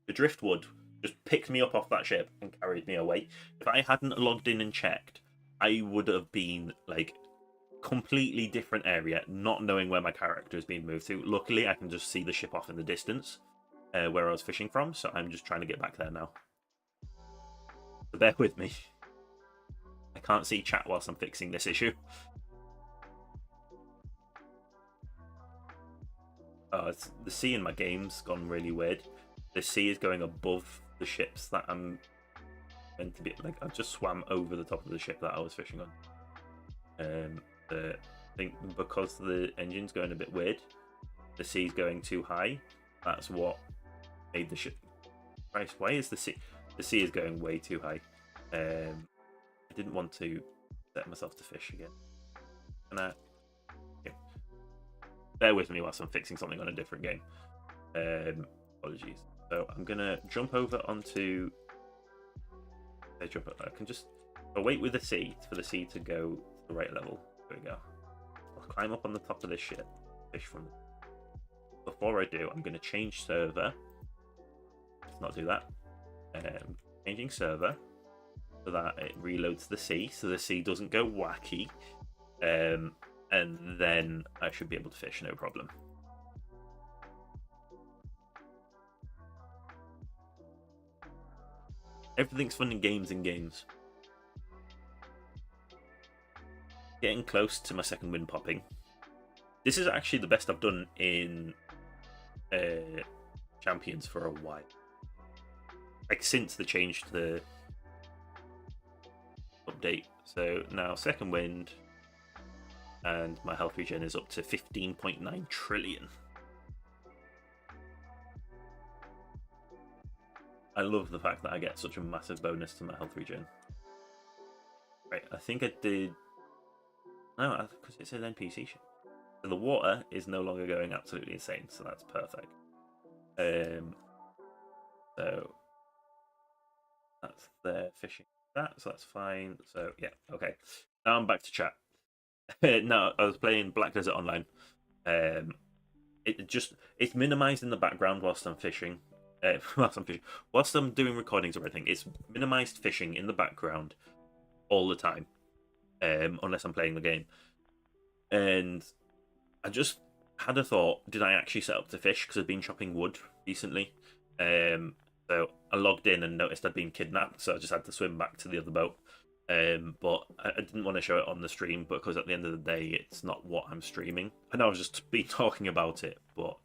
The driftwood just picked me up off that ship and carried me away. If I hadn't logged in and checked, I would have been like completely different area, not knowing where my character is being moved to. Luckily, I can just see the ship off in the distance where I was fishing from, so I'm just trying to get back there now. So bear with me. I can't see chat whilst I'm fixing this issue. The sea in my game's gone really weird. The sea is going above the ships that I'm meant to be. Like, I've just swam over the top of the ship that I was fishing on. I think because the engine's going a bit weird, the sea's going too high. That's what made the ship. Christ, why is the sea? The sea is going way too high. I didn't want to set myself to fish again. And okay. Bear with me whilst I'm fixing something on a different game. Apologies. So I'm gonna jump over onto. I can just. I'll wait with the sea for the sea to go to the right level. There we go. I'll climb up on the top of this ship. Fish from. Before I do, I'm gonna change server. Let's not do that. Changing server so that it reloads the sea, so the sea doesn't go wacky. And then I should be able to fish, no problem. Everything's fun in games Getting close to my second win popping. This is actually the best I've done in Champions for a while. Like, since the change to the update. So now second wind, and my health regen is up to 15.9 trillion. I love the fact that I get such a massive bonus to my health regen. Right, I think I did. No, because it says NPC ship. So the water is no longer going absolutely insane, so that's perfect. So that's their fishing that, so that's fine. So yeah, okay. Now I'm back to chat. No, I was playing Black Desert Online. It's minimized in the background whilst I'm fishing. Whilst I'm doing recordings or everything, it's minimized fishing in the background all the time, unless I'm playing the game. And I just had a thought: did I actually set up to fish? Because I've been chopping wood recently. So I logged in and noticed I'd been kidnapped, so I just had to swim back to the other boat. But I didn't want to show it on the stream because at the end of the day, it's not what I'm streaming. I know I've just been talking about it, but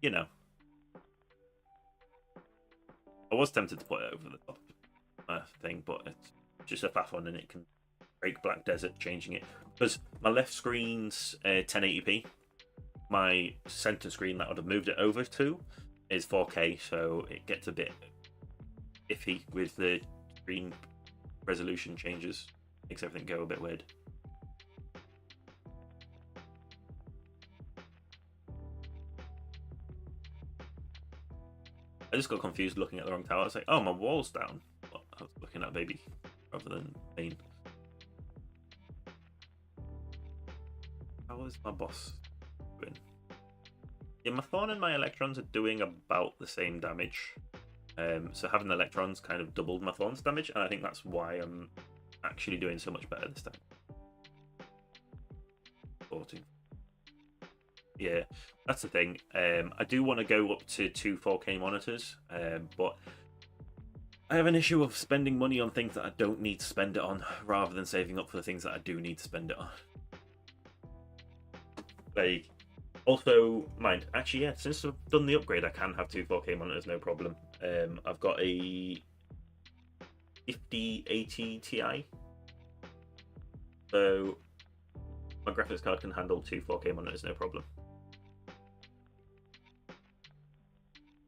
you know, I was tempted to put it over the top thing, but it's just a faff one, and it can break Black Desert changing it because my left screen's 1080p. My center screen that I would have moved it over to is 4K, so it gets a bit iffy with the screen resolution changes. Makes everything go a bit weird. I just got confused looking at the wrong tower. I was like, oh, my wall's down. Well, I was looking at baby rather than main. How is my boss doing? Yeah, my Thorn and my Electrons are doing about the same damage. So having the Electrons kind of doubled my Thorn's damage, and I think that's why I'm actually doing so much better this time. 14. Yeah, that's the thing. I do want to go up to 2 4K monitors, but I have an issue of spending money on things that I don't need to spend it on, rather than saving up for the things that I do need to spend it on. Like, also, mind, actually, yeah, since I've done the upgrade, I can have 2 4K monitors, no problem. I've got a 5080 Ti, so my graphics card can handle 2 4K monitors, no problem.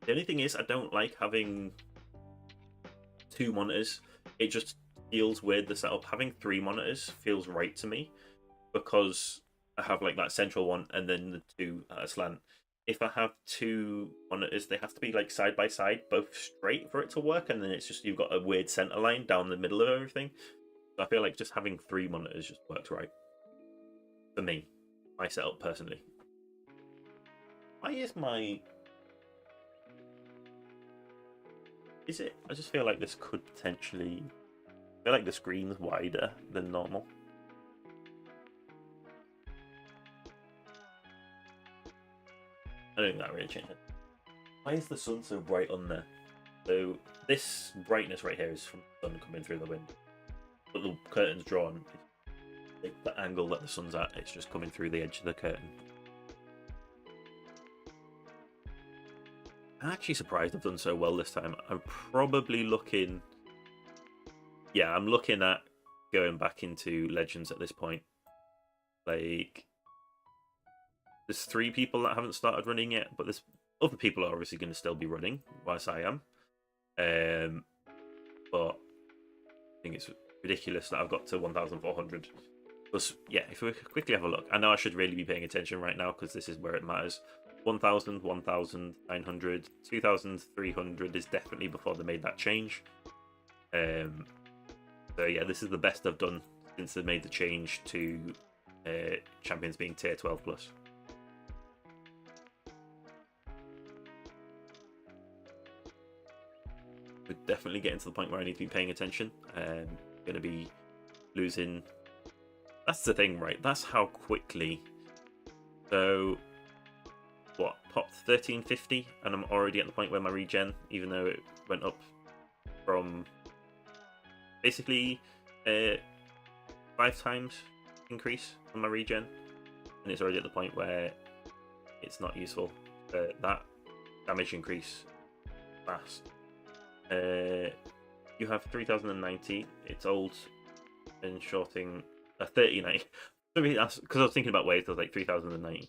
The only thing is, I don't like having 2 monitors. It just feels weird, the setup. Having 3 monitors feels right to me, because I have like that central one and then the 2 at a slant. If I have 2 monitors, they have to be like side by side, both straight for it to work, and then it's just you've got a weird center line down the middle of everything. So I feel like just having 3 monitors just works right for me, my setup personally. Why is my... Is it? I just feel like this could potentially... I feel like the screen's wider than normal. I don't think that really changed it. Why is the sun so bright on there? So this brightness right here is from the sun coming through the window. But the curtain's drawn. Like the angle that the sun's at, it's just coming through the edge of the curtain. I'm actually surprised I've done so well this time. I'm probably looking... Yeah, I'm looking at going back into Legends at this point. Like, there's 3 people that haven't started running yet, but there's other people are obviously going to still be running, whilst I am. But I think it's ridiculous that I've got to 1,400. Plus, yeah, if we quickly have a look, I know I should really be paying attention right now because this is where it matters. 1,000, 1,900, 2,300 is definitely before they made that change. So yeah, this is the best I've done since they made the change to champions being tier 12 plus. We're definitely getting to the point where I need to be paying attention. Going to be losing. That's the thing, right? That's how quickly. So, what? Popped 1350, and I'm already at the point where my regen, even though it went up from basically 5 times increase on my regen, and it's already at the point where it's not useful. That damage increase fast. You have 3090. It's old and shorting 3090. That's because I was thinking about waves. I was like 3090.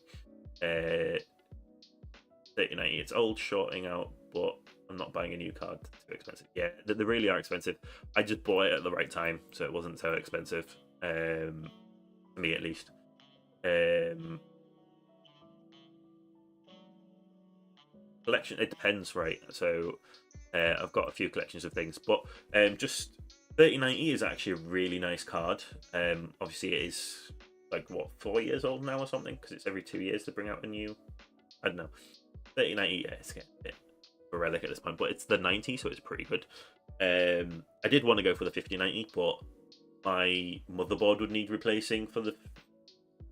3090. It's old, shorting out, but I'm not buying a new card. Too expensive. Yeah, they really are expensive. I just bought it at the right time, so it wasn't so expensive. For me, at least. Collection, it depends, right? So I've got a few collections of things, but just 3090 is actually a really nice card. Obviously it is like what, 4 years old now or something, because it's every 2 years to bring out a new, I don't know. 3090, yeah, it's getting a bit of a relic at this point, but it's the 90, so it's pretty good. I did want to go for the 5090, but my motherboard would need replacing for the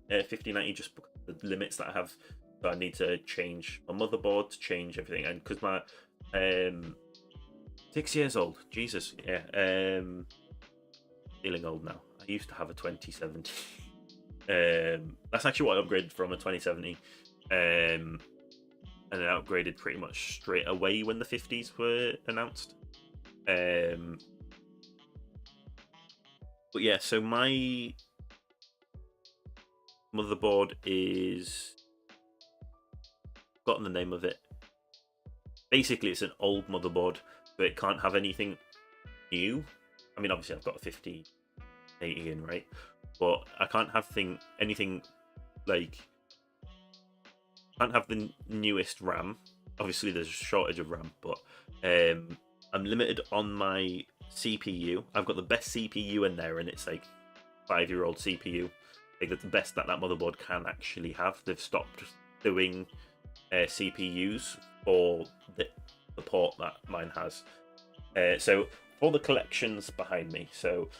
5090 just because of the limits that I have. So I need to change my motherboard, to change everything, and because my 6 years old, Jesus, yeah, feeling old now. I used to have a 2070. That's actually what I upgraded from, a 2070, and then I upgraded pretty much straight away when the 50s were announced. But yeah, so my motherboard is, forgotten the name of it. Basically, it's an old motherboard, but it can't have anything new. I mean, obviously, I've got a 5080 in, right? But I can't have anything like. I can't have the newest RAM. Obviously, there's a shortage of RAM, but I'm limited on my CPU. I've got the best CPU in there, and it's like 5-year-old CPU. Like that's the best that motherboard can actually have. They've stopped doing CPUs for the port that mine has. So for the collections behind me, so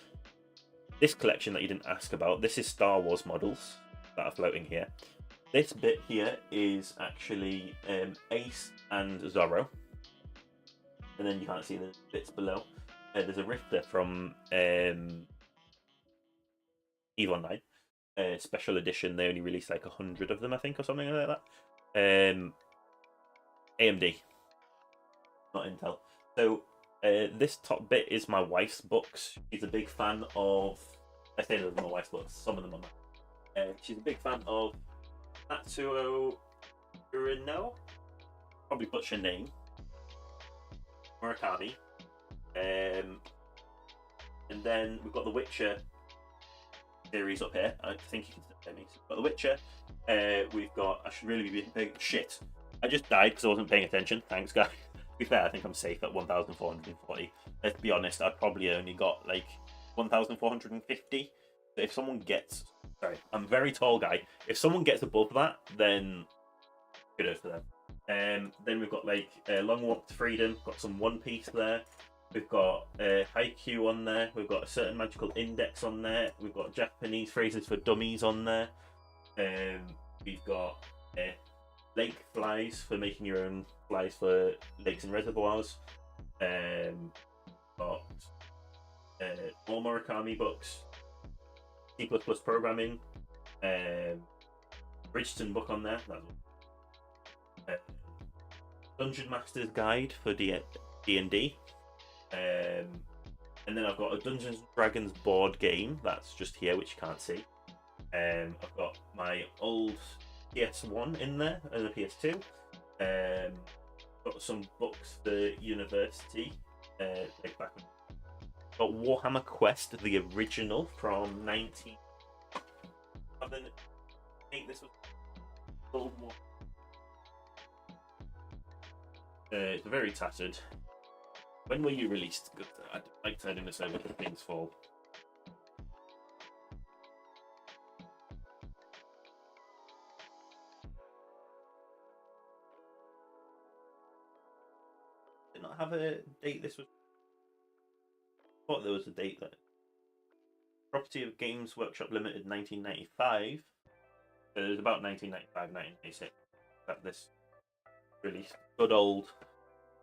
this collection that you didn't ask about, this is Star Wars models that are floating here. This bit here is actually Ace and Zorro, and then you can't see the bits below. There's a Rifter from EVE Online, special edition. They only released like 100 of them, I think, or something like that. AMD, not Intel. So this top bit is my wife's books. She's a big fan of, I say they're my wife's books, some of them are not. She's a big fan of Natsuo Urino, probably butcher name, Murakami, and then we've got the Witcher series up here. I think you can see me. But the Witcher, we've got, I should really be paying, shit, I just died because I wasn't paying attention. Thanks, guys. To be fair, I think I'm safe at 1,440. Let's be honest, I've probably only got like 1,450. So if someone gets, sorry, I'm a very tall guy. If someone gets above that, then Kudos to them. Then we've got like Long Walk to Freedom. Got some One Piece there. We've got Haikyuu on there. We've got a certain magical index on there. We've got Japanese phrases for dummies on there. We've got lake flies for making your own flies for lakes and reservoirs. Got more Murakami books. C++ programming. Bridgeton book on there. Dungeon Master's Guide for D&D. And then I've got a Dungeons and Dragons board game that's just here, which you can't see. I've got my old PS1 in there and a PS2. Got some books for university. Got Warhammer Quest, the original from 19. I think this was World War. It's very tattered. When were you released? I'd like turning this over to things fall. Did not have a date. This was. I thought there was a date that. Property of Games Workshop Limited, 1995. So it was about 1995, 1996 that this released. Good old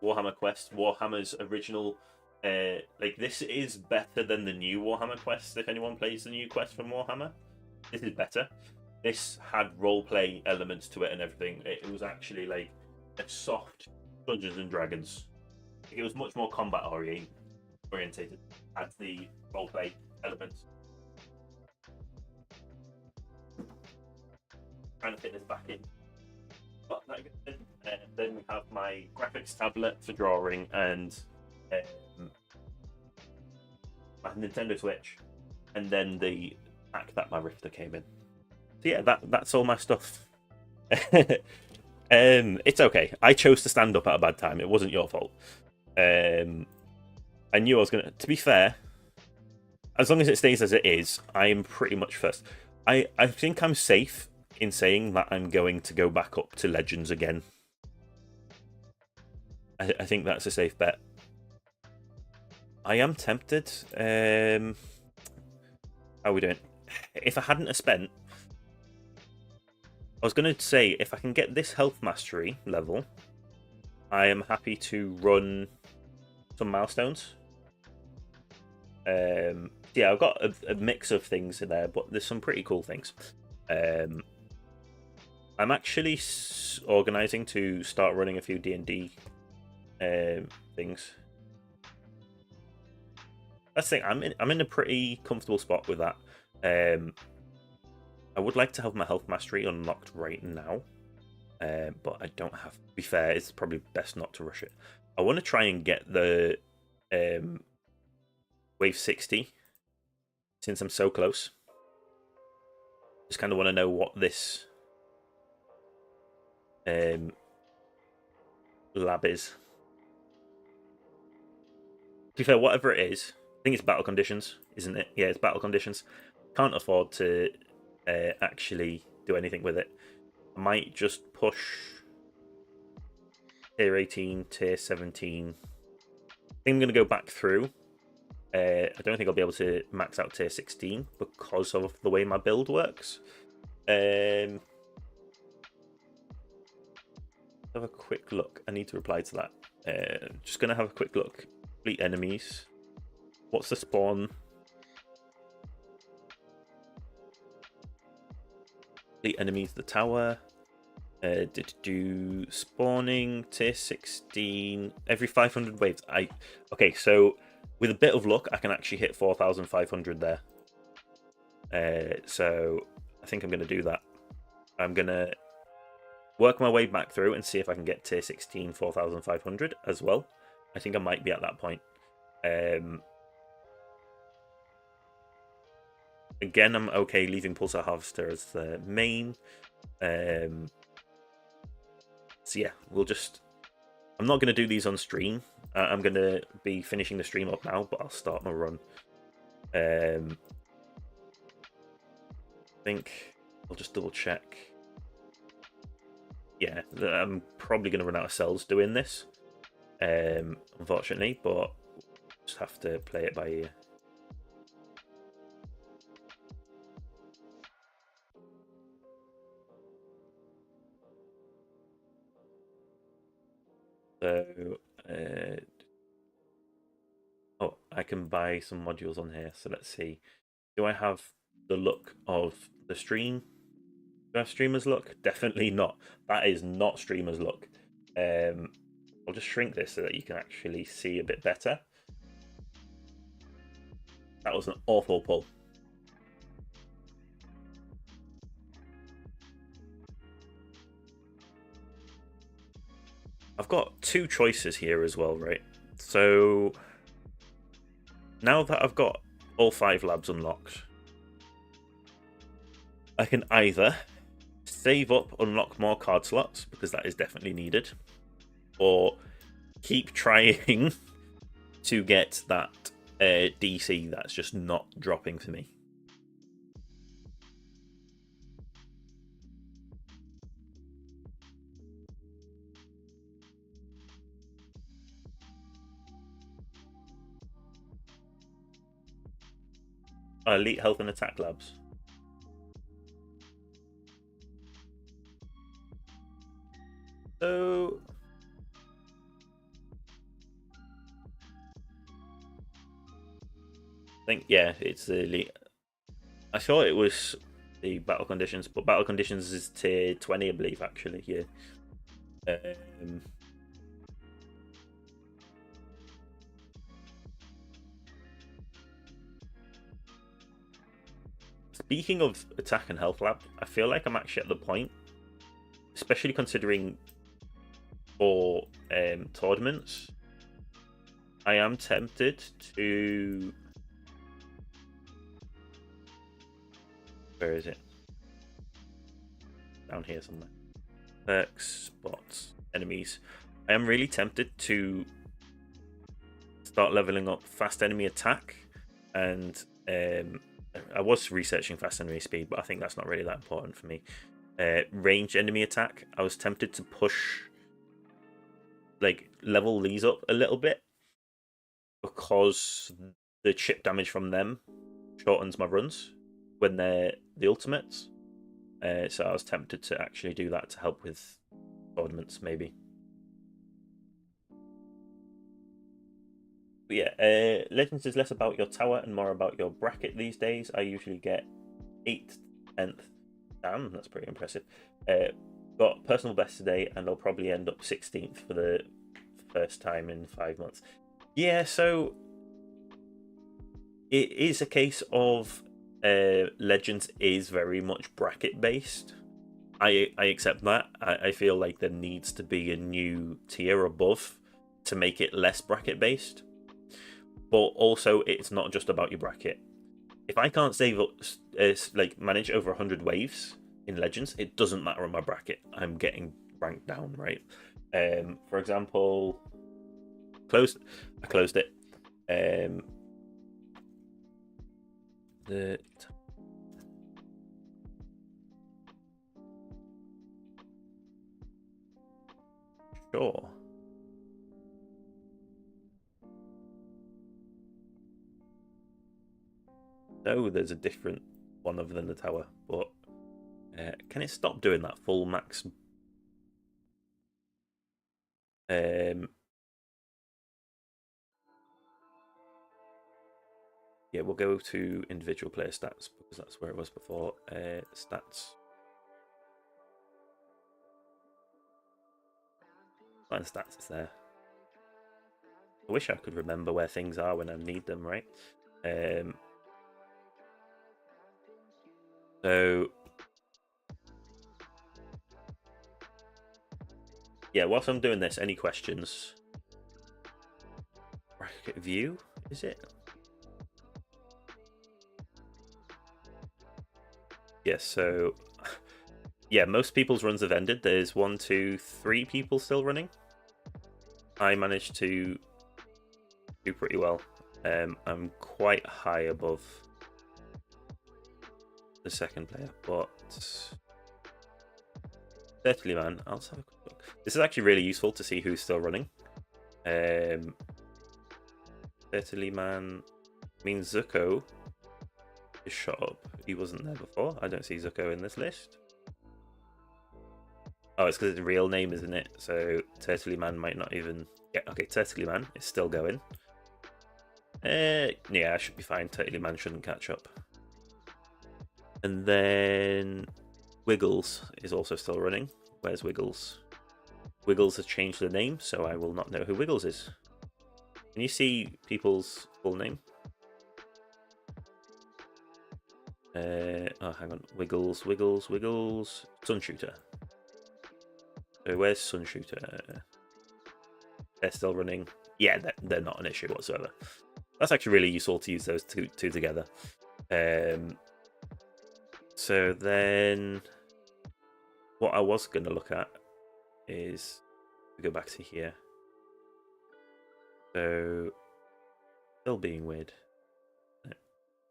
Warhammer Quest, Warhammer's original. Like, this is better than the new Warhammer Quest. If anyone plays the new Quest from Warhammer, this is better. This had roleplay elements to it and everything. It was actually like a soft Dungeons and Dragons. Like, it was much more combat orientated. Had the roleplay elements. Trying to fit this back in. But then we have my graphics tablet for drawing and my Nintendo Switch, and then the pack that my Rifter came in. So yeah, that's all my stuff. It's okay. I chose to stand up at a bad time. It wasn't your fault. I knew I was gonna. To be fair, as long as it stays as it is, I am pretty much first. I think I'm safe in saying that I'm going to go back up to Legends again. I think that's a safe bet. I am tempted. How are we doing? If I hadn't have spent, I was going to say, if I can get this health mastery level, I am happy to run some milestones. Yeah, I've got a mix of things in there, but there's some pretty cool things. I'm actually organising to start running a few D&D things. That's the thing. I'm in a pretty comfortable spot with that. I would like to have my health mastery unlocked right now, but I don't have. To be fair, it's probably best not to rush it. I want to try and get the wave 60 since I'm so close. Just kind of want to know what this lab is. To be fair, whatever it is, I think it's battle conditions, isn't it? Yeah, it's battle conditions. Can't afford to actually do anything with it. I might just push tier 18, tier 17. I think I'm going to go back through. I don't think I'll be able to max out tier 16 because of the way my build works. Have a quick look. I need to reply to that. Just going to have a quick look. Complete enemies. What's the spawn? Complete enemies, the tower. Do spawning tier 16 every 500 waves. Okay, so with a bit of luck, I can actually hit 4,500 there. So I think I'm going to do that. I'm going to work my way back through and see if I can get tier 16 4,500 as well. I think I might be at that point. Again, I'm okay leaving Pulsar Harvester as the main. So yeah, we'll just... I'm not going to do these on stream. I'm going to be finishing the stream up now, but I'll start my run. I think I'll just double check. yeah, I'm probably going to run out of cells doing this, unfortunately, but just have to play it by ear. So, oh, I can buy some modules on here. So let's see. Do I have the look of the stream? Do I have streamer's look? Definitely not. That is not streamer's look. I'll just shrink this so that you can actually see a bit better. That was an awful pull. I've got two choices here as well, right? So now that I've got all 5 labs unlocked, I can either save up, unlock more card slots, because that is definitely needed, or keep trying to get that DC that's just not dropping for me. Elite health and attack labs. So I think, yeah, it's the elite. I thought it was the battle conditions, but battle conditions is tier 20, I believe, actually. Yeah. Speaking of attack and health lab, I feel like I'm actually at the point, especially considering for tournaments, I am tempted to. Where is it? Down here somewhere. Perks, spots, enemies. I am really tempted to start leveling up fast enemy attack, and I was researching fast enemy speed, but I think that's not really that important for me. Ranged enemy attack, I was tempted to push, like, level these up a little bit, because the chip damage from them shortens my runs when they're the ultimates. So I was tempted to actually do that to help with tournaments, maybe. But yeah, Legends is less about your tower and more about your bracket these days. I usually get 8th, 10th. Damn, that's pretty impressive. Got personal best today, and I'll probably end up 16th for the first time in 5 months. Yeah, so it is a case of Legends is very much bracket based. I accept that. I feel like there needs to be a new tier above to make it less bracket based. But also, it's not just about your bracket. If I can't save up, like manage over 100 waves in Legends, it doesn't matter on my bracket. I'm getting ranked down, right? For example, I closed it. Sure. No, there's a different one other than the tower, but can it stop doing that full max? Yeah, we'll go to individual player stats because that's where it was before. Stats. Find stats is there. I wish I could remember where things are when I need them, right? So yeah, whilst I'm doing this, any questions? Bracket view, is it? Yes, so yeah, most people's runs have ended. There's 1, 2, 3 people still running. I managed to do pretty well. I'm quite high above the second player, but Certainly, man. I'll just have a quick look. This is actually really useful to see who's still running. Certainly, man. Means Zuko is shot up. He wasn't there before. I don't see Zuko in this list. Oh, it's because it's a real name, isn't it? So Turtley Man might not even... Yeah, okay, Turtley Man is still going. Yeah, I should be fine. Turtley Man shouldn't catch up. And then Wiggles is also still running. Where's Wiggles? Wiggles has changed the name, so I will not know who Wiggles is. Can you see people's full name? Oh, hang on. Wiggles. Sunshooter. So where's Sunshooter? They're still running. Yeah, they're not an issue whatsoever. That's actually really useful to use those two together. So then what I was going to look at is we go back to here. So still being weird.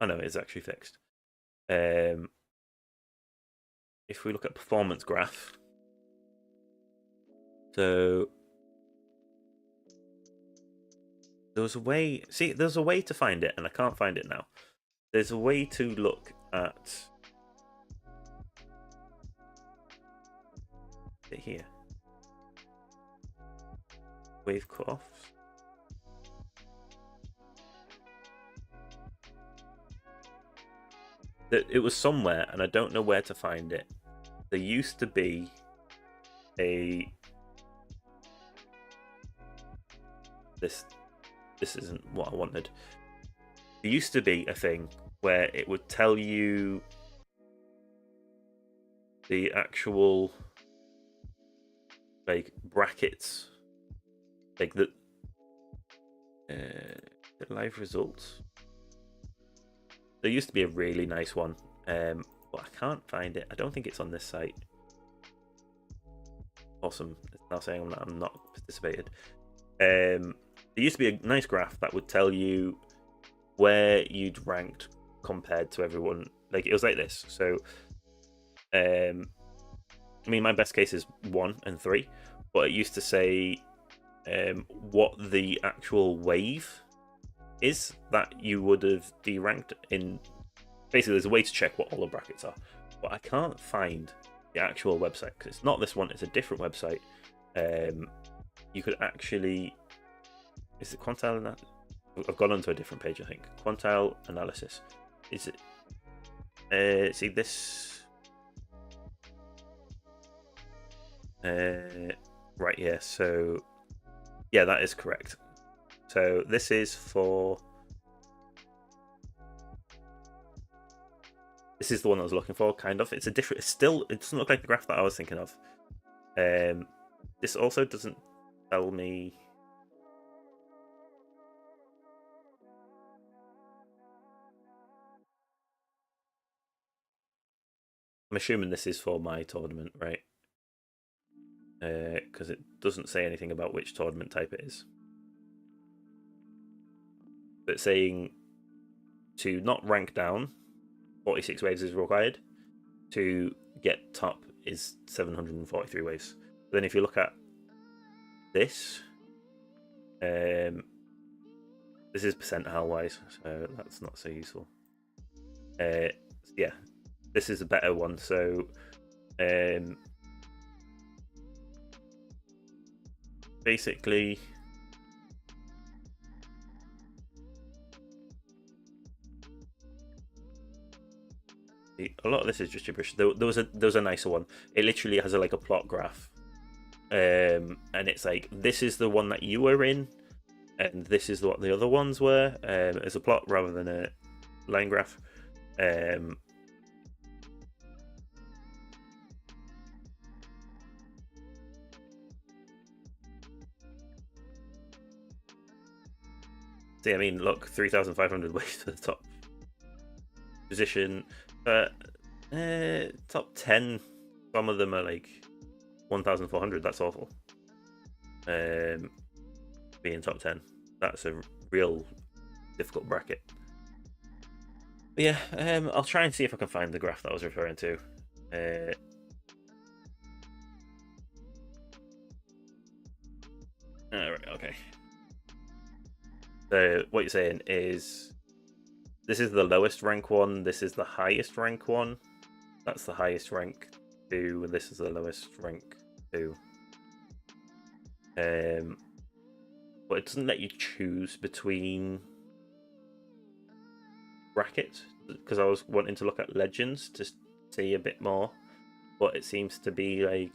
Oh no, it's actually fixed. If we look at performance graph, so there was a way. See, there's a way to find it, and I can't find it now. There's a way to look at it here. Wave cutoffs. It was somewhere, and I don't know where to find it. There used to be a... This isn't what I wanted. There used to be a thing where it would tell you the actual like brackets, like the live results. There used to be a really nice one, but I can't find it. I don't think it's on this site. Awesome. It's now saying that I'm not participated. There used to be a nice graph that would tell you where you'd ranked compared to everyone. Like, it was like this. So, I mean, my best case is 1 and 3, but it used to say what the actual wave is that you would have deranked in. Basically, there's a way to check what all the brackets are, but I can't find the actual website because it's not this one, it's a different website. You could actually, is it Quantile? I've gone onto a different page, I think. Quantile analysis. Is it? See this? Right, yeah. So, yeah, that is correct. So this is for. This is the one I was looking for, kind of. It's a different. It's still. It doesn't look like the graph that I was thinking of. This also doesn't tell me. I'm assuming this is for my tournament, right? Because it doesn't say anything about which tournament type it is. But saying to not rank down, 46 waves is required. To get top is 743 waves. Then if you look at this, this is percentile wise, so that's not so useful. Yeah, this is a better one. So basically, a lot of this is just gibberish. There was a nicer one. It literally has like a plot graph, and it's like this is the one that you were in, and this is what the other ones were. As a plot rather than a line graph. See, I mean, look, 3,500 waves to the top position. Top 10, some of them are like 1,400. That's awful. Being top 10, that's a real difficult bracket. But yeah, I'll try and see if I can find the graph that I was referring to. Alright, okay. So what you're saying is this is the lowest rank one, this is the highest rank one, that's the highest rank 2, and this is the lowest rank 2. But it doesn't let you choose between brackets, because I was wanting to look at legends to see a bit more, but it seems to be like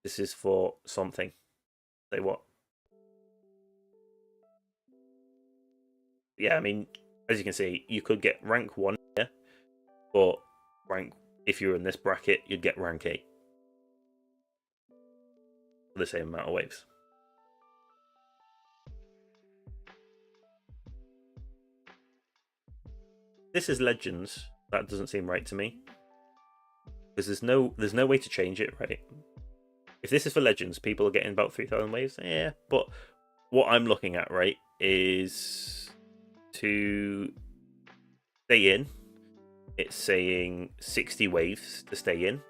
this is for something. Say what? Yeah, I mean, as you can see, you could get rank 1 here, but if you were in this bracket, you'd get rank 8 for the same amount of waves. This is legends. That doesn't seem right to me, because there's no way to change it, right? If this is for legends, people are getting about 3,000 waves. Yeah, but what I'm looking at, right, is to stay in. It's saying 60 waves to stay in,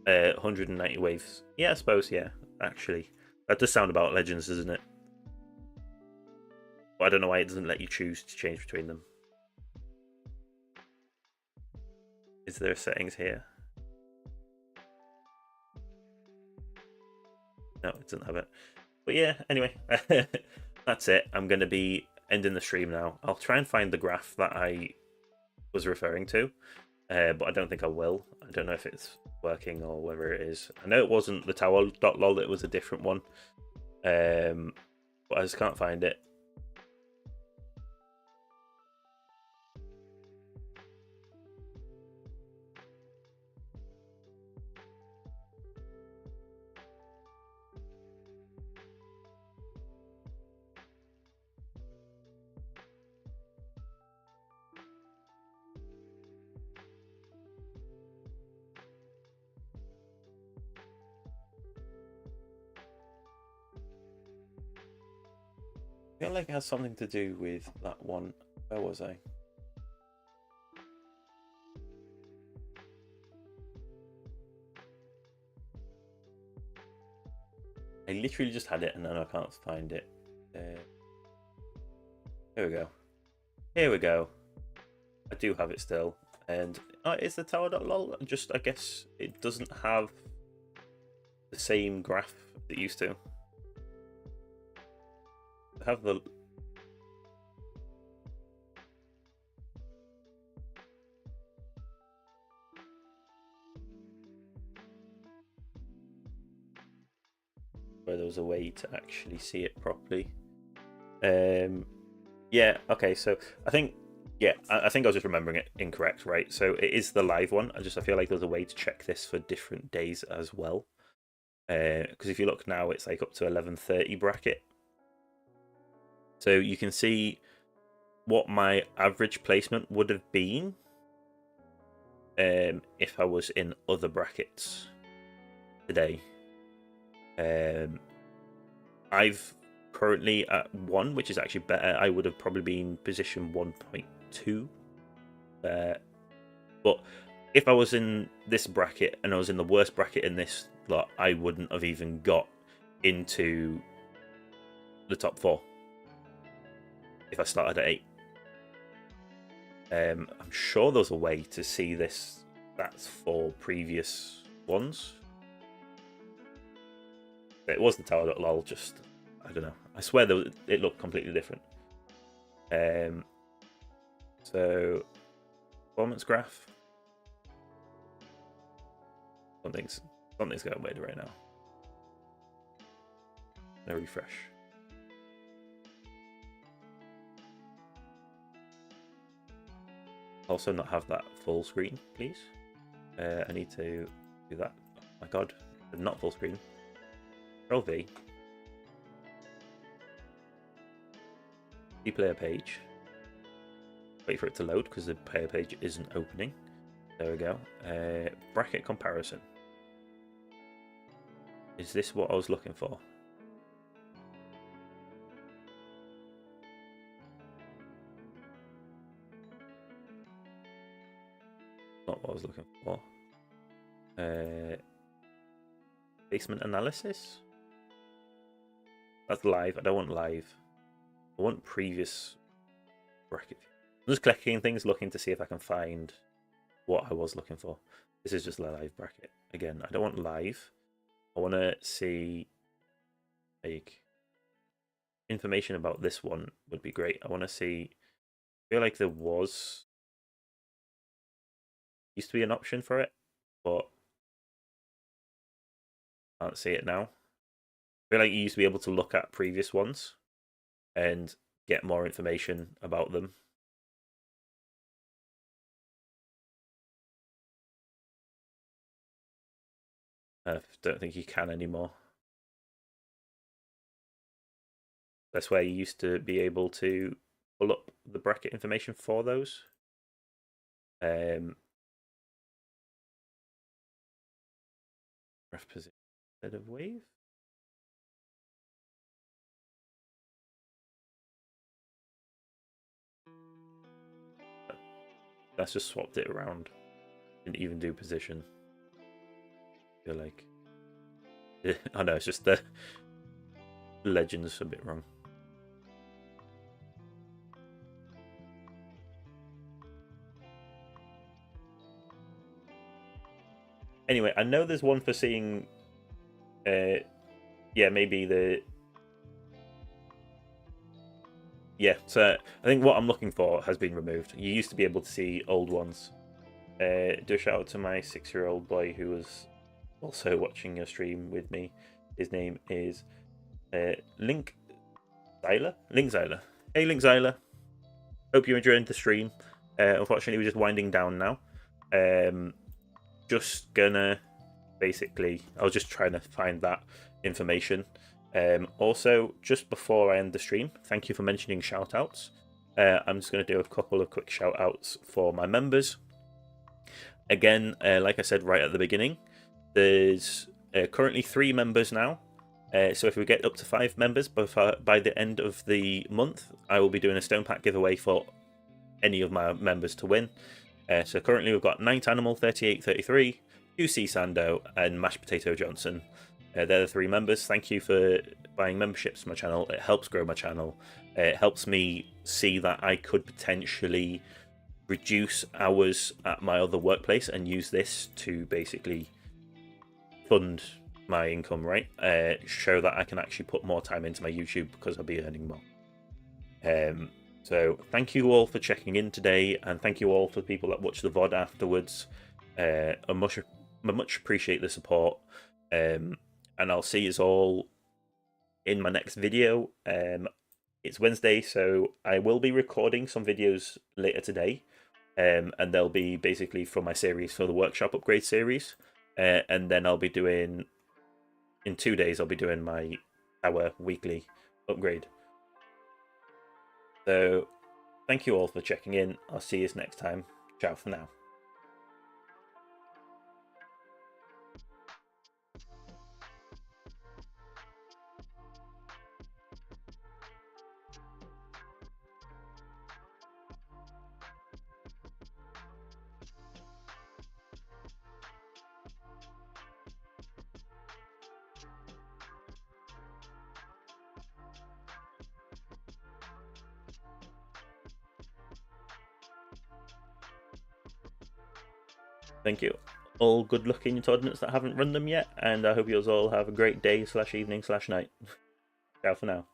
190 waves. Yeah, I suppose. Yeah, actually, that does sound about legends, doesn't it? But I don't know why it doesn't let you choose to change between them. Is there settings here? No, it doesn't have it. But yeah, anyway, that's it. I'm going to be ending the stream now. I'll try and find the graph that I was referring to, but I don't think I will. I don't know if it's working or whether it is. I know it wasn't the tower.lol, it was a different one, but I just can't find it. I feel like it has something to do with that one. Where was I? I literally just had it and then I can't find it. Here we go. Here we go. I do have it still. And it's the tower.lol. Just, I guess it doesn't have the same graph it used to. I have the... where there was a way to actually see it properly. Yeah, okay, so I think I think I was just remembering it incorrect, right? So it is the live one. I feel like there's a way to check this for different days as well. Because if you look now, it's like up to 11:30 bracket. So you can see what my average placement would have been if I was in other brackets today. I've currently at 1, which is actually better. I would have probably been position 1.2. But if I was in this bracket and I was in the worst bracket in this lot, I wouldn't have even got into the top 4 if I started at 8. I'm sure there's a way to see this. That's for previous ones. It was the tower.lol, just I don't know. I swear it looked completely different. So performance graph. Something's going weird right now. No refresh. Also, not have that full screen, please. I need to do that. Oh my god, not full screen. Control V. The player page. Wait for it to load because the player page isn't opening. There we go. Bracket comparison. Is this what I was looking for? Not what I was looking for. Basement analysis. That's live. I don't want live. I want previous bracket. I'm just clicking things, looking to see if I can find what I was looking for. This is just a live bracket. Again, I don't want live. I want to see like information about this one would be great. I want to see. I feel like there used to be an option for it, but I can't see it now. I feel like you used to be able to look at previous ones and get more information about them. I don't think you can anymore. That's where you used to be able to pull up the bracket information for those. Ref position instead of wave. That's just swapped it around. Didn't even do position. I feel like I know it's just the legends a bit wrong. Anyway, I know there's one for seeing. Yeah, maybe the. Yeah, so I think what I'm looking for has been removed. You used to be able to see old ones. Do a shout out to my 6-year-old boy who was also watching a stream with me. His name is Link Zyler. Link Zyler. Hey, Link Zyler. Hope you're enjoying the stream. Unfortunately, we're just winding down now. Just gonna basically, I was just trying to find that information. Also, just before I end the stream, thank you for mentioning shoutouts. I'm just going to do a couple of quick shoutouts for my members. Again, like I said right at the beginning, there's currently 3 members now. So if we get up to 5 members by the end of the month, I will be doing a stone pack giveaway for any of my members to win. So currently we've got Night Animal 3833, QC Sando, and Mashed Potato Johnson. They're the 3 members. Thank you for buying memberships to my channel. It helps grow my channel. It helps me see that I could potentially reduce hours at my other workplace and use this to basically fund my income, right? Show that I can actually put more time into my YouTube because I'll be earning more. So thank you all for checking in today, and thank you all for the people that watch the VOD afterwards. I much appreciate the support. And I'll see you all in my next video. It's Wednesday, so I will be recording some videos later today, and they'll be basically for my series, for the workshop upgrade series, and then I'll be doing, in 2 days, I'll be doing my hour weekly upgrade. So thank you all for checking in. I'll see you next time. Ciao for now. Thank you. All good luck in your tournaments that haven't run them yet, and I hope you all have a great day /evening/night. Ciao for now.